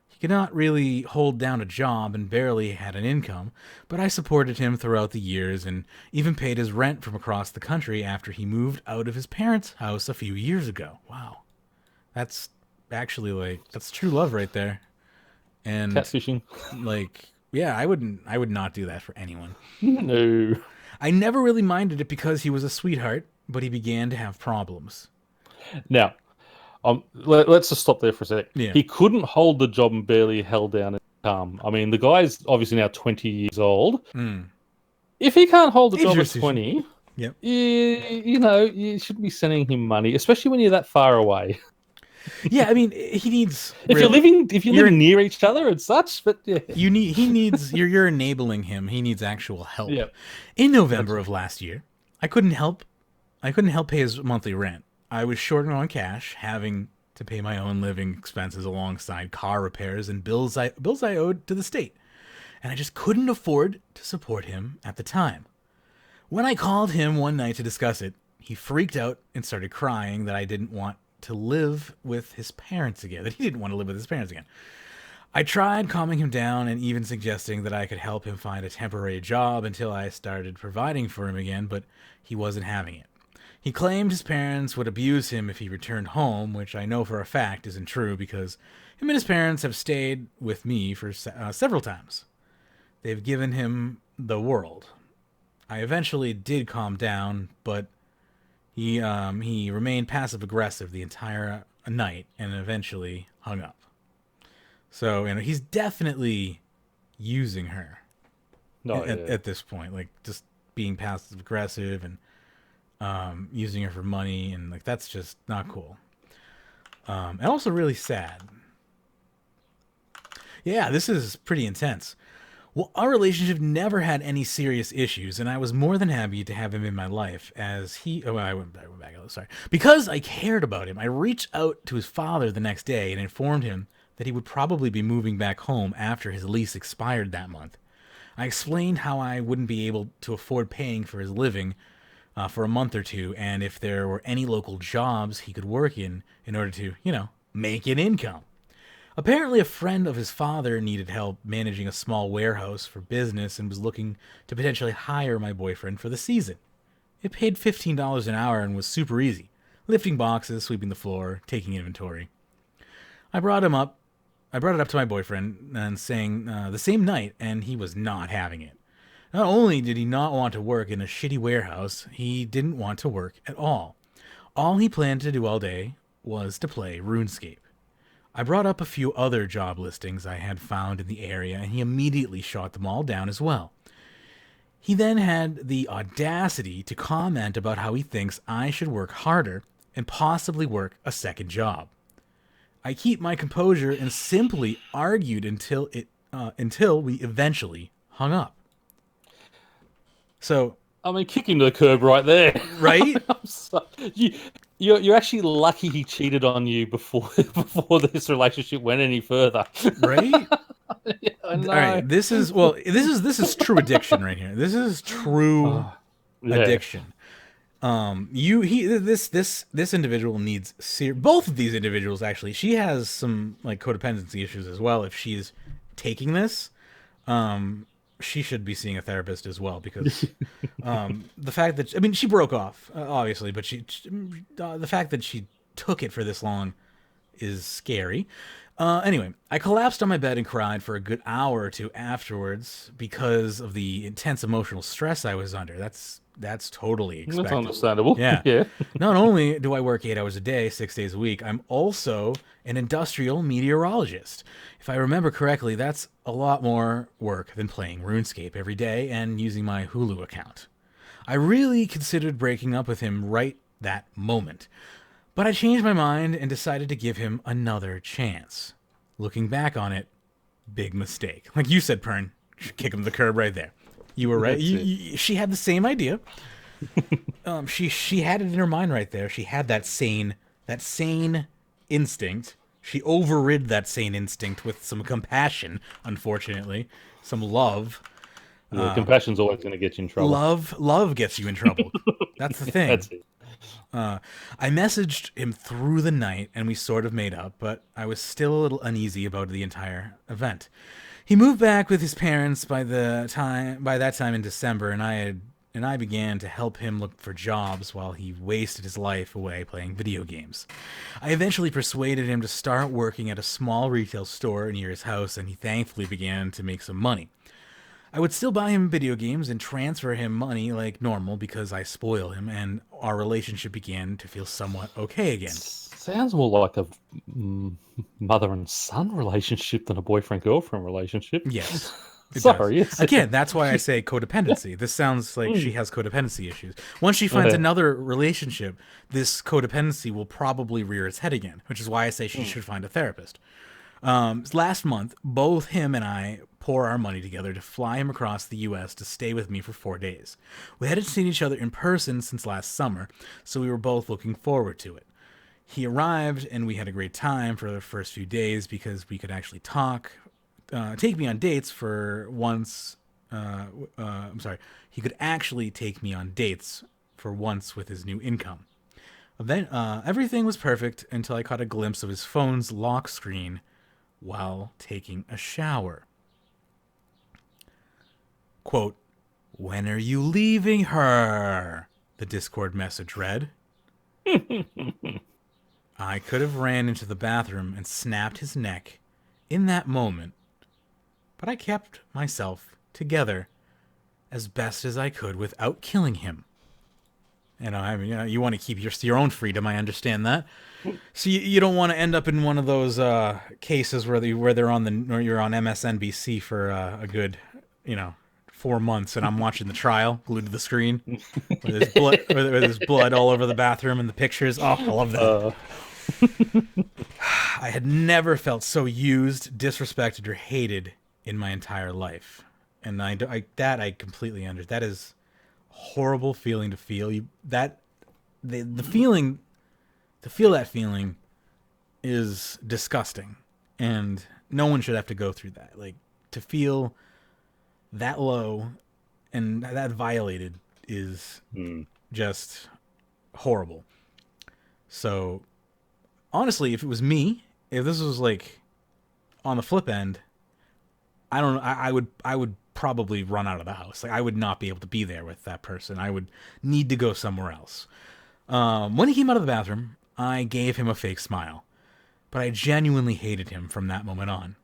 He could not really hold down a job and barely had an income, but I supported him throughout the years and even paid his rent from across the country after he moved out of his parents' house a few years ago. Wow. That's actually, that's true love right there. And catfishing. Yeah, I would not do that for anyone. No. I never really minded it because he was a sweetheart, but he began to have problems. Now, let's just stop there for a sec. Yeah. He couldn't hold the job and barely held down income. I mean, the guy's obviously now 20 years old. Mm. If he can't hold the job at 20, yep. you know, you shouldn't be sending him money, especially when you're that far away. Yeah, I mean, he needs. If you're living near each other and such, but yeah. You're enabling him. He needs actual help. Yep. In November of last year, I couldn't help pay his monthly rent. I was short on cash, having to pay my own living expenses alongside car repairs and bills I owed to the state. And I just couldn't afford to support him at the time. When I called him one night to discuss it, he freaked out and started crying that I didn't want to live with his parents again, that he didn't want to live with his parents again. I tried calming him down and even suggesting that I could help him find a temporary job until I started providing for him again, but he wasn't having it. He claimed his parents would abuse him if he returned home, which I know for a fact isn't true because him and his parents have stayed with me for several times. They've given him the world. I eventually did calm down, but he remained passive-aggressive the entire night and eventually hung up. So, he's definitely using her at this point, like just being passive-aggressive and using her for money, and like that's just not cool. And also really sad. Yeah, this is pretty intense. Well, our relationship never had any serious issues, and I was more than happy to have him in my life as he... Oh, I went back. Sorry. Because I cared about him, I reached out to his father the next day and informed him that he would probably be moving back home after his lease expired that month. I explained how I wouldn't be able to afford paying for his living for a month or two, and if there were any local jobs he could work in order to, make an income. Apparently, a friend of his father needed help managing a small warehouse for business and was looking to potentially hire my boyfriend for the season. It paid $15 an hour and was super easy, lifting boxes, sweeping the floor, taking inventory. I brought it up to my boyfriend and saying the same night, and he was not having it. Not only did he not want to work in a shitty warehouse, he didn't want to work at all. All he planned to do all day was to play RuneScape. I brought up a few other job listings I had found in the area, and he immediately shot them all down as well. He then had the audacity to comment about how he thinks I should work harder and possibly work a second job. I keep my composure and simply argued until we eventually hung up. So, kick him to the curb right there, right? You're actually lucky he cheated on you before this relationship went any further, right? Yeah, I know. All right, this is true addiction right here. This is true addiction. This individual needs both of these individuals actually. She has some like codependency issues as well. If she's taking this, she should be seeing a therapist as well because the fact that she broke off obviously, but the fact that she took it for this long is scary. Anyway, I collapsed on my bed and cried for a good hour or two afterwards because of the intense emotional stress I was under. That's totally expected. That's understandable. Yeah. Not only do I work 8 hours a day, 6 days a week, I'm also an industrial meteorologist. If I remember correctly, that's a lot more work than playing RuneScape every day and using my Hulu account. I really considered breaking up with him right that moment, but I changed my mind and decided to give him another chance. Looking back on it, big mistake. Like you said, Pyrn, kick him to the curb right there. You were right. She had the same idea. She had it in her mind right there. She had that sane instinct. She overrid that sane instinct with some compassion, unfortunately, some love. Compassion's always going to get you in trouble. Love gets you in trouble. That's the thing. That's it. I messaged him through the night, and we sort of made up, but I was still a little uneasy about the entire event. He moved back with his parents by that time in December, and I began to help him look for jobs while he wasted his life away playing video games. I eventually persuaded him to start working at a small retail store near his house, and he thankfully began to make some money. I would still buy him video games and transfer him money like normal because I spoil him, and our relationship began to feel somewhat okay again. Sounds more like a mother and son relationship than a boyfriend-girlfriend relationship. Yes. Yes. Again, that's why I say codependency. This sounds like she has codependency issues. Once she finds another relationship, this codependency will probably rear its head again, which is why I say she should find a therapist. Last month, both him and I pour our money together to fly him across the U.S. to stay with me for 4 days. We hadn't seen each other in person since last summer, so we were both looking forward to it. He arrived, and we had a great time for the first few days because we could actually talk, take me on dates for once. He could actually take me on dates for once with his new income. Then everything was perfect until I caught a glimpse of his phone's lock screen while taking a shower. Quote, "When are you leaving her?" the Discord message read. I could have ran into the bathroom and snapped his neck in that moment, but I kept myself together as best as I could without killing him. You want to keep your own freedom. I understand that. So you don't want to end up in one of those cases where you're on MSNBC for a good 4 months, and I'm watching the trial glued to the screen with there's blood all over the bathroom and the pictures. Oh, I love that. I had never felt so used, disrespected, or hated in my entire life, and I completely understand. That is a horrible feeling to feel. The feeling to feel that feeling is disgusting, and no one should have to go through that. Like, to feel that low and that violated is just horrible. So honestly, if it was me, if this was like on the flip end, I would probably run out of the house. Like, I would not be able to be there with that person. I would need to go somewhere else. When he came out of the bathroom, I gave him a fake smile, but I genuinely hated him from that moment on.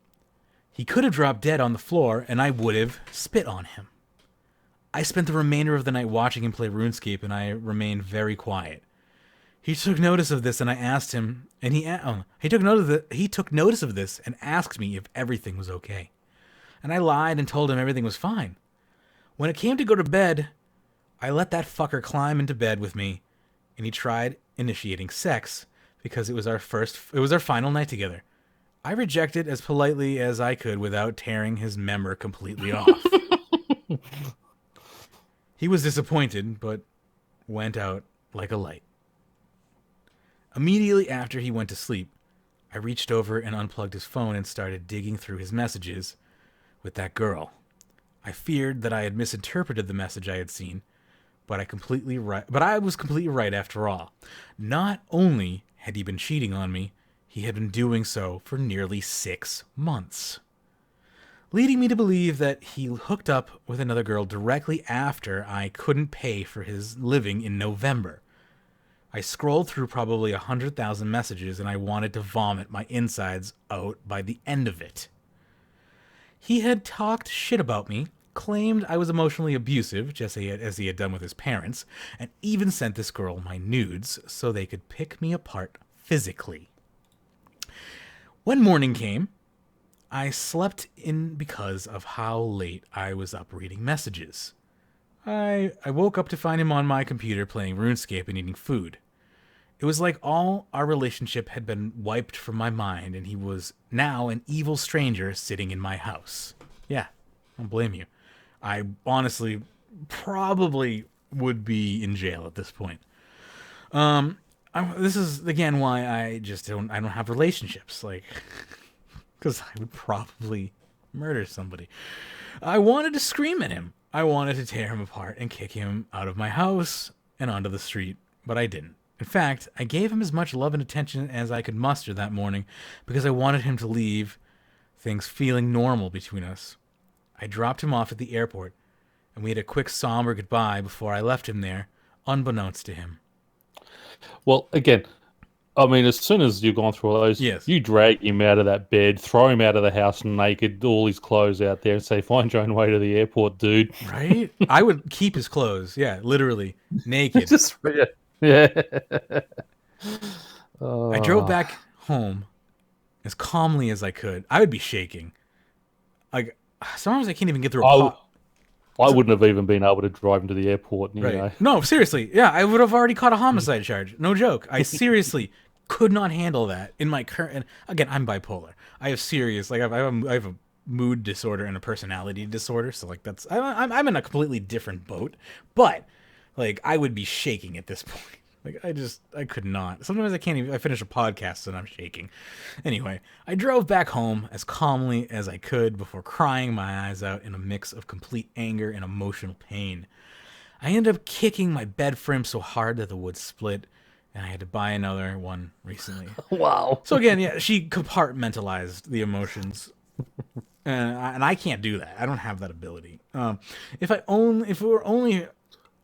He could have dropped dead on the floor, and I would have spit on him. I spent the remainder of the night watching him play RuneScape, and I remained very quiet. He took notice of this, and I asked him, and he took notice of this and asked me if everything was okay. And I lied and told him everything was fine. When it came to go to bed, I let that fucker climb into bed with me, and he tried initiating sex because it was our final night together. I rejected as politely as I could without tearing his member completely off. He was disappointed, but went out like a light. Immediately after he went to sleep, I reached over and unplugged his phone and started digging through his messages with that girl. I feared that I had misinterpreted the message I had seen, but I was completely right after all. Not only had he been cheating on me, he had been doing so for nearly 6 months, leading me to believe that he hooked up with another girl directly after I couldn't pay for his living in November. I scrolled through probably 100,000 messages, and I wanted to vomit my insides out by the end of it. He had talked shit about me, claimed I was emotionally abusive, just as he had done with his parents, and even sent this girl my nudes so they could pick me apart physically. When morning came, I slept in because of how late I was up reading messages. I woke up to find him on my computer playing RuneScape and eating food. It was like all our relationship had been wiped from my mind, and he was now an evil stranger sitting in my house. Yeah, I don't blame you. I honestly probably would be in jail at this point. This is again why I don't have relationships, like, because I would probably murder somebody. I wanted to scream at him. I wanted to tear him apart and kick him out of my house and onto the street, but I didn't. In fact, I gave him as much love and attention as I could muster that morning because I wanted him to leave things feeling normal between us. I dropped him off at the airport, and we had a quick somber goodbye before I left him there, unbeknownst to him. Well, again, I mean, as soon as you've gone through all those, yes, you drag him out of that bed, throw him out of the house naked, all his clothes out there, and say, find your own way to the airport, dude. Right? I would keep his clothes, yeah, literally, naked. Just, yeah. I drove back home as calmly as I could. I would be shaking. Like, sometimes I can't even get through a I wouldn't have even been able to drive him to the airport. You know. No, seriously. Yeah, I would have already caught a homicide charge. No joke. I seriously could not handle that in my current... And again, I'm bipolar. I have serious... Like, I have a mood disorder and a personality disorder. So, like, that's... I'm in a completely different boat. But, like, I would be shaking at this point. Like, I could not. Sometimes I can't even... I finish a podcast and I'm shaking. Anyway, I drove back home as calmly as I could before crying my eyes out in a mix of complete anger and emotional pain. I ended up kicking my bed frame so hard that the wood split, and I had to buy another one recently. Wow. So again, yeah, she compartmentalized the emotions. And I can't do that. I don't have that ability. If it were only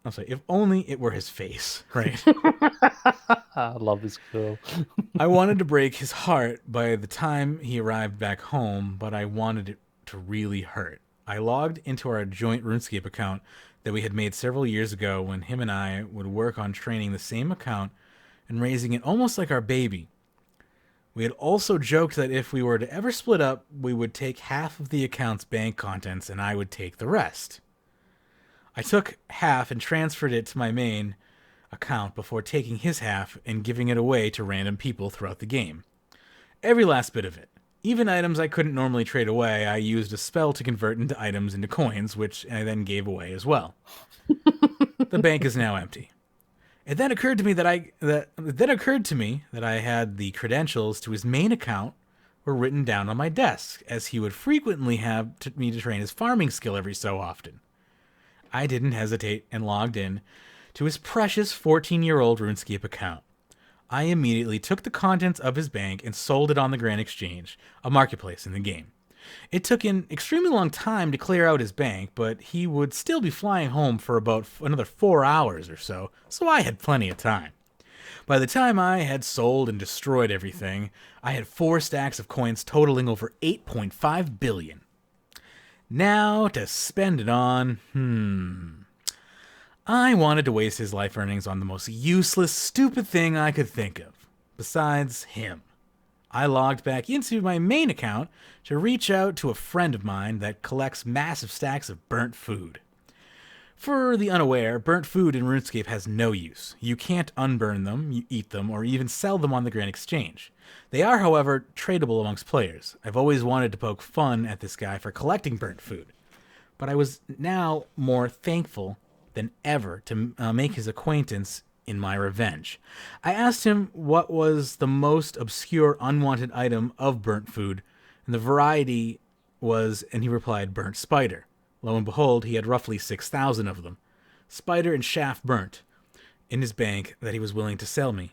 I'll say, if only it were his face, right? I love this girl. I wanted to break his heart by the time he arrived back home, but I wanted it to really hurt. I logged into our joint RuneScape account that we had made several years ago when him and I would work on training the same account and raising it almost like our baby. We had also joked that if we were to ever split up, we would take half of the account's bank contents and I would take the rest. I took half and transferred it to my main account before taking his half and giving it away to random people throughout the game. Every last bit of it. Even items I couldn't normally trade away, I used a spell to convert into items into coins, which I then gave away as well. The bank is now empty. It then occurred to me that I had the credentials to his main account were written down on my desk, as he would frequently have me to train his farming skill every so often. I didn't hesitate and logged in to his precious 14-year-old RuneScape account. I immediately took the contents of his bank and sold it on the Grand Exchange, a marketplace in the game. It took an extremely long time to clear out his bank, but he would still be flying home for about another 4 hours or so I had plenty of time. By the time I had sold and destroyed everything, I had 4 stacks of coins totaling over 8.5 billion. Now to spend it on, I wanted to waste his life earnings on the most useless, stupid thing I could think of, besides him. I logged back into my main account to reach out to a friend of mine that collects massive stacks of burnt food. For the unaware, burnt food in RuneScape has no use. You can't unburn them, you eat them, or even sell them on the Grand Exchange. They are, however, tradable amongst players. I've always wanted to poke fun at this guy for collecting burnt food, but I was now more thankful than ever to make his acquaintance in my revenge. I asked him what was the most obscure unwanted item of burnt food, and the variety was, and he replied, burnt spider. Lo and behold, he had roughly 6,000 of them, spider and shaft burnt, in his bank that he was willing to sell me.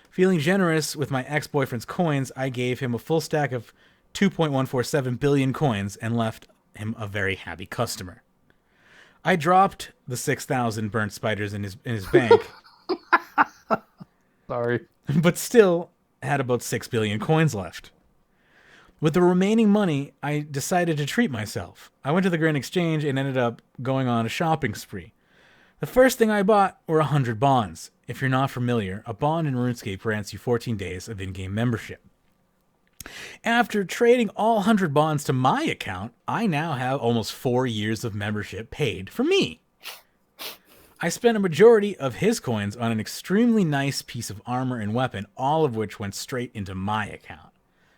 Feeling generous with my ex-boyfriend's coins, I gave him a full stack of 2.147 billion coins and left him a very happy customer. I dropped the 6,000 burnt spiders in his bank. Sorry. But still had about 6 billion coins left. With the remaining money, I decided to treat myself. I went to the Grand Exchange and ended up going on a shopping spree. The first thing I bought were 100 bonds. If you're not familiar, a bond in RuneScape grants you 14 days of in-game membership. After trading all 100 bonds to my account, I now have almost 4 years of membership paid for me. I spent a majority of his coins on an extremely nice piece of armor and weapon, all of which went straight into my account.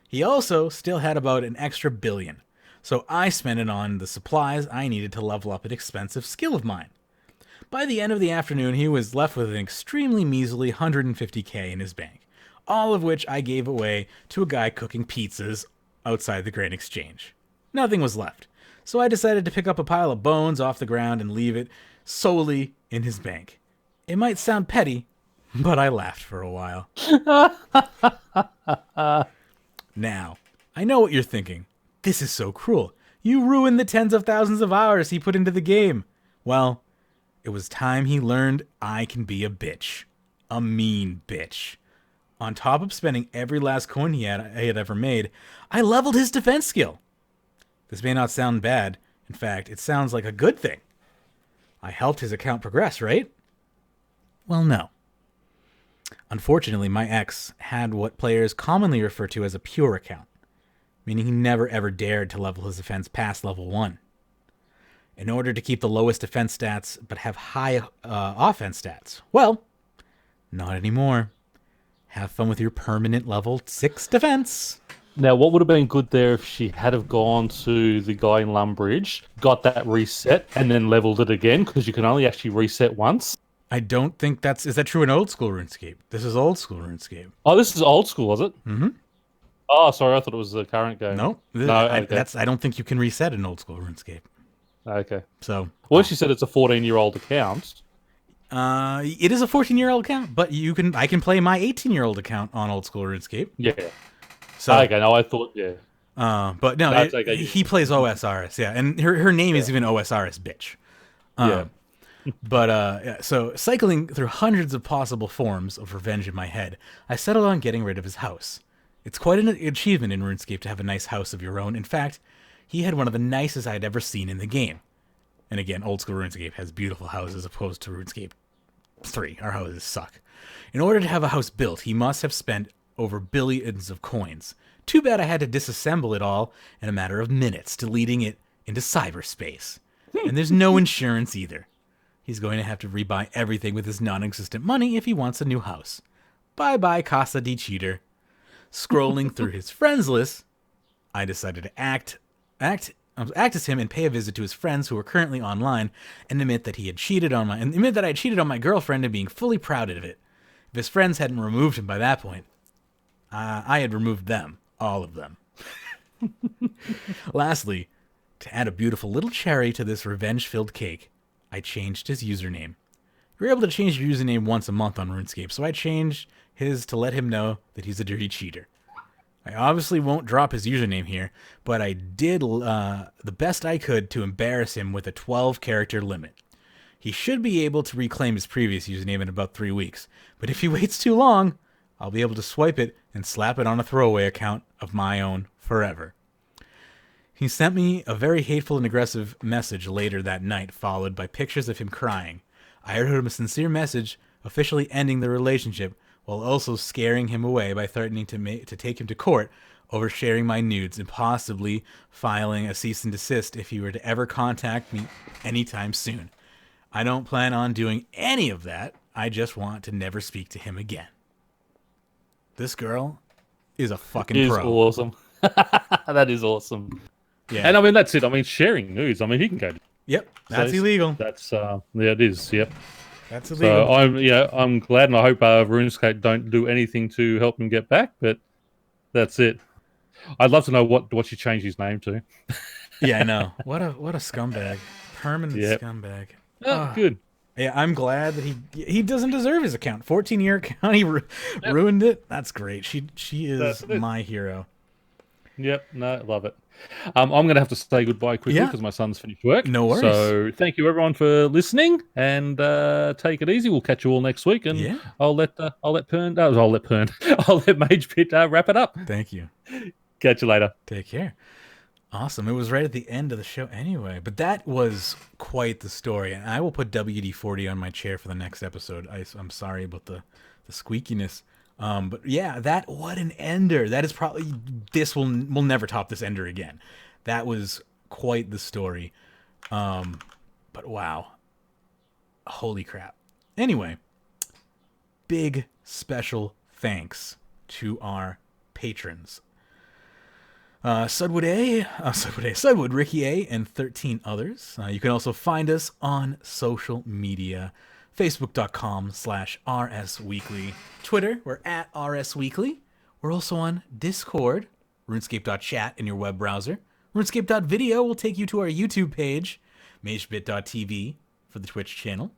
He also still had about an extra billion, so I spent it on the supplies I needed to level up an expensive skill of mine. By the end of the afternoon, he was left with an extremely measly 150k in his bank, all of which I gave away to a guy cooking pizzas outside the Grand Exchange. Nothing was left, so I decided to pick up a pile of bones off the ground and leave it solely in his bank. It might sound petty, but I laughed for a while. Now, I know what you're thinking. This is so cruel. You ruined the tens of thousands of hours he put into the game. Well, it was time he learned I can be a bitch. A mean bitch. On top of spending every last coin he had ever made, I leveled his defense skill. This may not sound bad. In fact, it sounds like a good thing. I helped his account progress, right? Well, no. Unfortunately, my ex had what players commonly refer to as a pure account, meaning he never ever dared to level his defense past level 1. In order to keep the lowest defense stats but have high offense stats, well, not anymore. Have fun with your permanent level 6 defense. Now, what would have been good there if she had have gone to the guy in Lumbridge, got that reset, and then leveled it again, because you can only actually reset once? I don't think is that true in old school RuneScape? This is old school RuneScape. Oh, this is old school, was it? Mm-hmm. Oh, sorry, I thought it was the current game. No, okay. I don't think you can reset in old school RuneScape. Okay. So, well, she said it's a 14-year-old account. It is a 14-year-old account, but I can play my 18-year-old account on old school RuneScape. Yeah. So, okay, no, I thought, yeah. But no, he plays OSRS, yeah, and her name is even OSRS bitch. Yeah. But so cycling through hundreds of possible forms of revenge in my head, I settled on getting rid of his house. It's quite an achievement in RuneScape to have a nice house of your own. In fact, he had one of the nicest I'd ever seen in the game. And again, old school RuneScape has beautiful houses opposed to RuneScape 3. Our houses suck. In order to have a house built, he must have spent over billions of coins. Too bad I had to disassemble it all in a matter of minutes, deleting it into cyberspace. And there's no insurance either. He's going to have to rebuy everything with his non-existent money if he wants a new house. Bye-bye, Casa di Cheater. Scrolling through his friends list, I decided to act as him and pay a visit to his friends who were currently online and admit that I had cheated on my girlfriend and being fully proud of it. If his friends hadn't removed him by that point, I had removed them, all of them. Lastly, to add a beautiful little cherry to this revenge-filled cake, I changed his username. You're able to change your username once a month on RuneScape, so I changed his to let him know that he's a dirty cheater. I obviously won't drop his username here, but I did the best I could to embarrass him with a 12-character limit. He should be able to reclaim his previous username in about 3 weeks, but if he waits too long, I'll be able to swipe it and slap it on a throwaway account of my own forever. He sent me a very hateful and aggressive message later that night, followed by pictures of him crying. I wrote him a sincere message, officially ending the relationship, while also scaring him away by threatening to take him to court over sharing my nudes and possibly filing a cease and desist if he were to ever contact me anytime soon. I don't plan on doing any of that. I just want to never speak to him again. This girl is a fucking pro. Is awesome. That is awesome. Yeah. And I mean, that's it. I mean, sharing nudes. I mean, he can go. Yep. That's illegal. That's yeah, it is. Yep. That's illegal. So I'm glad, and I hope RuneScape don't do anything to help him get back. But that's it. I'd love to know what you changed his name to. Yeah, I know. What a scumbag. Permanent scumbag. Oh, good. Yeah, I'm glad that he doesn't deserve his account. 14-year account, he ruined it. That's great. She is my hero. Yep, no, love it. I'm going to have to say goodbye quickly because my son's finished work. No worries. So thank you everyone for listening, and take it easy. We'll catch you all next week, and I'll let Pyrn. I'll let Magebit wrap it up. Thank you. Catch you later. Take care. Awesome. It was right at the end of the show anyway, but that was quite the story, and I will put WD-40 on my chair for the next episode. I'm sorry about the squeakiness. But yeah, what an ender. That is probably, we'll never top this ender again. That was quite the story. But wow. Holy crap. Anyway, big special thanks to our patrons. Sudwood, Ricky A, and 13 others. You can also find us on social media. Facebook.com/RSWeekly. Twitter, we're at RSWeekly. We're also on Discord, runescape.chat in your web browser. Runescape.video will take you to our YouTube page, magebit.tv for the Twitch channel.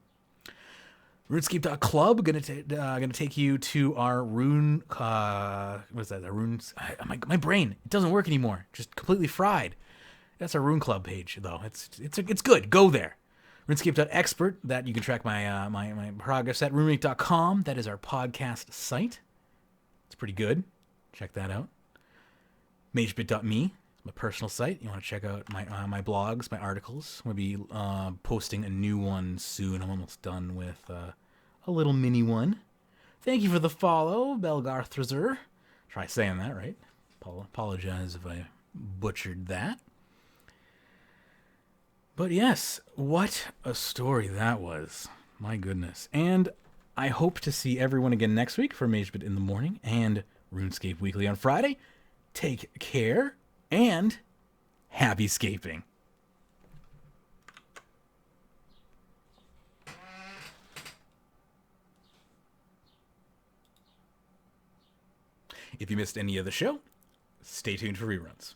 Runescape.club gonna take you to our rune. What's that? The runes. My brain, it doesn't work anymore. Just completely fried. That's our Rune Club page, though. It's good. Go there. Runescape.expert, that you can track my my progress at. Runemake.com, that is our podcast site. It's pretty good. Check that out. Magebit.me, my personal site. You want to check out my blogs, my articles. We'll be posting a new one soon. I'm almost done with a little mini one. Thank you for the follow, Belgarthrazer. Try saying that right. Apologize if I butchered that. But yes, what a story that was. My goodness. And I hope to see everyone again next week for Magebit in the morning and RuneScape Weekly on Friday. Take care and happy scaping. If you missed any of the show, stay tuned for reruns.